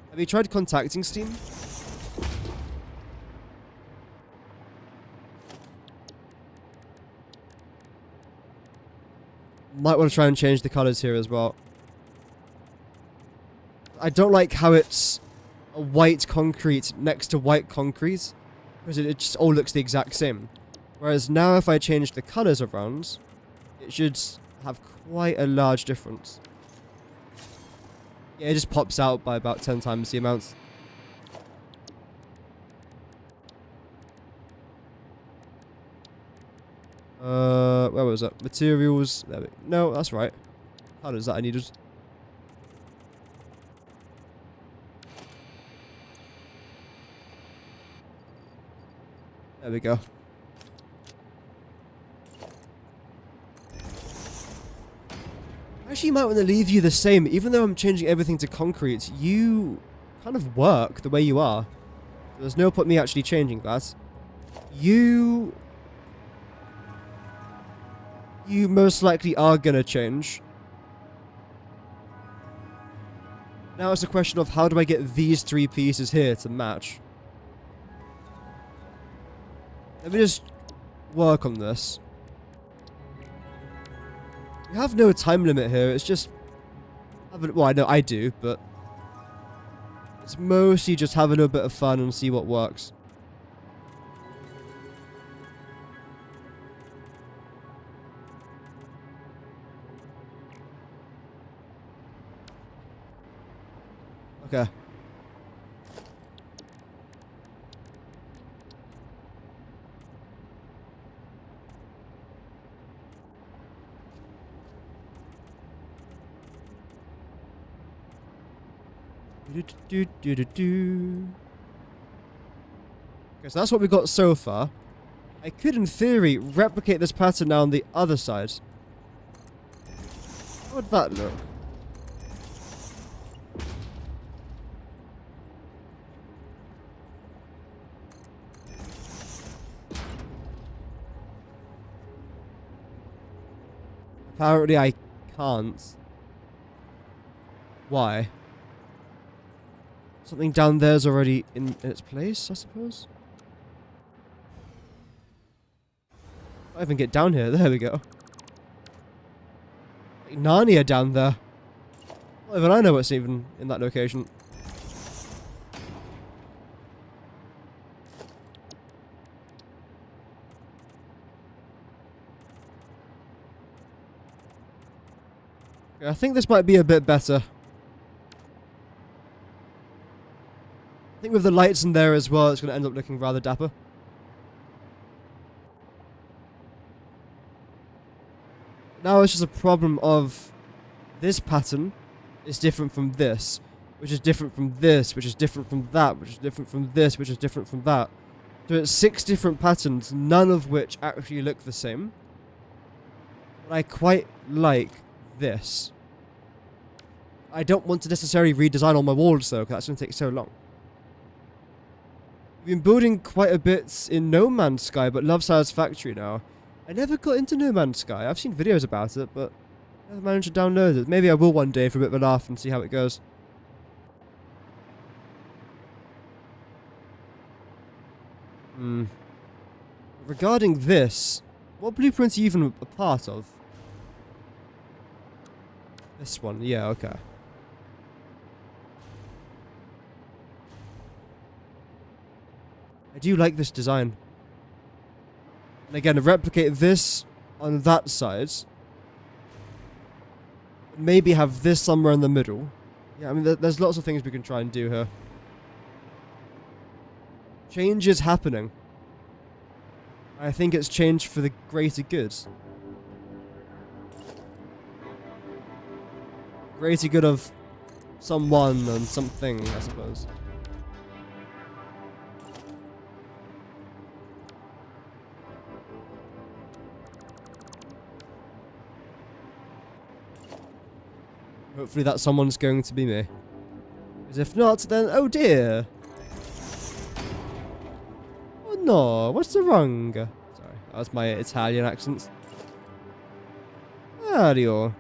Have you tried contacting Steam? Might want to try and change the colors here as well. I don't like how it's a white concrete next to white concrete, because it just all looks the exact same. Whereas now if I change the colors around, it should have quite a large difference. Yeah, it just pops out by about 10 times the amount. Where was that? Materials. There we go. No, that's right. Colors that I needed. There we go. Actually, you might want to leave you the same. Even though I'm changing everything to concrete, you kind of work the way you are. So there's no point me actually changing that. You most likely are gonna change. Now it's a question of how do I get these three pieces here to match. Let me just work on this. We have no time limit here, it's just... well, I know I do, but... it's mostly just having a bit of fun and see what works. Okay. Okay, so that's what we got so far. I could, in theory, replicate this pattern now on the other side. How would that look? Apparently I can't. Why? Something down there's already in its place, I suppose? I even get down here. There we go. Like Narnia down there. Not even I know what's even in that location. Okay, I think this might be a bit better. I think with the lights in there as well, it's going to end up looking rather dapper. Now it's just a problem of this pattern is different from this, which is different from this, which is different from that, which is different from this, which is different from that. So it's 6 different patterns, none of which actually look the same. But I quite like this. I don't want to necessarily redesign all my walls though, because that's going to take so long. We've been building quite a bit in No Man's Sky, but love Satisfactory now. I never got into No Man's Sky. I've seen videos about it, but never managed to download it. Maybe I will one day for a bit of a laugh and see how it goes. Regarding this, what blueprint are you even a part of? This one, yeah, okay. I do like this design. And again, to replicate this on that side. Maybe have this somewhere in the middle. Yeah, I mean, there's lots of things we can try and do here. Change is happening. I think it's changed for the greater good. Greater good of someone and something, I suppose. Hopefully that someone's going to be me. Because if not, then oh dear. Oh no, what's the wrong? Sorry, that was my Italian accent. Mario.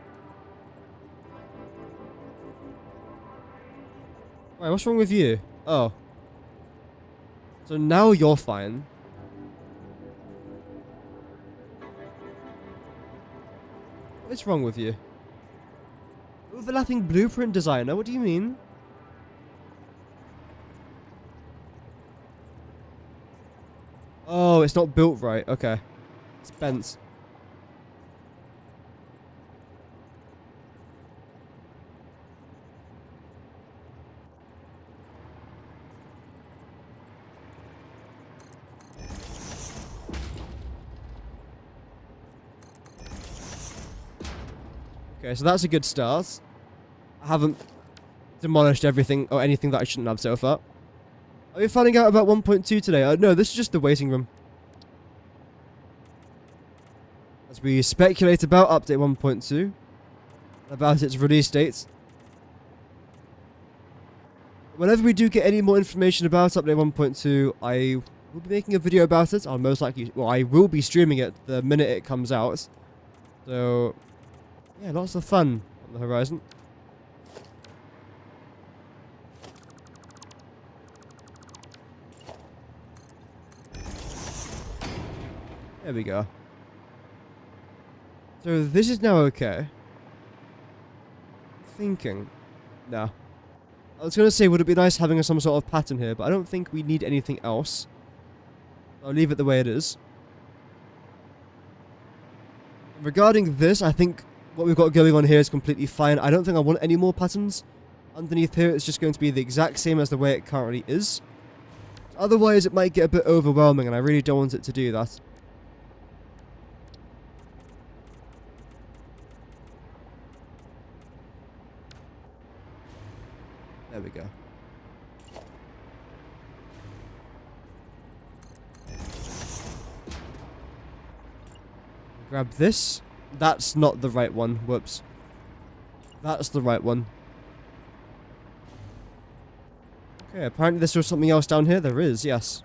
Right, what's wrong with you? Oh. So now you're fine. What's wrong with you? Overlapping blueprint designer? What do you mean? Oh, it's not built right. Okay. It's bent. Okay, so that's a good start. I haven't demolished everything or anything that I shouldn't have so far. Are we finding out about 1.2 today? No, this is just the waiting room. As we speculate about update 1.2, about its release date. Whenever we do get any more information about update 1.2, I will be making a video about it. I'll most likely, well, I will be streaming it the minute it comes out. So, yeah, lots of fun on the horizon. There we go. So this is now okay. Thinking. No. I was gonna say, would it be nice having some sort of pattern here, but I don't think we need anything else. I'll leave it the way it is. Regarding this, I think what we've got going on here is completely fine. I don't think I want any more patterns. Underneath here, it's just going to be the exact same as the way it currently is. Otherwise, it might get a bit overwhelming, and I really don't want it to do that. There we go. Grab this. That's not the right one. Whoops. That's the right one. Okay, apparently there's still something else down here. There is, yes.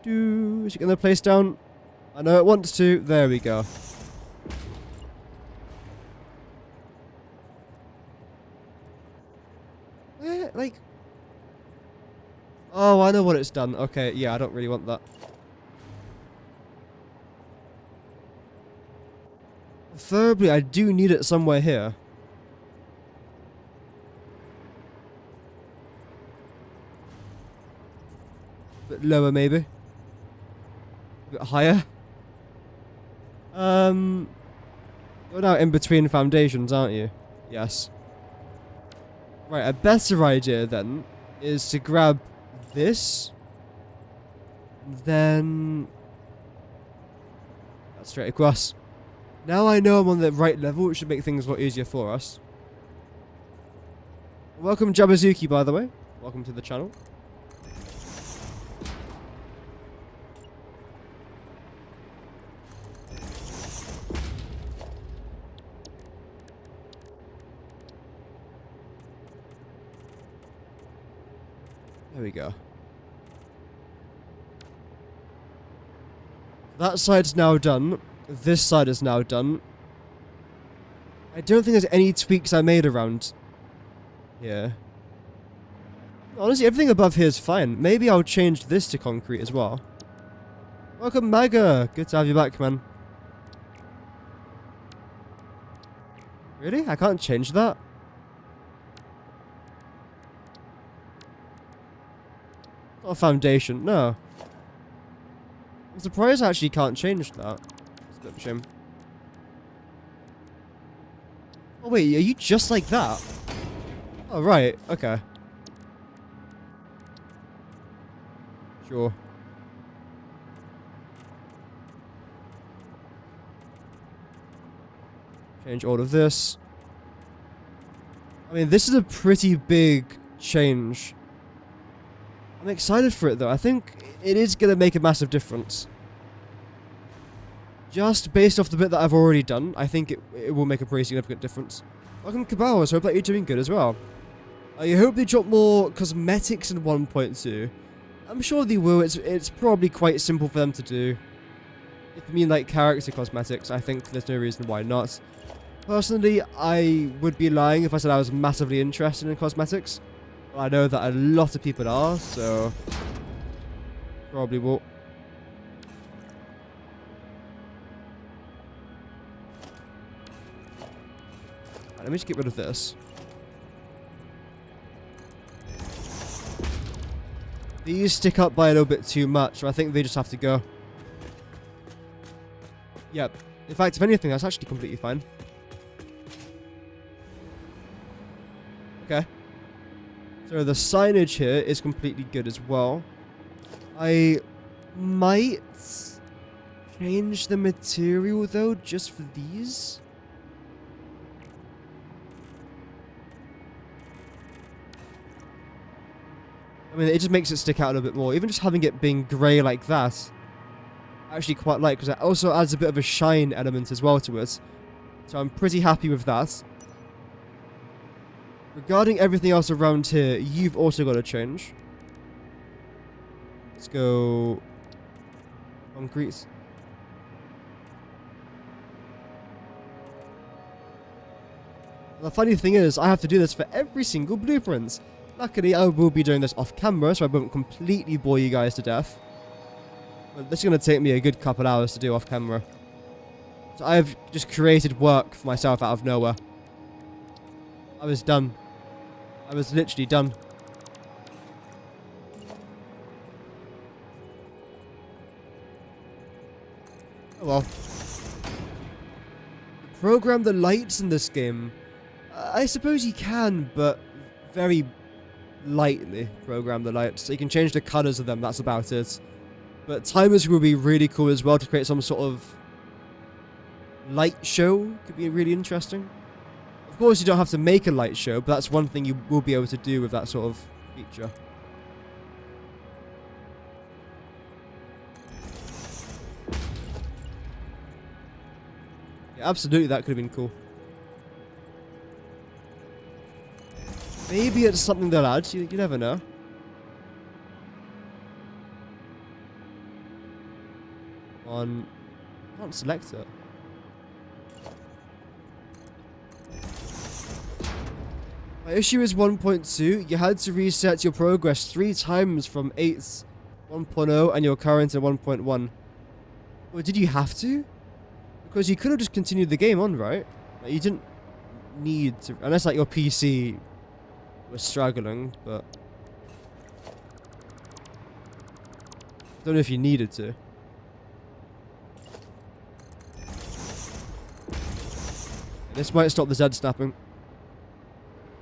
Is it gonna place down? I know it wants to. There we go. Like... Oh, I know what it's done. Okay, yeah, I don't really want that. Preferably, I do need it somewhere here. A bit lower, maybe. A bit higher. You're now in between foundations, aren't you? Yes. Right, a better idea then is to grab this, then that's straight across. Now I know I'm on the right level, it should make things a lot easier for us. Welcome Jabazuki, by the way. Welcome to the channel. There we go. That side's now done. This side is now done. I don't think there's any tweaks I made around here. Honestly, everything above here is fine. Maybe I'll change this to concrete as well. Welcome, Maga. Good to have you back, man. Really? I can't change that? Not a foundation, no. I'm surprised I actually can't change that. It's a bit of a shame. Oh wait, are you just like that? Oh right, okay. Sure. Change all of this. I mean, this is a pretty big change. I'm excited for it, though. I think it is going to make a massive difference. Just based off the bit that I've already done, I think it will make a pretty significant difference. Welcome, Cabals. Hope that you're doing good as well. I hope they drop more cosmetics in 1.2. I'm sure they will. It's probably quite simple for them to do. If you mean like character cosmetics, I think there's no reason why not. Personally, I would be lying if I said I was massively interested in cosmetics. But I know that a lot of people are, so probably will. Let me just get rid of this. These stick up by a little bit too much, so I think they just have to go. Yep. In fact, if anything, that's actually completely fine. Okay. So the signage here is completely good as well. I might change the material, though, just for these. I mean, it just makes it stick out a little bit more. Even just having it being grey like that, I actually quite like, because it also adds a bit of a shine element as well to it. So I'm pretty happy with that. Regarding everything else around here, you've also got to change. Let's go concrete. The funny thing is, I have to do this for every single blueprint. Luckily, I will be doing this off camera, so I won't completely bore you guys to death. But this is going to take me a good couple hours to do off camera. So I have just created work for myself out of nowhere. I was done. I was literally done. Oh well. Program the lights in this game. I suppose you can, but very lightly program the lights. So you can change the colors of them, that's about it. But timers will be really cool as well to create some sort of light show. Could be really interesting. Of course, you don't have to make a light show, but that's one thing you will be able to do with that sort of feature. Yeah, absolutely, that could have been cool. Maybe it's something they'll add, you never know. I can't select it. My issue is 1.2. You had to reset your progress 3 times from 8, 1.0 and your current at 1.1. Well, did you have to? Because you could have just continued the game on, right? Like, you didn't need to, unless like your PC was struggling, but don't know if you needed to. This might stop the Z snapping.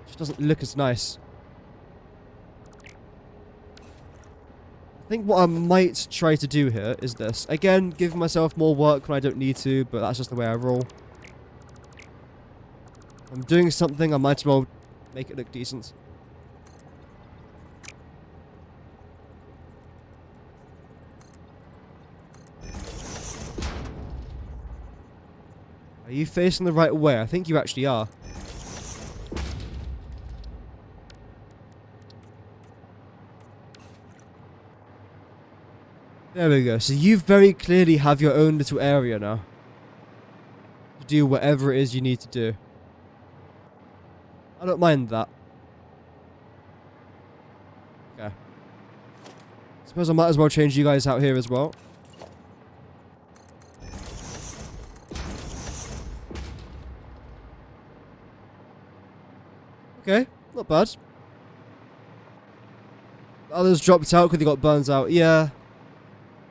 Just doesn't look as nice. I think what I might try to do here is this. Again, give myself more work when I don't need to, but that's just the way I roll. If I'm doing something, I might as well make it look decent. Are you facing the right way? I think you actually are. There we go. So you very clearly have your own little area now to do whatever it is you need to do. I don't mind that. Okay. Suppose I might as well change you guys out here as well. Okay, not bad. Others dropped out because they got burns out. Yeah,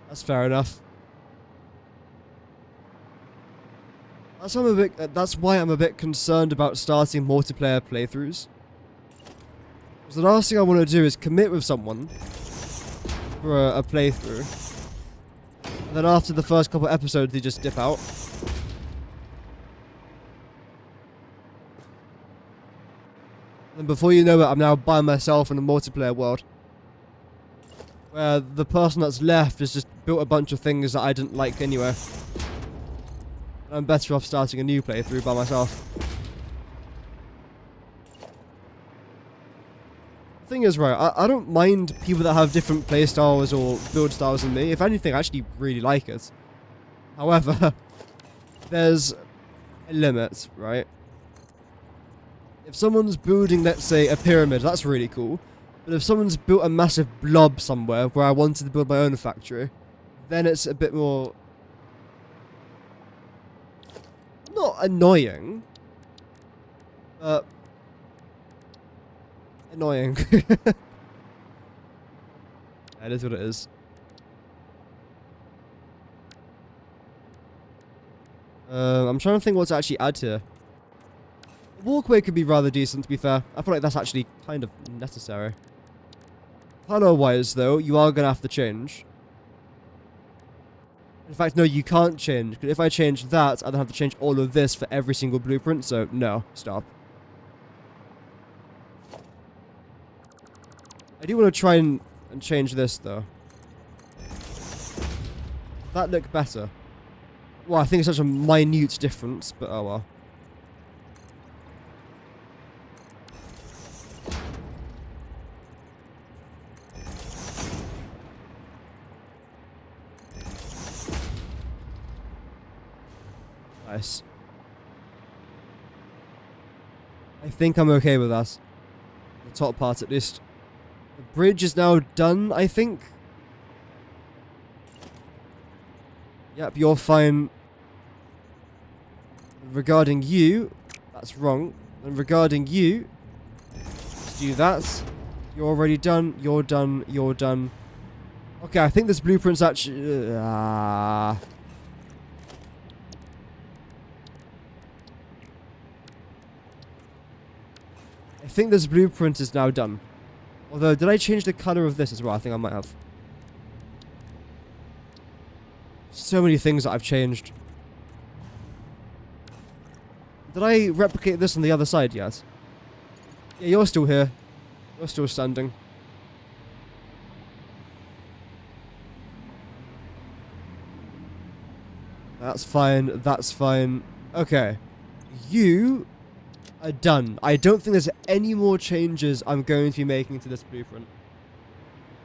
that's fair enough. That's why I'm a bit concerned about starting multiplayer playthroughs. Because the last thing I want to do is commit with someone for a playthrough. And then after the first couple episodes, they just dip out. And before you know it, I'm now by myself in a multiplayer world. Where the person that's left has just built a bunch of things that I didn't like anyway. And I'm better off starting a new playthrough by myself. The thing is, right, I don't mind people that have different playstyles or build styles than me. If anything, I actually really like it. However, there's a limit, right? If someone's building, let's say, a pyramid, that's really cool. But if someone's built a massive blob somewhere where I wanted to build my own factory, then it's a bit more... not annoying, but... annoying. That is what it is. I'm trying to think what to actually add here. The walkway could be rather decent, to be fair. I feel like that's actually kind of necessary. Color-wise, though, you are going to have to change. In fact, no, you can't change. Because if I change that, I'd have to change all of this for every single blueprint, so no, stop. I do want to try and change this, though. That look better. Well, I think it's such a minute difference, but oh well. Nice. I think I'm okay with that. The top part, at least. The bridge is now done, I think. Yep, you're fine. Regarding you, that's wrong. And regarding you, let's do that. You're already done. You're done. You're done. Okay, I think this blueprint's actually... I think this blueprint is now done. Although, did I change the color of this as well? I think I might have. So many things that I've changed. Did I replicate this on the other side yet? Yeah, you're still here. You're still standing. That's fine. That's fine. Okay. You are done. I don't think there's any more changes I'm going to be making to this blueprint.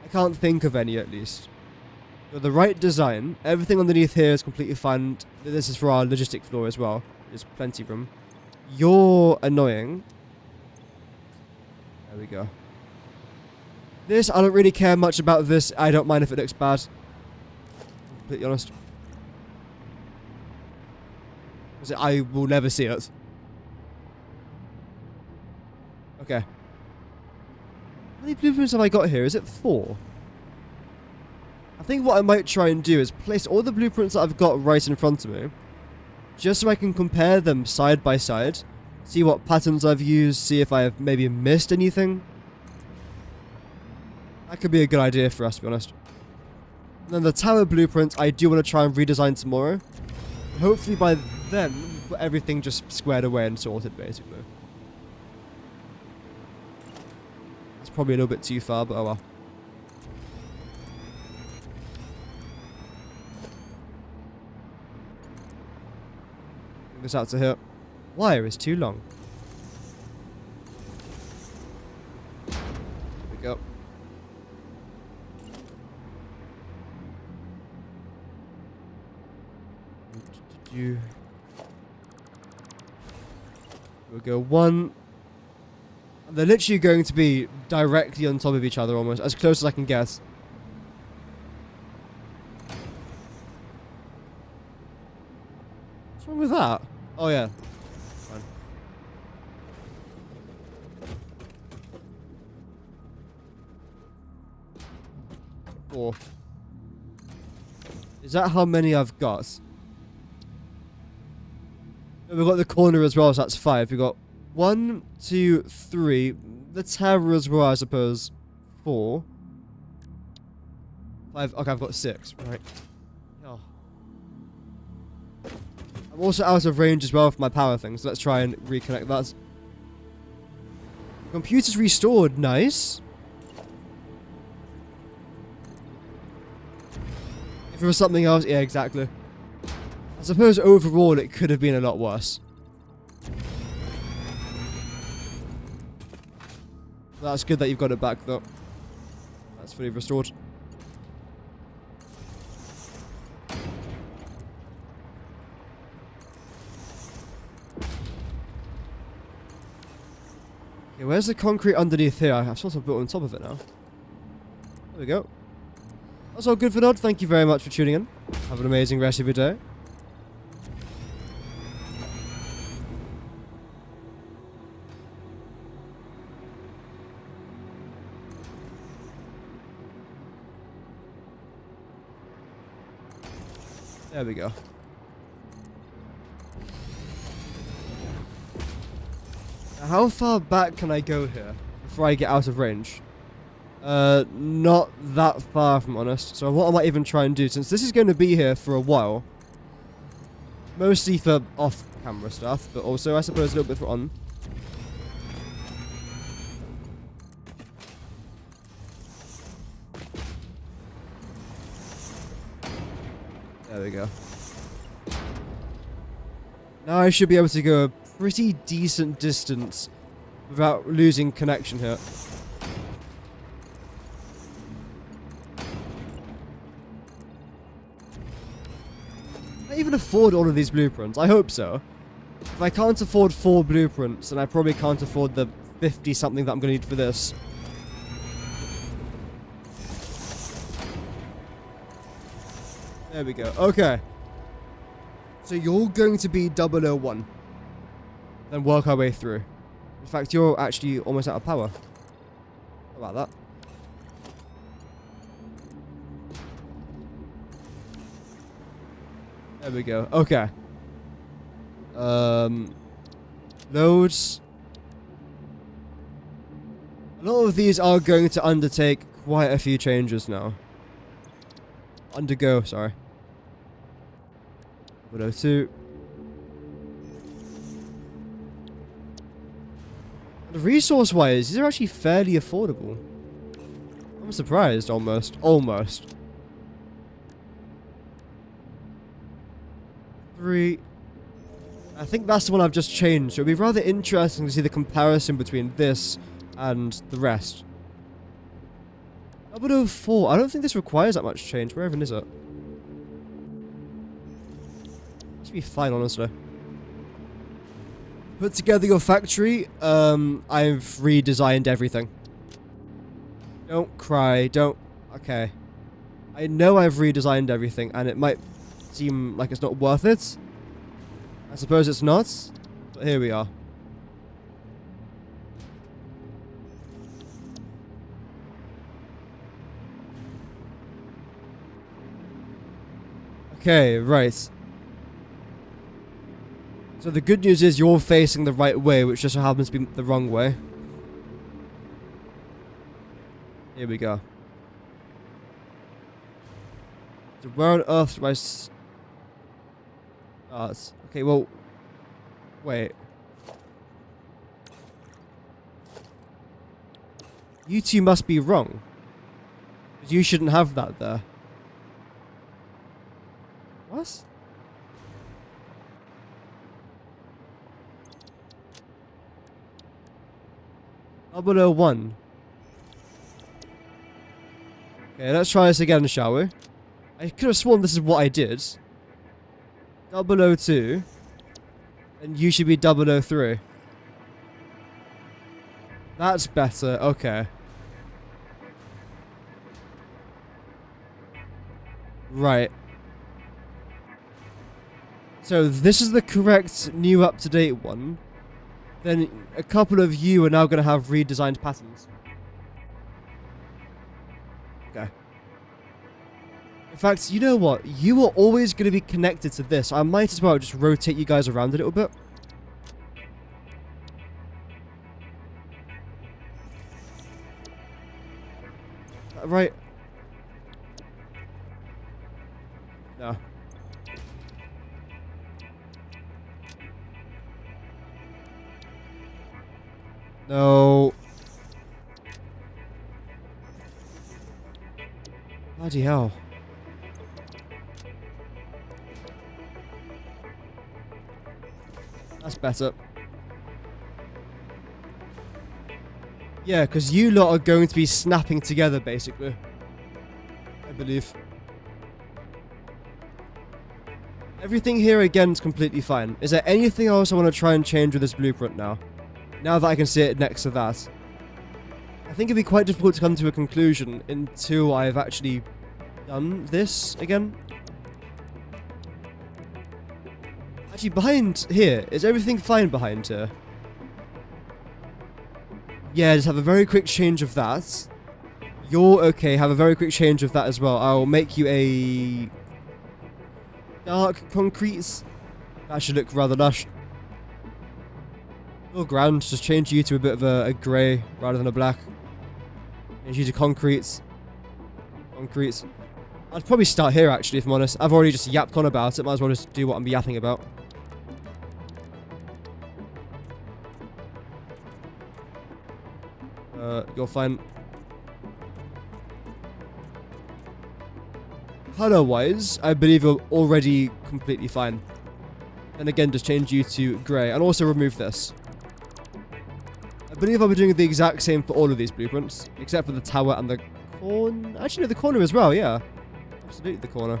I can't think of any, at least. You're the right design. Everything underneath here is completely fine. This is for our logistic floor as well. There's plenty of room. You're annoying. There we go. This, I don't really care much about this. I don't mind if it looks bad. I'm completely honest. Because I will never see it. Okay. How many blueprints have I got here? Is it 4? I think what I might try and do is place all the blueprints that I've got right in front of me. Just so I can compare them side by side. See what patterns I've used. See if I have maybe missed anything. That could be a good idea for us, to be honest. And then the tower blueprint, I do want to try and redesign tomorrow. Hopefully by then, we've got everything just squared away and sorted, basically. That's probably a little bit too far, but oh well. Bring this out to here. Wire is too long. There we go. We'll go 1. They're literally going to be directly on top of each other almost, as close as I can guess. What's wrong with that? Oh yeah. Fine. Four. Is that how many I've got? We've got the corner as well, so that's 5. We've got 1, 2, 3. The tower as well, I suppose. 4. 5. Okay, I've got 6. Right. Oh. I'm also out of range as well for my power thing, so let's try and reconnect that. Computer's restored. Nice. If it was something else, yeah, exactly. I suppose overall it could have been a lot worse. That's good that you've got it back, though. That's fully restored. Okay, where's the concrete underneath here? I've sort of built on top of it now. There we go. That's all good for Nod. Thank you very much for tuning in. Have an amazing rest of your day. There we go. Now, how far back can I go here before I get out of range? Not that far, if I'm honest. So what I might even try and do, since this is going to be here for a while, mostly for off-camera stuff, but also, I suppose, a little bit for on. There we go. Now I should be able to go a pretty decent distance without losing connection here. Can I even afford all of these blueprints? I hope so. If I can't afford 4 blueprints, then I probably can't afford the 50 something that I'm going to need for this. There we go. Okay. So you're going to be 001. Then work our way through. In fact, you're actually almost out of power. How about that? There we go. Okay. Loads. A lot of these are going to undertake quite a few changes now. Undergo, sorry. 002. And resource-wise, these are actually fairly affordable. I'm surprised, almost. Almost. 3. I think that's the one I've just changed. So it'd be rather interesting to see the comparison between this and the rest. 004. I don't think this requires that much change. Where even is it? Must be fine, honestly. Put together your factory. I've redesigned everything. Don't cry. Don't. Okay. I know I've redesigned everything, and it might seem like it's not worth it. I suppose it's not, but here we are. Okay, right. So the good news is you're facing the right way, which just so happens to be the wrong way. Here we go. So where on earth do I start? Okay, well... Wait. You two must be wrong. You shouldn't have that there. What? Double 01. Okay, let's try this again, shall we? I could have sworn this is what I did. 002. And you should be 003. That's better, okay. Right. So this is the correct new up-to-date one. Then a couple of you are now going to have redesigned patterns. Okay. In fact, you know what? You are always going to be connected to this. I might as well just rotate you guys around a little bit. Right. No. No. Bloody hell. That's better. Yeah, because you lot are going to be snapping together, basically. I believe. Everything here, again, is completely fine. Is there anything else I want to try and change with this blueprint now? Now that I can see it next to that. I think it'd be quite difficult to come to a conclusion until I've actually done this again. Actually, behind here, is everything fine behind here? Yeah, just have a very quick change of that. You're okay, have a very quick change of that as well. I'll make you a dark concrete. That should look rather lush. You're grand, just change you to a bit of a grey rather than a black. Change you to concrete. Concrete. I'd probably start here actually, if I'm honest. I've already just yapped on about it, might as well just do what I'm yapping about. You're fine. Color-wise, I believe you're already completely fine. And again, just change you to grey. And also remove this. I believe I'll be doing the exact same for all of these blueprints. Except for the tower and the corner. Actually, no, the corner as well, yeah. Absolutely the corner.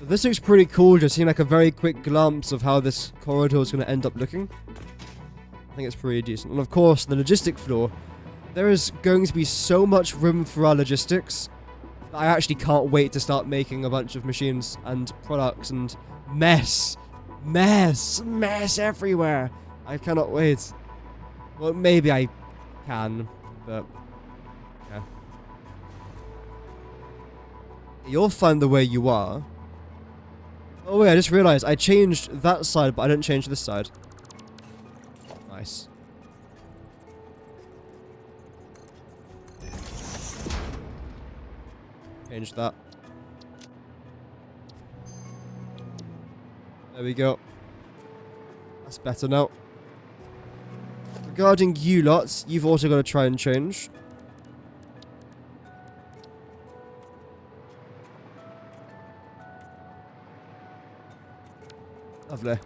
This looks pretty cool, just seeing like a very quick glimpse of how this corridor is going to end up looking. I think it's pretty decent. And of course, the logistic floor. There is going to be so much room for our logistics that I actually can't wait to start making a bunch of machines and products and mess everywhere. I cannot wait. Well, maybe I can, but yeah. You'll find the way you are. Oh wait, I just realized I changed that side, but I didn't change this side. Nice. Change that. There we go. That's better now. Regarding you lots, you've also got to try and change. Lovely.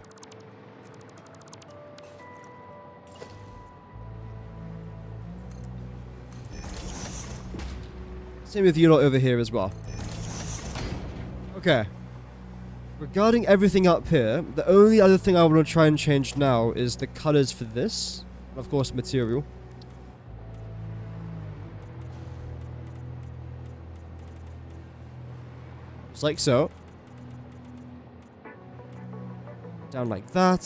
Same with you lot over here as well. Okay. Regarding everything up here, the only other thing I want to try and change now is the colors for this. And of course, material. Just like so. Down like that.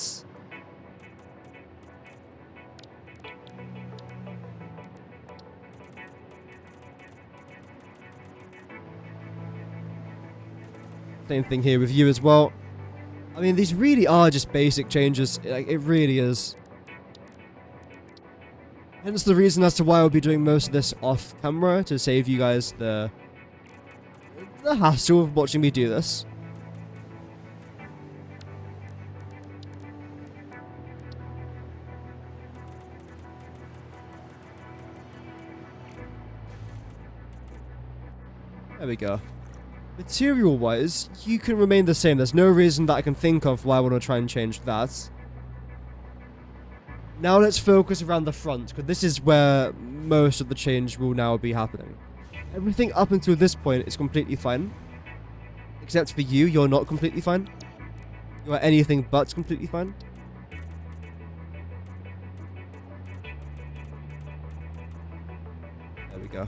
Same thing here with you as well. I mean, these really are just basic changes. Like, it really is. Hence the reason as to why I'll be doing most of this off camera, to save you guys the hassle of watching me do this. There we go. Material-wise, you can remain the same. There's no reason that I can think of why I want to try and change that. Now let's focus around the front, because this is where most of the change will now be happening. Everything up until this point is completely fine. Except for you, you're not completely fine. You are anything but completely fine. There we go.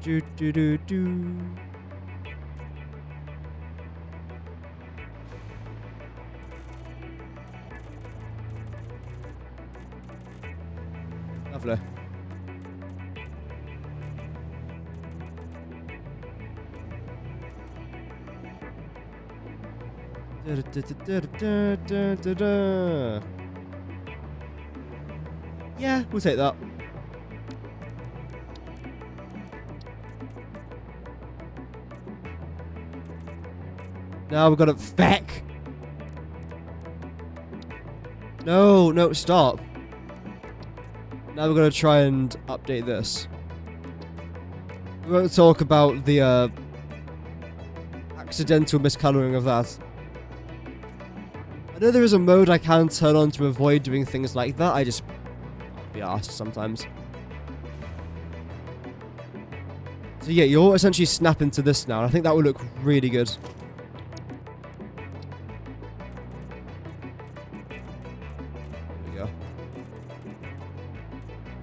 Do. Lovely. Yeah, we'll take that. Now we've got to feck. No, no, stop. Now we're going to try and update this. We won't talk about the accidental miscoloring of that. I know there is a mode I can turn on to avoid doing things like that. I just can't be arsed sometimes. So yeah, you'll essentially snap into this now, and I think that would look really good. There we go.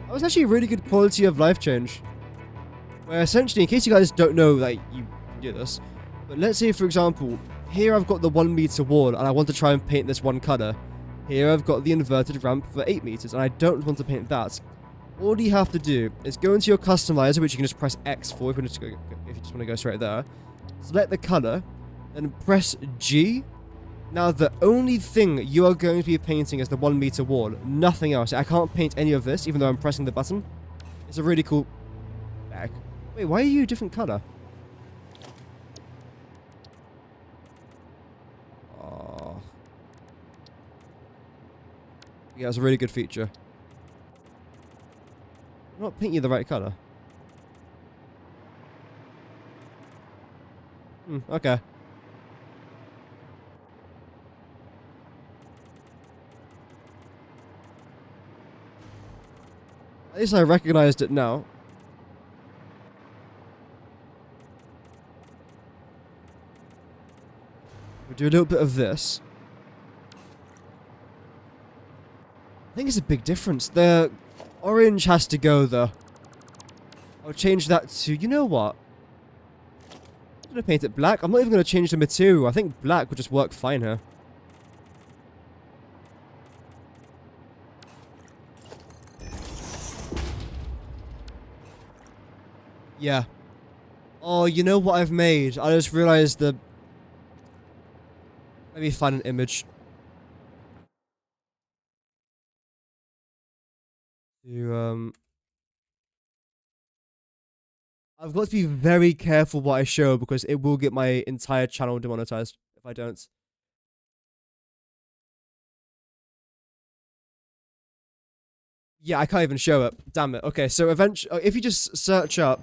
That was actually a really good quality of life change. Where essentially, in case you guys don't know that you can do this, but let's say, for example, here I've got the 1 meter wall and I want to try and paint this one colour. Here I've got the inverted ramp for 8 meters and I don't want to paint that. All you have to do is go into your customizer, which you can just press X for if you just want to go straight there. Select the colour, then press G. Now the only thing you are going to be painting is the 1 meter wall, nothing else. I can't paint any of this even though I'm pressing the button. It's a really cool bag. Wait, why are you a different colour? Oh. Yeah, it's a really good feature. I'm not painting you the right colour. Okay. At least I recognized it now. We'll do a little bit of this. I think it's a big difference. The orange has to go, though. I'll change that to... You know what? I'm going to paint it black. I'm not even going to change the material. I think black would just work fine here. Yeah. Oh, you know what I've made? I just realized the... Let me find an image. I've got to be very careful what I show because it will get my entire channel demonetized if I don't. Yeah, I can't even show it. Damn it. Okay, so eventually, if you just search up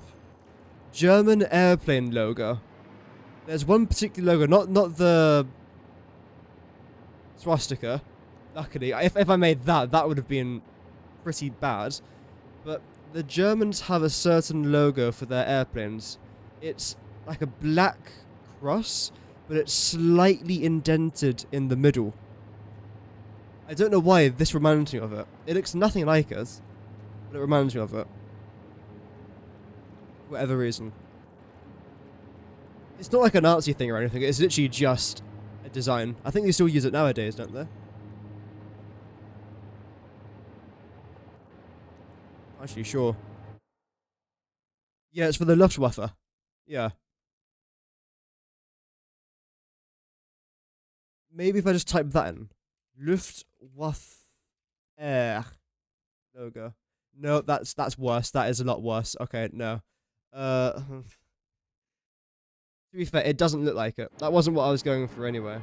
German airplane logo, there's one particular logo, not the swastika. Luckily, if I made that, that would have been pretty bad. But the Germans have a certain logo for their airplanes. It's like a black cross, but it's slightly indented in the middle. I don't know why this reminds me of it. It looks nothing like us, but it reminds me of it. For whatever reason. It's not like a Nazi thing or anything, it's literally just a design. I think they still use it nowadays, don't they? Actually, sure. Yeah, it's for the Luftwaffe. Yeah. Maybe if I just type that in. Luftwaffe Air logo. No, that's worse. That is a lot worse. Okay, no. To be fair, it doesn't look like it. That wasn't what I was going for anyway.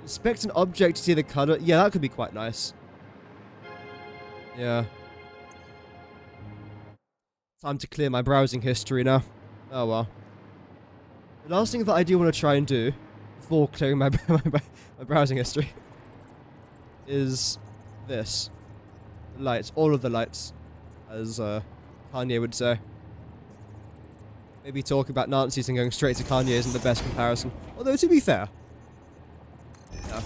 Inspect an object to see the color. Yeah, that could be quite nice. Yeah. Time to clear my browsing history now. Oh well. The last thing that I do want to try and do before clearing my browsing history is this. The lights. All of the lights. As Kanye would say. Maybe talking about Nazis and going straight to Kanye isn't the best comparison. Although, to be fair. Yeah.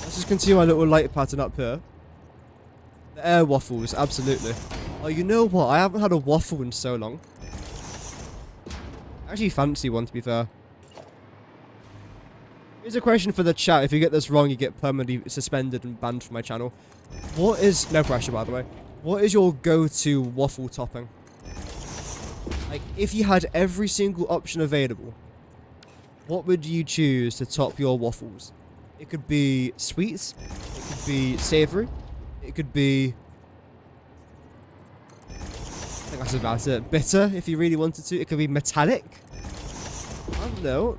Let's just continue our little light pattern up here. The air waffles, absolutely. Oh, you know what? I haven't had a waffle in so long. I actually fancy one, to be fair. Here's a question for the chat. If you get this wrong, you get permanently suspended and banned from my channel. What is... No pressure, by the way. What is your go-to waffle topping? Like, if you had every single option available, what would you choose to top your waffles? It could be sweet, it could be savory, it could be... I think that's about it. Bitter, if you really wanted to. It could be metallic. I don't know.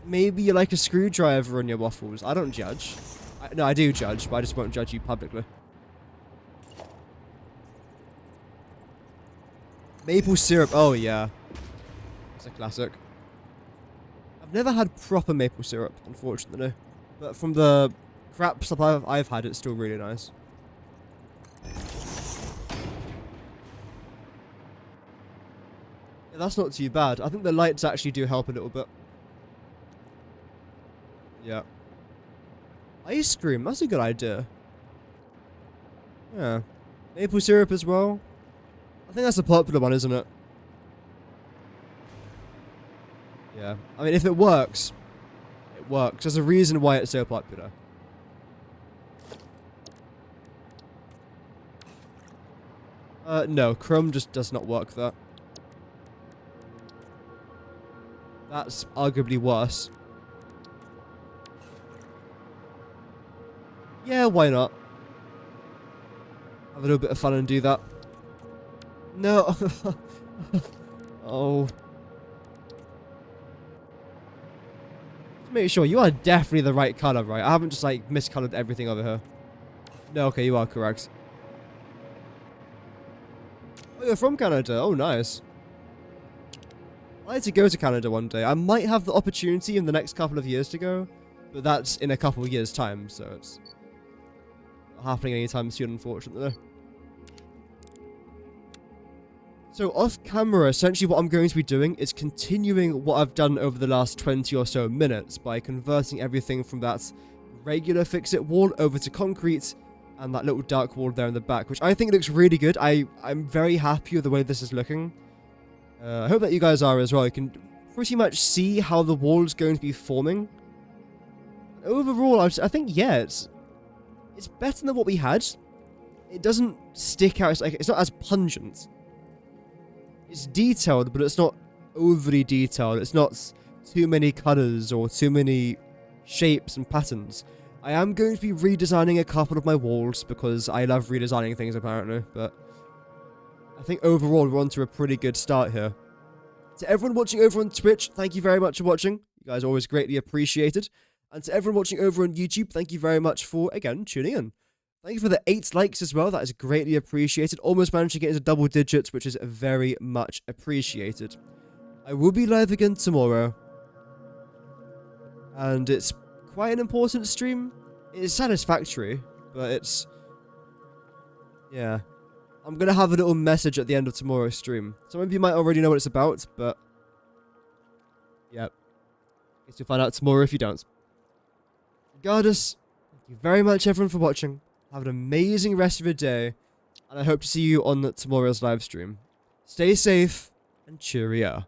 Maybe you like a screwdriver on your waffles. I don't judge. No, I do judge, but I just won't judge you publicly. Maple syrup. Oh, yeah. It's a classic. I've never had proper maple syrup, unfortunately. But from the crap stuff I've had, it's still really nice. Yeah, that's not too bad. I think the lights actually do help a little bit. Yeah. Ice cream. That's a good idea. Yeah. Maple syrup as well. I think that's a popular one, isn't it? Yeah. I mean, if it works, it works. There's a reason why it's so popular. No. Chrome just does not work that. That's arguably worse. Yeah, why not? Have a little bit of fun and do that. No. Oh. Just make sure you are definitely the right color, right? I haven't just like miscolored everything over here. No, okay, you are correct. Oh, you're from Canada. Oh, nice. I'd like to go to Canada one day. I might have the opportunity in the next couple of years to go, but that's in a couple of years' time, so it's not happening anytime soon, unfortunately. So off camera, essentially what I'm going to be doing is continuing what I've done over the last 20 or so minutes by converting everything from that regular fix-it wall over to concrete and that little dark wall there in the back, which I think looks really good. I'm very happy with the way this is looking. I hope that you guys are as well. You can pretty much see how the wall is going to be forming. Overall, I think, yeah, it's better than what we had. It doesn't stick out. It's not as pungent. It's detailed, but it's not overly detailed. It's not too many colors or too many shapes and patterns. I am going to be redesigning a couple of my walls because I love redesigning things apparently, but I think overall we're on to a pretty good start here. To everyone watching over on Twitch, thank you very much for watching. You guys are always greatly appreciated. And to everyone watching over on YouTube, thank you very much for, again, tuning in. Thank you for the 8 likes as well. That is greatly appreciated. Almost managed to get into double digits, which is very much appreciated. I will be live again tomorrow. And it's quite an important stream. It's satisfactory, but it's... yeah. I'm going to have a little message at the end of tomorrow's stream. Some of you might already know what it's about, but... yeah. Guess you'll find out tomorrow if you don't. Regardless, thank you very much everyone for watching. Have an amazing rest of your day, and I hope to see you on tomorrow's live stream. Stay safe, and cheerio.